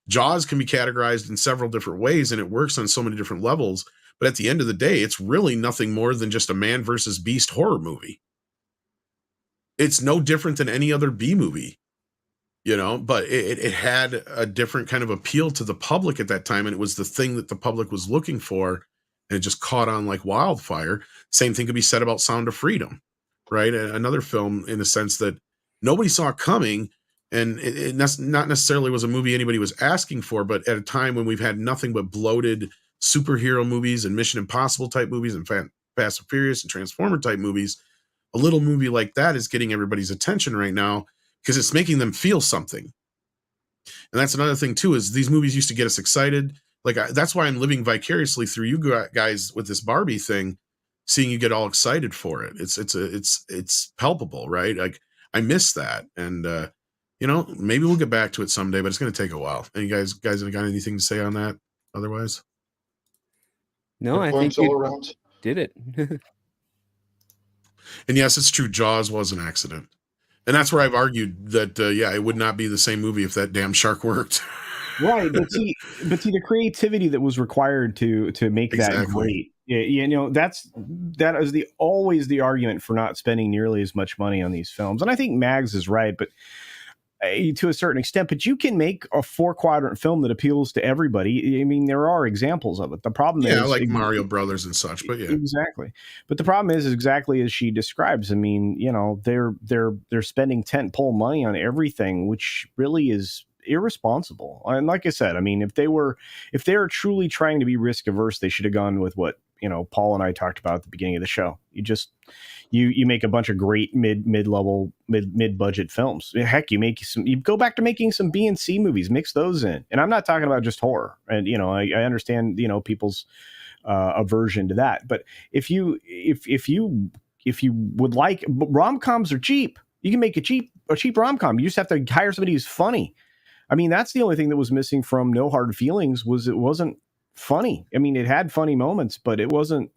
Jaws can be categorized in several different ways and it works on so many different levels. But at the end of the day, it's really nothing more than just a man versus beast horror movie. It's no different than any other B movie, but it had a different kind of appeal to the public at that time. And it was the thing that the public was looking for. And it just caught on like wildfire. Same thing could be said about Sound of Freedom, right? Another film in the sense that nobody saw coming. And it not necessarily was a movie anybody was asking for, but at a time when we've had nothing but bloated superhero movies and Mission Impossible type movies and Fast and Furious and Transformer type movies, a little movie like that is getting everybody's attention right now because it's making them feel something. And that's another thing too, is these movies used to get us excited. Like that's why I'm living vicariously through you guys with this Barbie thing, seeing you get all excited for it. It's palpable, right? Like I miss that. And you know, maybe we'll get back to it someday, but it's going to take a while. And you guys have got anything to say on that otherwise? No, Good I points think all you around. did it. And yes, it's true. Jaws was an accident. And that's where I've argued that, yeah, it would not be the same movie if that damn shark worked. Right, but see, the creativity that was required to make that Exactly. great, you know, that is always the argument for not spending nearly as much money on these films. And I think Mags is right, but to a certain extent. But you can make a 4-quadrant film that appeals to everybody. I mean, there are examples of it. The problem is, like Mario Brothers and such. But yeah, exactly. But the problem is exactly as she describes. I mean, you know, they're spending tentpole money on everything, which really is irresponsible. And like I said, I mean, if they are truly trying to be risk averse, they should have gone with what, you know, Paul and I talked about at the beginning of the show. You just you make a bunch of great mid-level mid-budget films. Heck, you go back to making some B and C movies, mix those in. And I'm not talking about just horror. And you know, I understand, you know, people's aversion to that. But if you would like, rom-coms are cheap. You can make a cheap rom-com. You just have to hire somebody who's funny. I mean, that's the only thing that was missing from No Hard Feelings was it wasn't funny. I mean, it had funny moments, but it wasn't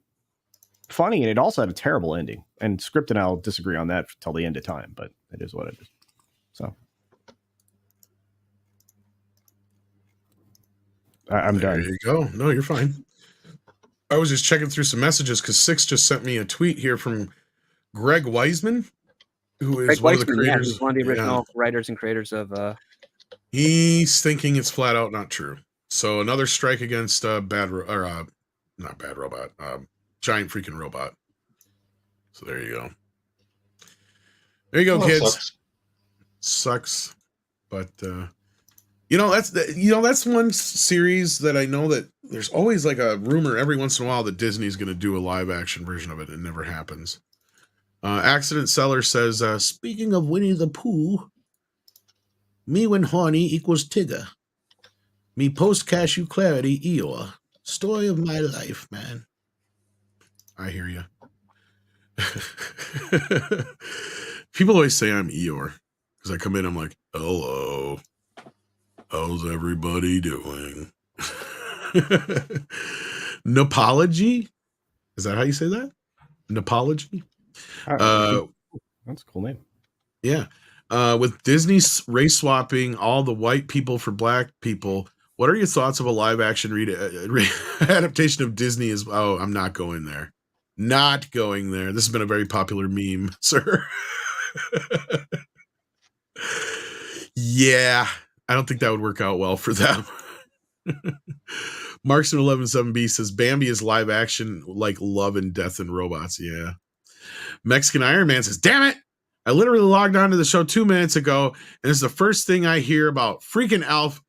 funny, and it also had a terrible ending. And Script and I'll disagree on that till the end of time, but it is what it is. So I'm done. There you go. No, you're fine. I was just checking through some messages because Six just sent me a tweet here from Greg Weisman, who is one of the creators. He's one of the original writers and creators of. He's thinking it's flat out not true. So another strike against not Bad Robot, Giant Freaking Robot. So there you go. There you go, Well, kids. Sucks. But you know, that's one series that I know that there's always like a rumor every once in a while that Disney's going to do a live action version of it. It never happens. Accident Seller says, speaking of Winnie the Pooh, me when horny equals Tigger. Me post cashew clarity Eeyore. Story of my life, man. I hear you. People always say I'm Eeyore because I come in, I'm like, hello. How's everybody doing? Nopology? Is that how you say that? Nopology? That's a cool name. Yeah. With Disney race swapping all the white people for black people, what are your thoughts of a live action adaptation of Disney? I'm not going there. Not going there. This has been a very popular meme, sir. Yeah, I don't think that would work out well for them. Markson 117B says Bambi is live action like Love and Death and Robots. Yeah. Mexican Iron Man says, damn it. I literally logged on to the show 2 minutes ago, and it's the first thing I hear about freaking Alf.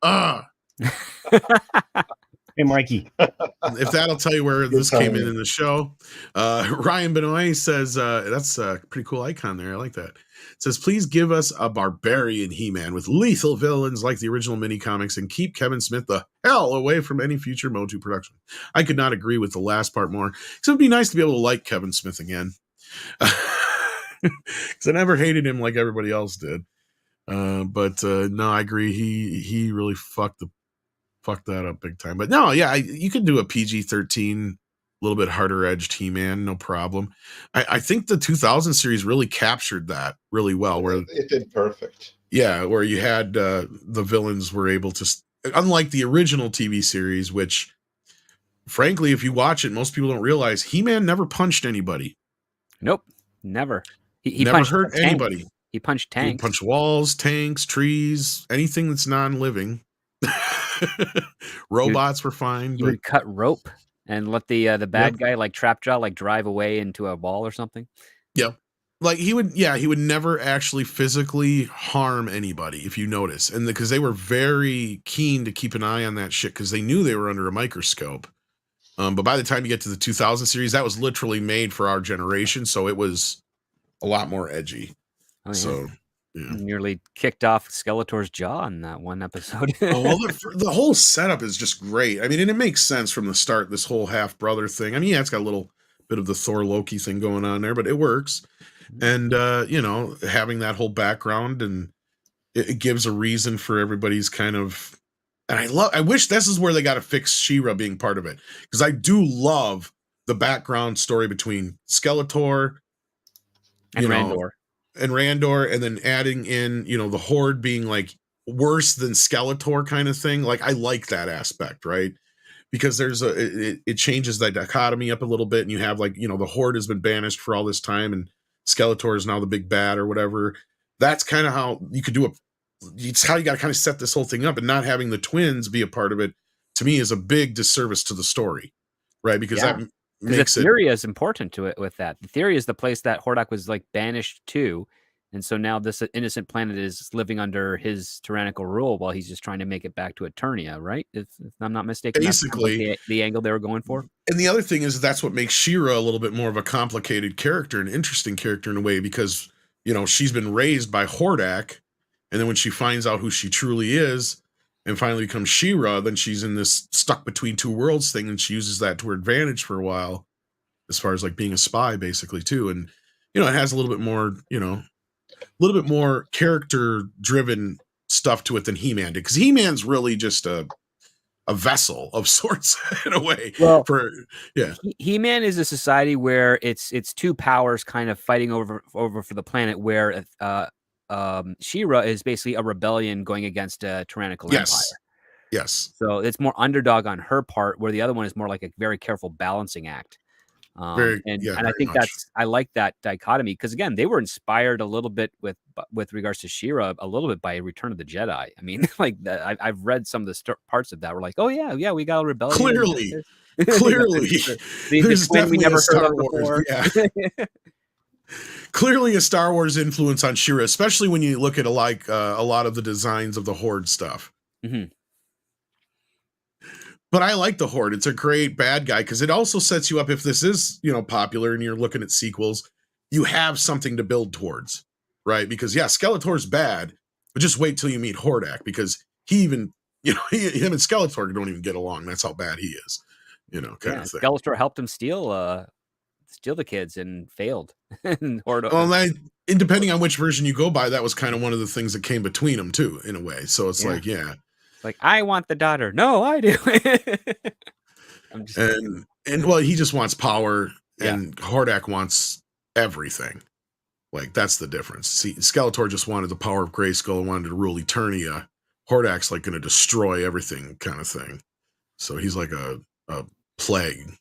Hey, Mikey. If that'll tell you where this came in the show. Ryan Benoit says, that's a pretty cool icon there. I like that. It says, please give us a barbarian He-Man with lethal villains like the original mini comics and keep Kevin Smith the hell away from any future Motu production. I could not agree with the last part more. Because it would be nice to be able to like Kevin Smith again. Because I never hated him like everybody else did. But no, I agree. He really fucked that up big time. But no, yeah, you could do a PG-13, a little bit harder edged He-Man, no problem. I think the 2000 series really captured that really well. Where it did perfect. Yeah, where you had the villains were able to, unlike the original TV series, which frankly, if you watch it, most people don't realize He-Man never punched anybody. Nope, never. He never hurt anybody. Tanks. He punched tanks. He punched walls, tanks, trees, anything that's non-living. Robots were fine. You would cut rope and let the bad guy like Trapjaw like drive away into a wall or something. Yeah. Like he would never actually physically harm anybody, if you notice. And because they were very keen to keep an eye on that shit because they knew they were under a microscope. But by the time you get to the 2000 series, that was literally made for our generation. So it was a lot more edgy. Oh, yeah. So Yeah. Nearly kicked off Skeletor's jaw in that one episode. Oh, well, the whole setup is just great. I mean, and it makes sense from the start, this whole half brother thing. I mean, yeah, it's got a little bit of the Thor Loki thing going on there, but it works. And, you know, having that whole background, and it gives a reason for everybody's kind of, and I wish this is where they got to fix She-Ra being part of it. Because I do love the background story between Skeletor, and Randor. And Randor, and then adding in, you know, the Horde being like worse than Skeletor kind of thing. Like, I like that aspect, right? Because there's it changes the dichotomy up a little bit, and you have, like, you know, the Horde has been banished for all this time, and Skeletor is now the big bad or whatever. That's kind of how you could do it's how you got to kind of set this whole thing up, and not having the twins be a part of it, to me, is a big disservice to the story, right? Because that makes the Theria is important to it with that. The Theria is the place that Hordak was like banished to. And so now this innocent planet is living under his tyrannical rule while he's just trying to make it back to Eternia, right? If I'm not mistaken, basically that's the angle they were going for. And the other thing is, that's what makes She-Ra a little bit more of a complicated character, an interesting character in a way, because, you know, she's been raised by Hordak, and then when she finds out who she truly is and finally becomes She-Ra, then she's in this stuck between two worlds thing, and she uses that to her advantage for a while, as far as like being a spy, basically, too. And, you know, it has a little bit more, you know, a little bit more character driven stuff to it than He-Man did, because He-Man's really just a vessel of sorts in a way. Well, He-Man is a society where it's two powers kind of fighting over for the planet, where She-Ra is basically a rebellion going against a tyrannical empire. Yes. So it's more underdog on her part, where the other one is more like a very careful balancing act. And I think I like that dichotomy, because again, they were inspired a little bit with regards to She-Ra a little bit by Return of the Jedi. I mean, like I've read some of the parts of that. We're like, oh yeah, we got a rebellion. Clearly, there's definitely we never heard of before. Yeah. Clearly a Star Wars influence on She-Ra, especially when you look at a lot of the designs of the Horde stuff. Mm-hmm. But I like the Horde. It's a great bad guy, because it also sets you up, if this is, you know, popular and you're looking at sequels, you have something to build towards, right? Because yeah, Skeletor's bad, but just wait till you meet Hordak, because he even, you know, him and Skeletor don't even get along. That's how bad he is, you know, kind of thing. Skeletor helped him steal the kids and failed. And depending on which version you go by, that was kind of one of the things that came between them too, in a way. So it's like, yeah. Like, I want the daughter. No, I do. And well, he just wants power, and Hordak wants everything. Like, that's the difference. See, Skeletor just wanted the power of Grayskull and wanted to rule Eternia. Hordak's like going to destroy everything, kind of thing. So he's like a plague.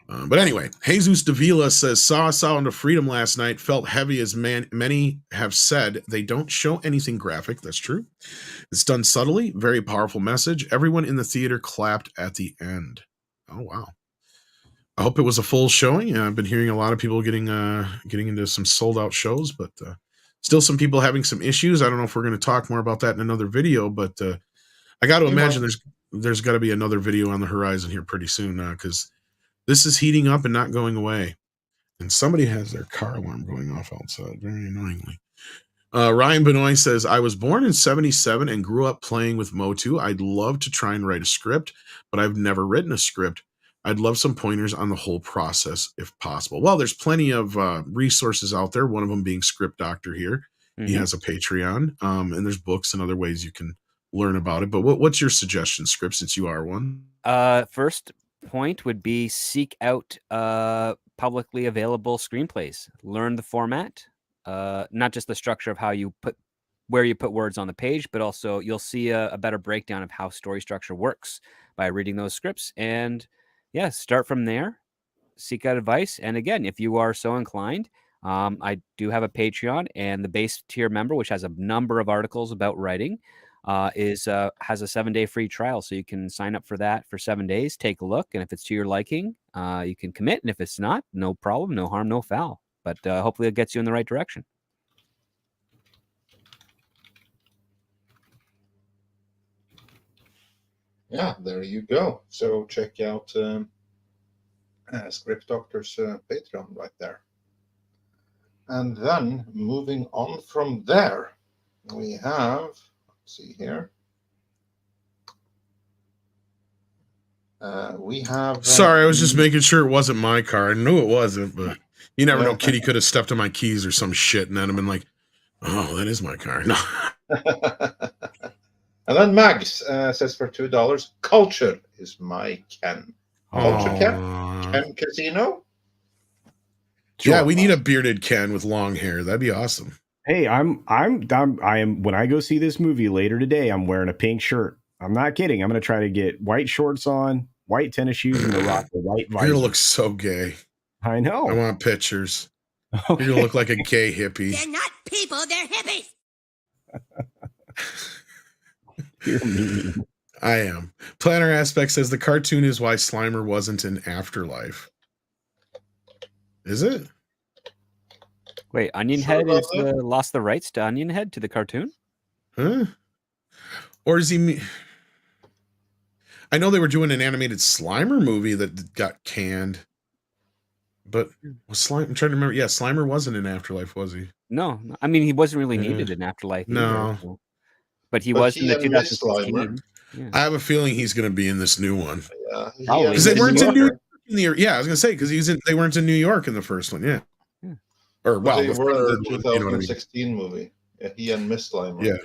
But anyway, Jesus Davila says, saw Sound of Freedom last night, felt heavy, as many have said. They don't show anything graphic. That's true. It's done subtly, very powerful message. Everyone in the theater clapped at the end. Oh, wow. I hope it was a full showing. I've been hearing a lot of people getting into some sold out shows, but still some people having some issues. I don't know if we're going to talk more about that in another video, but I got to imagine there's got to be another video on the horizon here pretty soon, because this is heating up and not going away. And somebody has their car alarm going off outside, very annoyingly. Ryan Benoit says, I was born in 77 and grew up playing with Motu. I'd love to try and write a script, but I've never written a script. I'd love some pointers on the whole process, if possible. Well, there's plenty of resources out there, one of them being Script Doctor here. Mm-hmm. He has a Patreon, and there's books and other ways you can learn about it. But what's your suggestion, Script, since you are one? First point would be seek out publicly available screenplays. Learn the format, not just the structure of where you put words on the page, but also you'll see a better breakdown of how story structure works by reading those scripts. And yeah, start from there, seek out advice. And again, if you are so inclined, I do have a Patreon, and the base tier member, which has a number of articles about writing, has a 7-day free trial. So you can sign up for that for 7 days, take a look. And if it's to your liking, you can commit. And if it's not, no problem, no harm, no foul. But hopefully it gets you in the right direction. Yeah, there you go. So check out Script Doctor's Patreon right there. And then moving on from there, we have, let's see here. We have. Sorry, I was just making sure it wasn't my car. I knew it wasn't, but you never know. Kitty could have stepped on my keys or some shit, and then I've been like, "Oh, that is my car." No. And then Mags says for $2, Culture is my Ken. Culture Ken Casino. Yeah, we need a bearded Ken with long hair. That'd be awesome. Hey, I am when I go see this movie later today, I'm wearing a pink shirt. I'm not kidding. I'm going to try to get white shorts on, white tennis shoes, and rock the white visor. You're going to look so gay. I know. I want pictures. Okay. You're going to look like a gay hippie. They're not people, they're hippies. You're mean. I am. Planner Aspect says the cartoon is why Slimer wasn't in Afterlife. Is it? Wait, Onion Head is lost the rights to Onion Head to the cartoon? Huh? Or is he... I know they were doing an animated Slimer movie that got canned. But was Slimer... I'm trying to remember. Yeah, Slimer wasn't in Afterlife, was he? No. I mean, he wasn't really needed in Afterlife either. No. So. But he was in the 2016. Yeah. I have a feeling he's going to be in this new one. Yeah, because they weren't in New York. Yeah, I was going to say, because they weren't in New York in the first one, yeah. Or, well, they were a 2016 movie. Yeah, he and Miss Slimer. Yeah.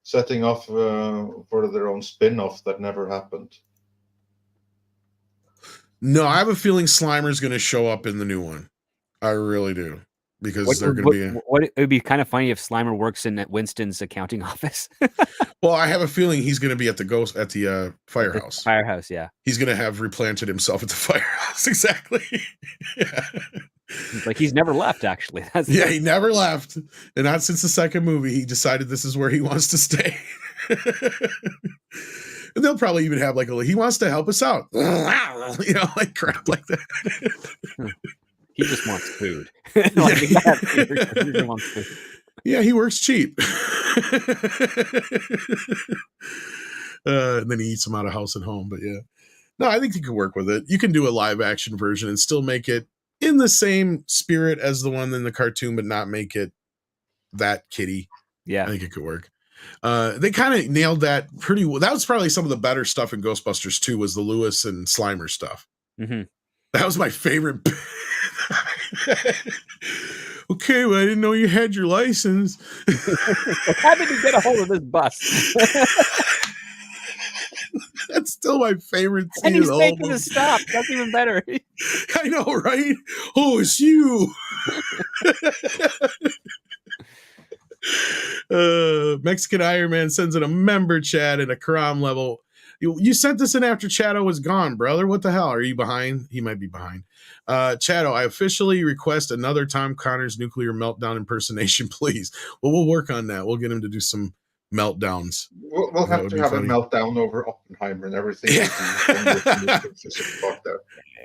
Setting off for their own spin-off that never happened. No, I have a feeling Slimer's going to show up in the new one. I really do. Because they're going to be... It would be kind of funny if Slimer works in Winston's accounting office. Well, I have a feeling he's going to be at the firehouse. Firehouse, yeah. He's going to have replanted himself at the firehouse. Exactly. Yeah. Like he's never left, actually. Yeah, he never left. And not since the second movie. He decided this is where he wants to stay. And they'll probably even have he wants to help us out. Like crap like that. He just wants food. Yeah, he works cheap. And then he eats them out of house and home. But yeah. No, I think you could work with it. You can do a live action version and still make it in the same spirit as the one in the cartoon, but not make it that kitty. Yeah. I think it could work. They kind of nailed that pretty well. That was probably some of the better stuff in Ghostbusters 2 was the Lewis and Slimer stuff. Mm-hmm. That was my favorite. Okay, well, I didn't know you had your license. How did you get a hold of this bus? That's still my favorite scene. And he's making a stop. That's even better. I know, right? Oh, it's you. Mexican Iron Man sends in a member chat and a Karam level. You sent this in after Chato was gone, brother. What the hell? Are you behind? He might be behind. Chato, I officially request another Tom Connors nuclear meltdown impersonation, please. Well, we'll work on that. We'll get him to do some meltdowns. We'll have to have a meltdown over Oppenheimer and everything. Yeah.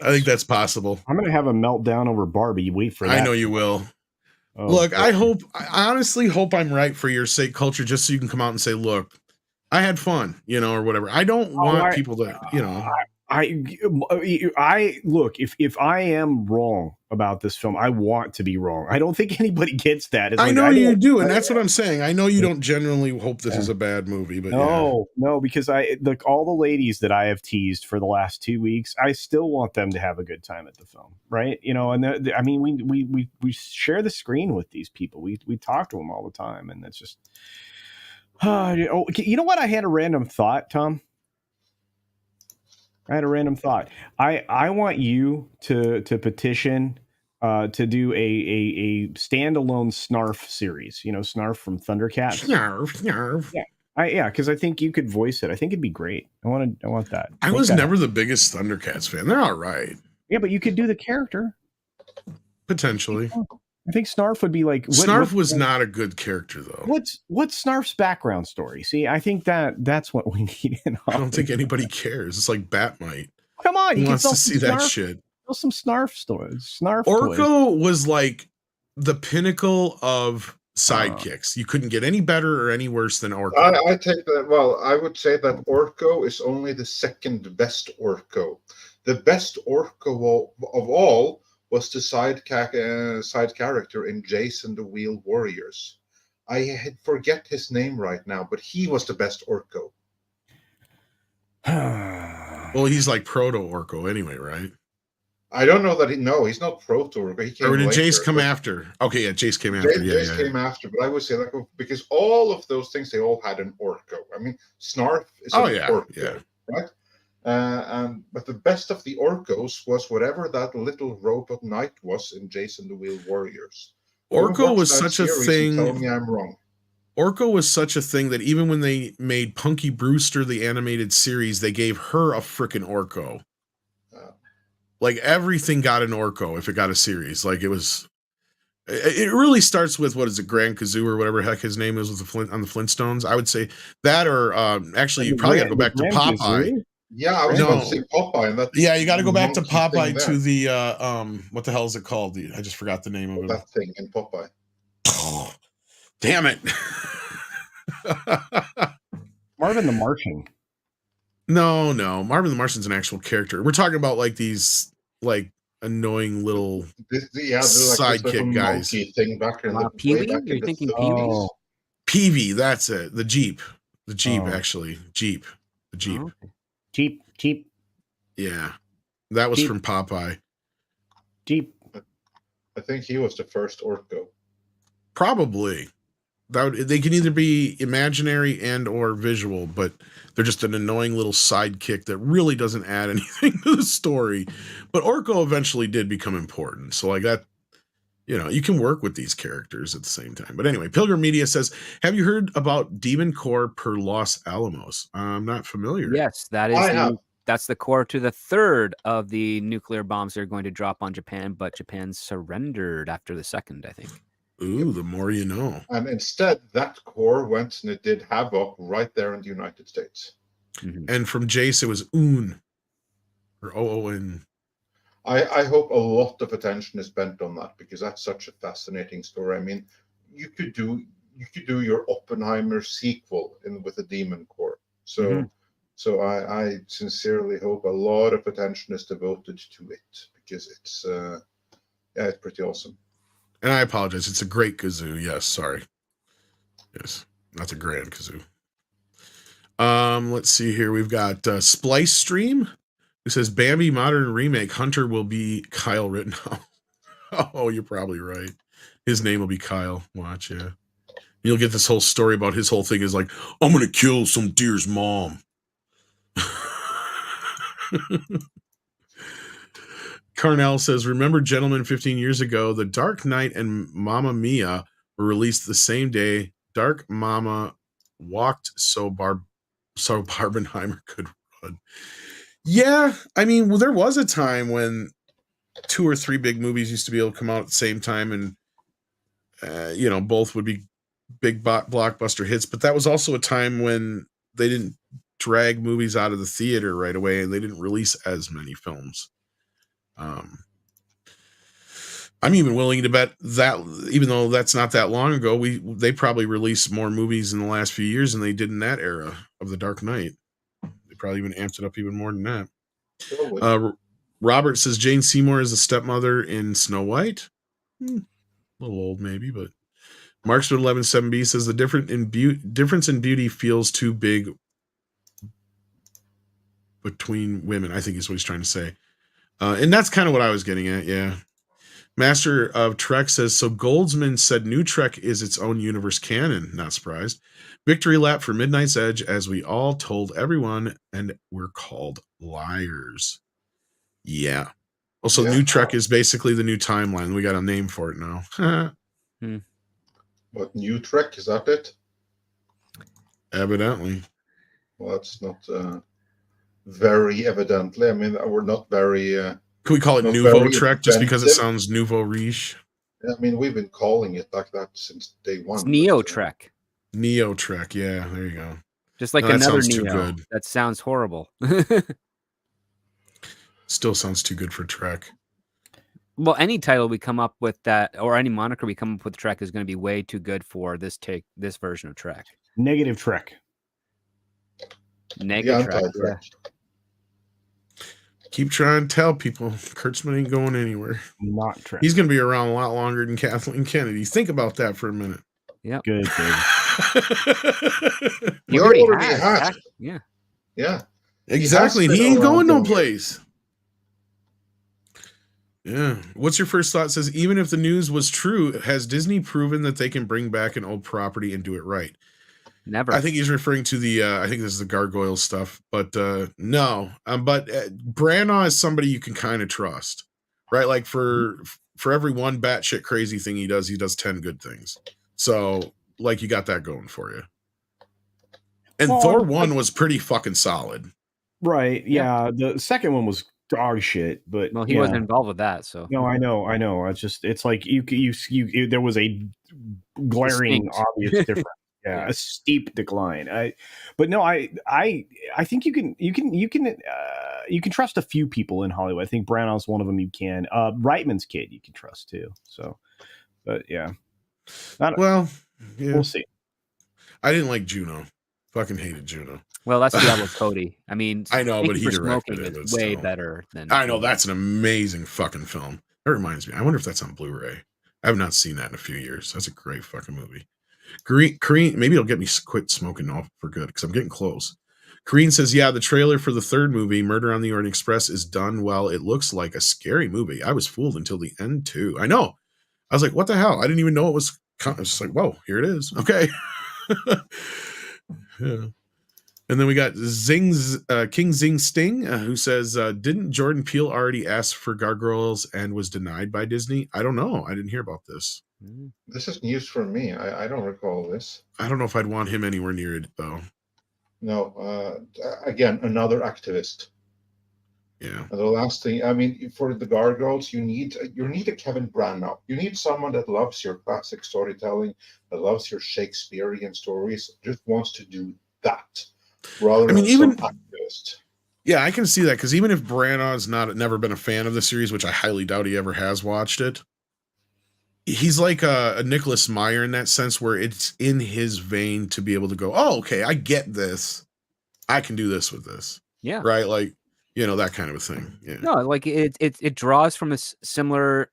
I think that's possible. I'm going to have a meltdown over Barbie. Wait for that. I know you will. Oh, look, I honestly hope I'm right for your sake, Culture, just so you can come out and say, look, I had fun, or whatever. I don't want people to, I look, if I am wrong about this film, I want to be wrong. I don't think anybody gets that. It's I know you do, and that's what I'm saying. I know you don't generally hope this is a bad movie, but no, because all the ladies that I have teased for the last 2 weeks, I still want them to have a good time at the film, right? And I mean, we share the screen with these people. We talk to them all the time, and that's just. You know what? I had a random thought, Tom. I want you to petition to do a standalone Snarf series. Snarf from Thundercats. Snarf. Yeah, because I think you could voice it. I think it'd be great. I want that. I was never the biggest Thundercats fan. They're all right. Yeah, but you could do the character potentially. I think Snarf would be like Snarf was not a good character though. What's Snarf's background story? See, I think that's what we need. I don't think anybody cares. It's like Batmite. Come on, he wants to see that shit. Some Snarf stories. Snarf. Orko was like the pinnacle of sidekicks. You couldn't get any better or any worse than Orko. I take that. Well, I would say that Orko is only the second best Orko. The best Orko of all was the side character in Jason the Wheel Warriors. I forget his name right now, but he was the best Orko. Well, he's like proto Orko anyway, right? I don't know that he's not proto Orko. He came Or did later, Jace come after? Okay, yeah, Jace came after. Jace came after, but I would say because all of those things, they all had an Orko. I mean, Snarf is an Orko, right? But the best of the Orkos was whatever that little robot knight was in Jason the Wheel Warriors. Orko was such a thing. Tell me I'm wrong. Orko was such a thing that even when they made Punky Brewster the animated series, they gave her a frickin' Orko. Like everything got an Orko if it got a series. Like it really starts with, what is it, Grand Kazoo or whatever heck his name is with on the Flintstones. I would say that, or actually you probably got to go back to Popeye. Kazoo? Yeah, I was about to say Popeye. And you got to go back to Popeye to the what the hell is it called? I just forgot the name of it. That thing in Popeye. Oh, damn it. Marvin the Martian. No. Marvin the Martian's an actual character. We're talking about like these like annoying little sidekick guys. Thing back in the Pee-wee? You're thinking Pee-wee? Peavy, that's it. The Jeep. Actually. Jeep. The Jeep. Oh. Jeep. Yeah. That was from Popeye. Jeep. I think he was the first Orko. Probably. They can either be imaginary and or visual, but they're just an annoying little sidekick that really doesn't add anything to the story. But Orko eventually did become important. So like that, you can work with these characters at the same time. But anyway, Pilgrim Media says, have you heard about Demon Core per Los Alamos? I'm not familiar. Yes, that's the core to the third of the nuclear bombs they're going to drop on Japan, but Japan surrendered after the second, I think. Ooh, the more you know. And instead, that core went and it did havoc right there in the United States. Mm-hmm. And from Jace, it was OON. Or OON. I hope a lot of attention is spent on that, because that's such a fascinating story. I mean, you could do your Oppenheimer sequel with a Demon Core. So I sincerely hope a lot of attention is devoted to it, because it's pretty awesome. And I apologize. It's a great kazoo. Yes, sorry. Yes, that's a grand kazoo. Let's see here. We've got Splice Stream, who says Bambi modern remake. Hunter will be Kyle Rittenhouse. Oh, you're probably right. His name will be Kyle. Watch, yeah. You'll get this whole story about his whole thing is like, I'm gonna kill some deer's mom. Carnell says, remember, gentlemen, 15 years ago, The Dark Knight and Mamma Mia were released the same day. Dark Mama walked so Barbenheimer could run. Yeah, I mean, there was a time when 2 or 3 big movies used to be able to come out at the same time, and both would be big blockbuster hits. But that was also a time when they didn't drag movies out of the theater right away, and they didn't release as many films. I'm even willing to bet that, even though that's not that long ago, they probably released more movies in the last few years than they did in that era of The Dark Knight. They probably even amped it up even more than that. Robert says Jane Seymour is the stepmother in Snow White. A little old maybe, but Marksman 117B says the difference in beauty feels too big between women, I think is what he's trying to say. And that's kind of what I was getting at, yeah. Master of Trek says, so Goldsman said new Trek is its own universe canon. Not surprised. Victory lap for Midnight's Edge, as we all told everyone, and we're called liars. Yeah. Also, new Trek is basically the new timeline. We got a name for it now. What, new Trek? Is that it? Evidently. Well, that's not very evidently. I mean, we're not very... Can we call it Nouveau Trek just because it sounds nouveau riche? I mean, we've been calling it like that since day one. It's Neo Trek. Neo Trek, yeah, there you go. Just like another Neo. That sounds horrible. Still sounds too good for Trek. Well, any title we come up with that, or any moniker we come up with Trek is going to be way too good for this version of Trek. Negative Trek. Negative Trek. Keep trying to tell people Kurtzman ain't going anywhere. Not true. He's going to be around a lot longer than Kathleen Kennedy. Think about that for a minute. Yep. Good. He Well, already has. Yeah. Exactly. He has He been ain't going no around for place. Yeah. What's your first thought? Says, even if the news was true, has Disney proven that they can bring back an old property and do it right? Never. I think he's referring to the, I think this is the Gargoyles stuff, but no. But Branagh is somebody you can kind of trust, right? Like for every one batshit crazy thing he does 10 good things. So, like, you got that going for you. And Well, Thor 1 was pretty fucking solid. Right. Yeah. The second one was dog shit, but Well, he wasn't involved with that, so. No, I know. It's like you there was a glaring, Distinct. obvious difference. Yeah, a steep decline. I think you can trust a few people in Hollywood. I think Branagh's one of them. You can. Reitman's kid you can trust too. So, but yeah. Well, yeah. We'll see. I didn't like Juno. Fucking hated Juno. Well, that's Diablo Cody. I mean, I know, but he for directed Smoking it. is way better than. I know, that's an amazing fucking film. That reminds me. I wonder if that's on Blu-ray. I have not seen that in a few years. That's a great fucking movie. Korean, maybe it'll get me quit smoking off for good because I'm getting close. Korean says, yeah, the trailer for the third movie, Murder on the Orient Express, is done well. It looks like a scary movie. I was fooled until the end too. I know. I was like, what the hell? I didn't even know it was. I was just like, whoa, here it is. Okay. Yeah. And then we got King Zing Sting, who says, didn't Jordan Peele already ask for Gargoyles and was denied by Disney? I don't know. I didn't hear about this. This is news for me. I don't recall this. I don't know if I'd want him anywhere near it, though. No. Again, another activist. Yeah. And the last thing, I mean, for the Gargoyles, you need a Kevin Branagh. You need someone that loves your classic storytelling, that loves your Shakespearean stories, just wants to do that. Rather than even activist. Yeah, I can see that because even if Branagh's never been a fan of the series, which I highly doubt he ever has watched it, he's like a Nicholas Meyer in that sense, where it's in his vein to be able to go, oh, okay, I get this. I can do this with this. Yeah. Right. Like, that kind of a thing. Yeah. No, like it draws from a similar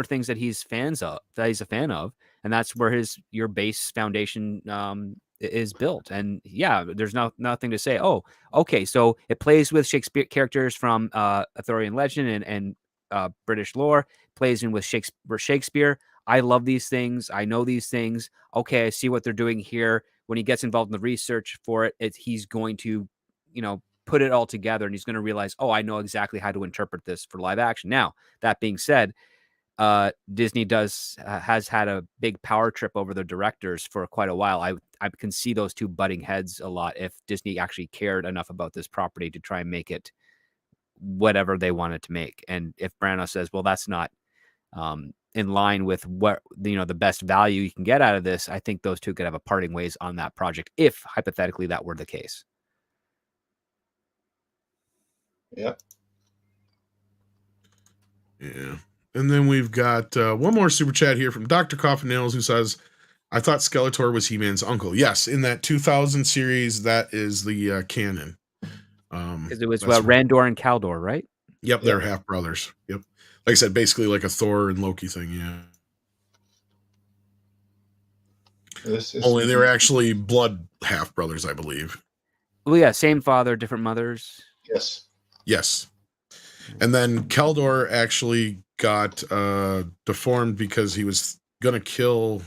things that he's a fan of, and that's where your base foundation is built. And yeah, there's nothing to say, oh, okay, so it plays with Shakespeare characters from Arthurian legend and British lore, plays in with Shakespeare. I love these things. I know these things. Okay, I see what they're doing here. When he gets involved in the research for it, he's going to, put it all together, and he's going to realize, oh, I know exactly how to interpret this for live action. Now, that being said, Disney has had a big power trip over the directors for quite a while. I can see those two butting heads a lot if Disney actually cared enough about this property to try and make it whatever they wanted to make. And if Branagh says, well, that's not in line with what the best value you can get out of this, I think those two could have a parting ways on that project if hypothetically that were the case. Yeah. Yeah. And then we've got one more super chat here from Dr. Coffin Nails, who says, I thought Skeletor was He-Man's uncle. Yes, in that 2000 series, that is the canon. Because it was Randor and Kaldor, right? Yep, they're half brothers. Yep. Like I said, basically like a Thor and Loki thing, yeah. Only they were actually blood half brothers, I believe. Well, yeah, same father, different mothers. Yes. And then Kaldor actually got deformed because he was gonna kill.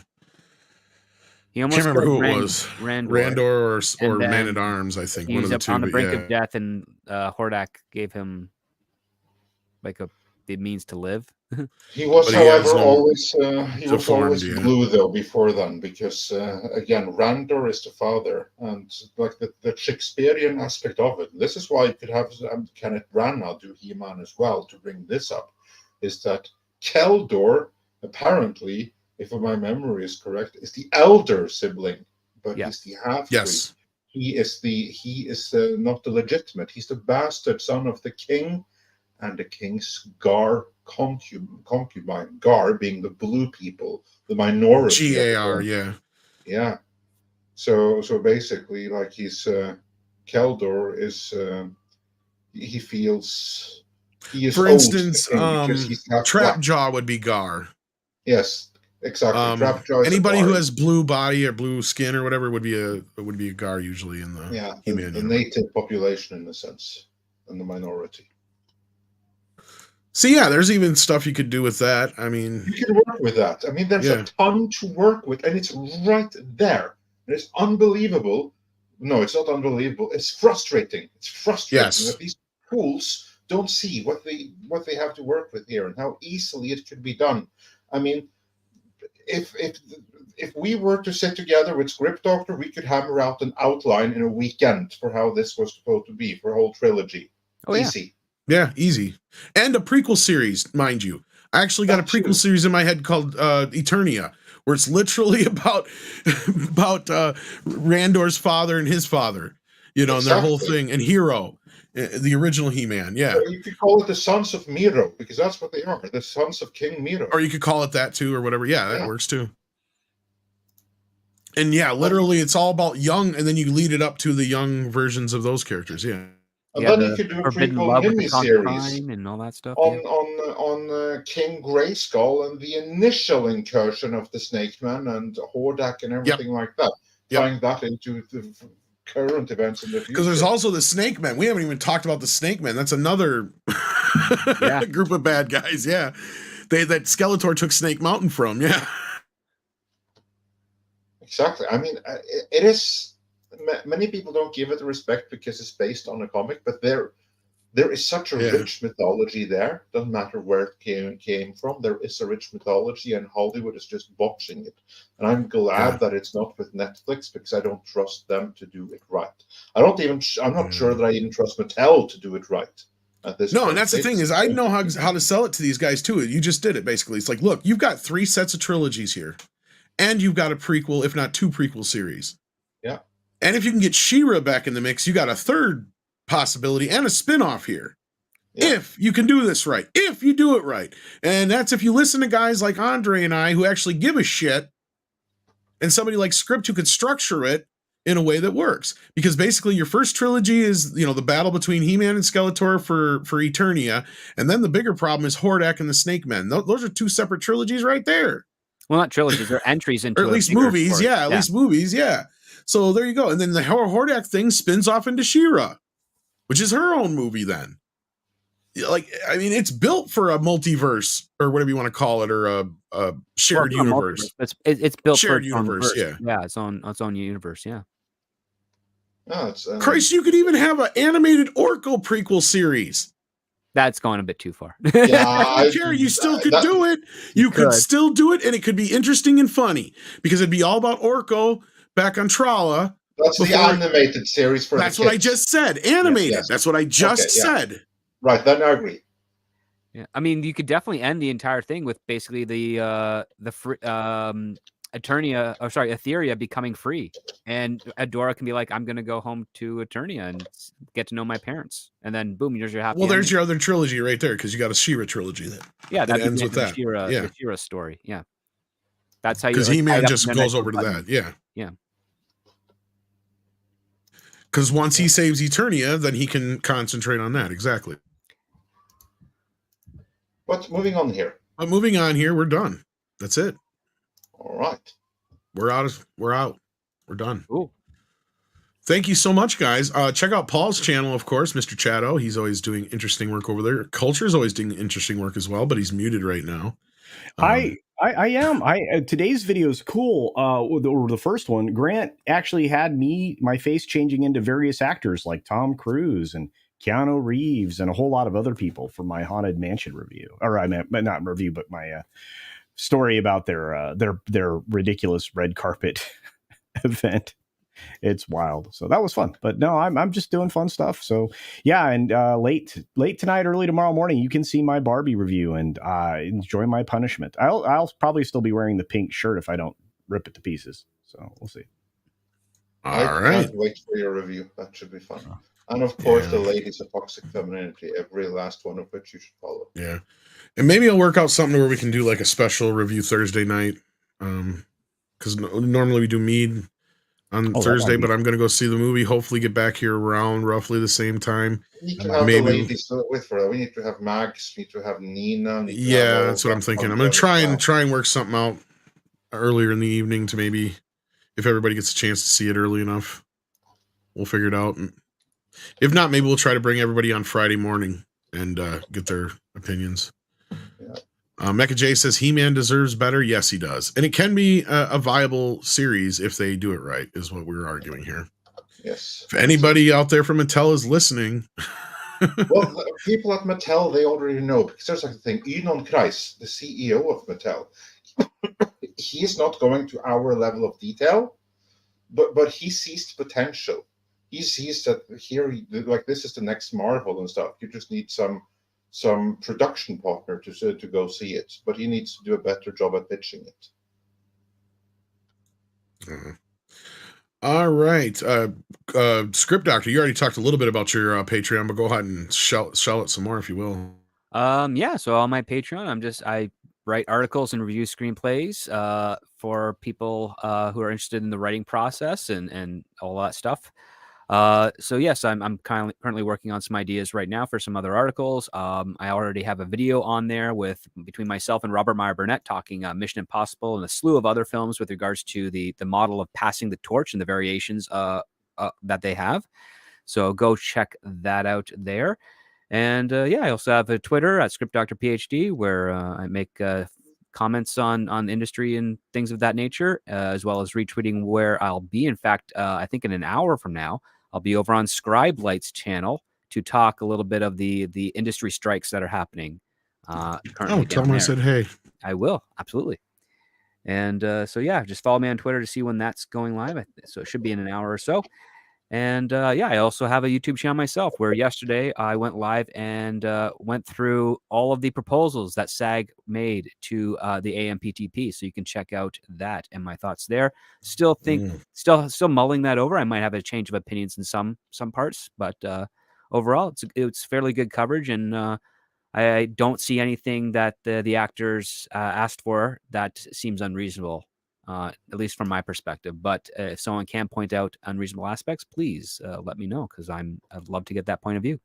He almost can't remember who it was. Randor or Man at Arms, I think. One of the two. On the brink of death, and Hordak gave him like the means to live. He was, however, always blue though before then, because again, Randor is the father, and like the Shakespearean aspect of it. This is why you could have Kenneth Branagh do He-Man as well to bring this up. Is that Kaldor apparently, if my memory is correct, is the elder sibling, but he's the half. Yes, he is not the legitimate. He's the bastard son of the king. And the king's concubine, Gar being the blue people, the minority. Gar, yeah. Yeah. So basically, like he's Kaldor is he feels he is For owed instance, the king because he's half Trap black. Jaw would be Gar. Yes, exactly. Trap Jaw is Anybody a who Gar. has blue body or blue skin or whatever would be a Gar usually in the He-Man the universe. native population in a sense, and the minority. So yeah, there's even stuff you could do with that. I mean, You can work with that. I mean, there's a ton to work with, and it's right there. And it's unbelievable. No, it's not unbelievable. It's frustrating. It's frustrating that these tools don't see what they have to work with here and how easily it could be done. I mean, if we were to sit together with Script Doctor, we could hammer out an outline in a weekend for how this was supposed to be for a whole trilogy. Oh, easy. Yeah, easy. And a prequel series, mind you. I actually got a prequel series in my head called Eternia, where it's literally about Randor's father and his father, and their whole thing, and Hero, the original He-Man. Yeah. So you could call it the Sons of Miro, because that's what they are, the Sons of King Miro. Or you could call it that too, or whatever. Yeah, that works too. And yeah, literally it's all about young, and then you lead it up to the young versions of those characters. Yeah. And then you could do a prequel miniseries and all that stuff on King Grayskull and the initial incursion of the Snake Man and Hordak and everything like that, tying that into the current events in the future. Because there's also the Snake Men. We haven't even talked about the Snake Men. That's another group of bad guys. Yeah, that Skeletor took Snake Mountain from. Yeah, exactly. I mean, it is. Many people don't give it the respect because it's based on a comic, but there is such a rich mythology there. Doesn't matter where it came from. There is a rich mythology, and Hollywood is just botching it. And I'm glad that it's not with Netflix, because I don't trust them to do it right. I'm not sure that I even trust Mattel to do it right at this point. And that's the thing is, I know how to sell it to these guys too. You just did it basically. It's like, look, you've got 3 sets of trilogies here, and you've got a prequel, if not 2 prequel series. Yeah. And if you can get She-Ra back in the mix, you got a 3rd possibility and a spin-off here. Yeah. If you can do this right. If you do it right. And that's if you listen to guys like Andre and I who actually give a shit, and somebody like Script who could structure it in a way that works. Because basically your first trilogy is, the battle between He-Man and Skeletor for Eternia. And then the bigger problem is Hordak and the Snake Men. Those are 2 separate trilogies right there. Well, not trilogies. They're entries into or at least movies. Story. At least movies. Yeah. So there you go. And then the Hordak thing spins off into She-Ra, which is her own movie then. It's built for a multiverse or whatever you want to call it, or a shared universe. It's built shared for universe. Its own universe. Yeah. No, Christ, you could even have an animated Orko prequel series. That's going a bit too far. I don't care. You still could do it. You could still do it, and it could be interesting and funny, because it'd be all about Orko back on Trala. That's the animated series for That's what I just said. Animated. Yes. That's what I just said. Right, then I agree. Yeah, I mean, you could definitely end the entire thing with basically the Etheria becoming free, and Adora can be like, "I'm going to go home to Eternia and get to know my parents," and then boom, there's your happy. Well, there's your other trilogy right there, because you got a She-Ra trilogy that that ends with that. The She-Ra story. Yeah, that's how you. Because He-Man just goes over to that. Yeah. Yeah. Because once he saves Eternia, then he can concentrate on that. Exactly. But moving on here. We're done. That's it. All right. We're out. We're done. Ooh. Thank you so much, guys. Check out Paul's channel, of course, Mr. Chato. He's always doing interesting work over there. Culture's always doing interesting work as well, but he's muted right now. I am. Today's video is cool. The first one, Grant actually had my face changing into various actors like Tom Cruise and Keanu Reeves and a whole lot of other people for my Haunted Mansion review. Or I meant not review, but my story about their ridiculous red carpet event. It's wild. So that was fun. But no, I'm just doing fun stuff. So yeah, and late tonight, early tomorrow morning, you can see my Barbie review and enjoy my punishment. I'll probably still be wearing the pink shirt if I don't rip it to pieces. So we'll see. I can't wait for your review. That should be fun. And of course, the ladies of toxic femininity, every last one of which you should follow. Yeah. And maybe I'll work out something where we can do like a special review Thursday night. Because normally we do Mead on Oh, Thursday, that'd be- but I'm going to go see the movie. Hopefully, get back here around roughly the same time. We need to have Maybe- the ladies with for that. We need to have Max. We need to have Nina. We need to have Yeah, all that's what of I'm that thinking. on I'm going them to as well. try and work something out earlier in the evening to maybe, if everybody gets a chance to see it early enough, we'll figure it out. And if not, maybe we'll try to bring everybody on Friday morning and get their opinions. Yeah. Mecha J says He-Man deserves better. Yes, he does. And it can be a viable series if they do it right, is what we're arguing here. Yes. If anybody out there from Mattel is listening. Well, the people at Mattel, they already know, because there's like the thing, Ynon Kreis, the CEO of Mattel, he's not going to our level of detail, but he sees the potential. He sees that here, like, this is the next Marvel and stuff. You just need some production partner to go see it, but he needs to do a better job at pitching it. All right. Script Doctor, you already talked a little bit about your Patreon, but go ahead and shell it some more if you will. Yeah, so on my Patreon, I write articles and review screenplays for people who are interested in the writing process and all that stuff. So yes, I'm currently working on some ideas right now for some other articles. I already have a video on there between myself and Robert Meyer Burnett talking Mission Impossible and a slew of other films with regards to the model of passing the torch and the variations that they have. So go check that out there. And I also have a Twitter at Script Doctor PhD where I make comments on industry and things of that nature, as well as retweeting where I'll be. In fact, I think in an hour from now, I'll be over on Scribe Light's channel to talk a little bit of the industry strikes that are happening currently. Tell them I said hey. I will, absolutely. And just follow me on Twitter to see when that's going live. So it should be in an hour or so. And I also have a YouTube channel myself where yesterday I went live and went through all of the proposals that SAG made to the AMPTP. So you can check out that and my thoughts there. Still mulling that over. I might have a change of opinions in some parts, but overall it's fairly good coverage. And I don't see anything that the actors asked for that seems unreasonable. At least from my perspective. But if someone can point out unreasonable aspects, please let me know, because I'd love to get that point of view.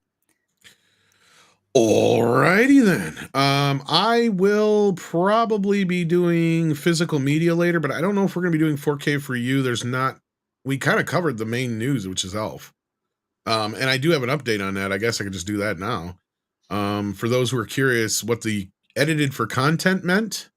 Alrighty then. I will probably be doing physical media later, but I don't know if we're going to be doing 4K for you. We kind of covered the main news, which is Elf. And I do have an update on that. I guess I could just do that now. For those who are curious what the edited for content meant,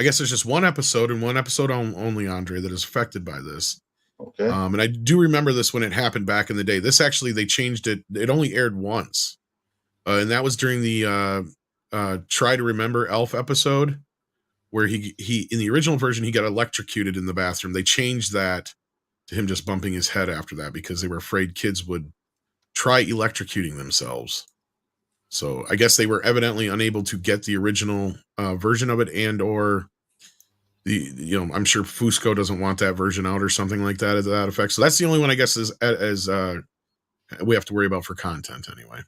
I guess there's just one episode and one episode only, Andre, that is affected by this. Okay. And I do remember this when it happened back in the day. This actually, they changed it. It only aired once. And that was during the Try to Remember Elf episode, where he in the original version, he got electrocuted in the bathroom. They changed that to him just bumping his head after that because they were afraid kids would try electrocuting themselves. So I guess they were evidently unable to get the original version of it, and or I'm sure Fusco doesn't want that version out or something like that, as that effect. So that's the only one I guess is as we have to worry about for content anyway.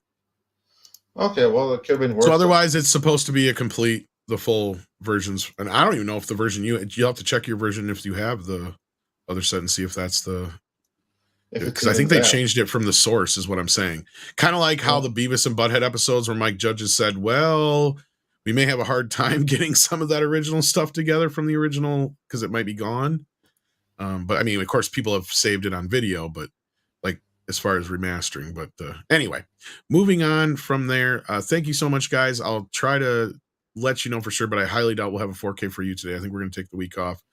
Okay, well, it could have been worse. So otherwise, it's supposed to be the full versions, and I don't even know if the version you'll have to check your version if you have the other set and see if that's the. Because I think they changed it from the source, is what I'm saying. Kind of like how the Beavis and Butthead episodes where Mike Judges said, well, we may have a hard time getting some of that original stuff together from the original because it might be gone. But I mean, of course, people have saved it on video, but like as far as remastering. But anyway, moving on from there. Thank you so much, guys. I'll try to let you know for sure, but I highly doubt we'll have a 4K for you today. I think we're going to take the week off.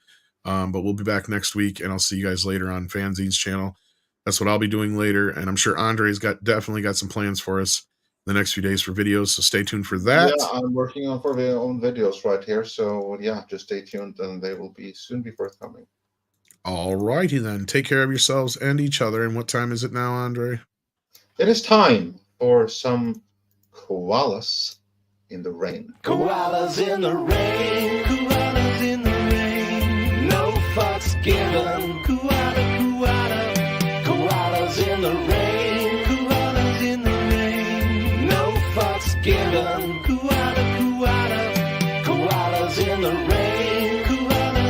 But we'll be back next week, and I'll see you guys later on Fanzine's channel. That's what I'll be doing later, and I'm sure Andre's definitely got some plans for us the next few days for videos, so stay tuned for that. Yeah, I'm working on videos right here, so yeah, just stay tuned, and they will soon be forthcoming. All righty then. Take care of yourselves and each other. And what time is it now, Andre? It is time for some koalas in the rain. Koalas in the rain, koalas in the rain, no fucks given, koalas in the rain, koalas in the rain, no fucks given.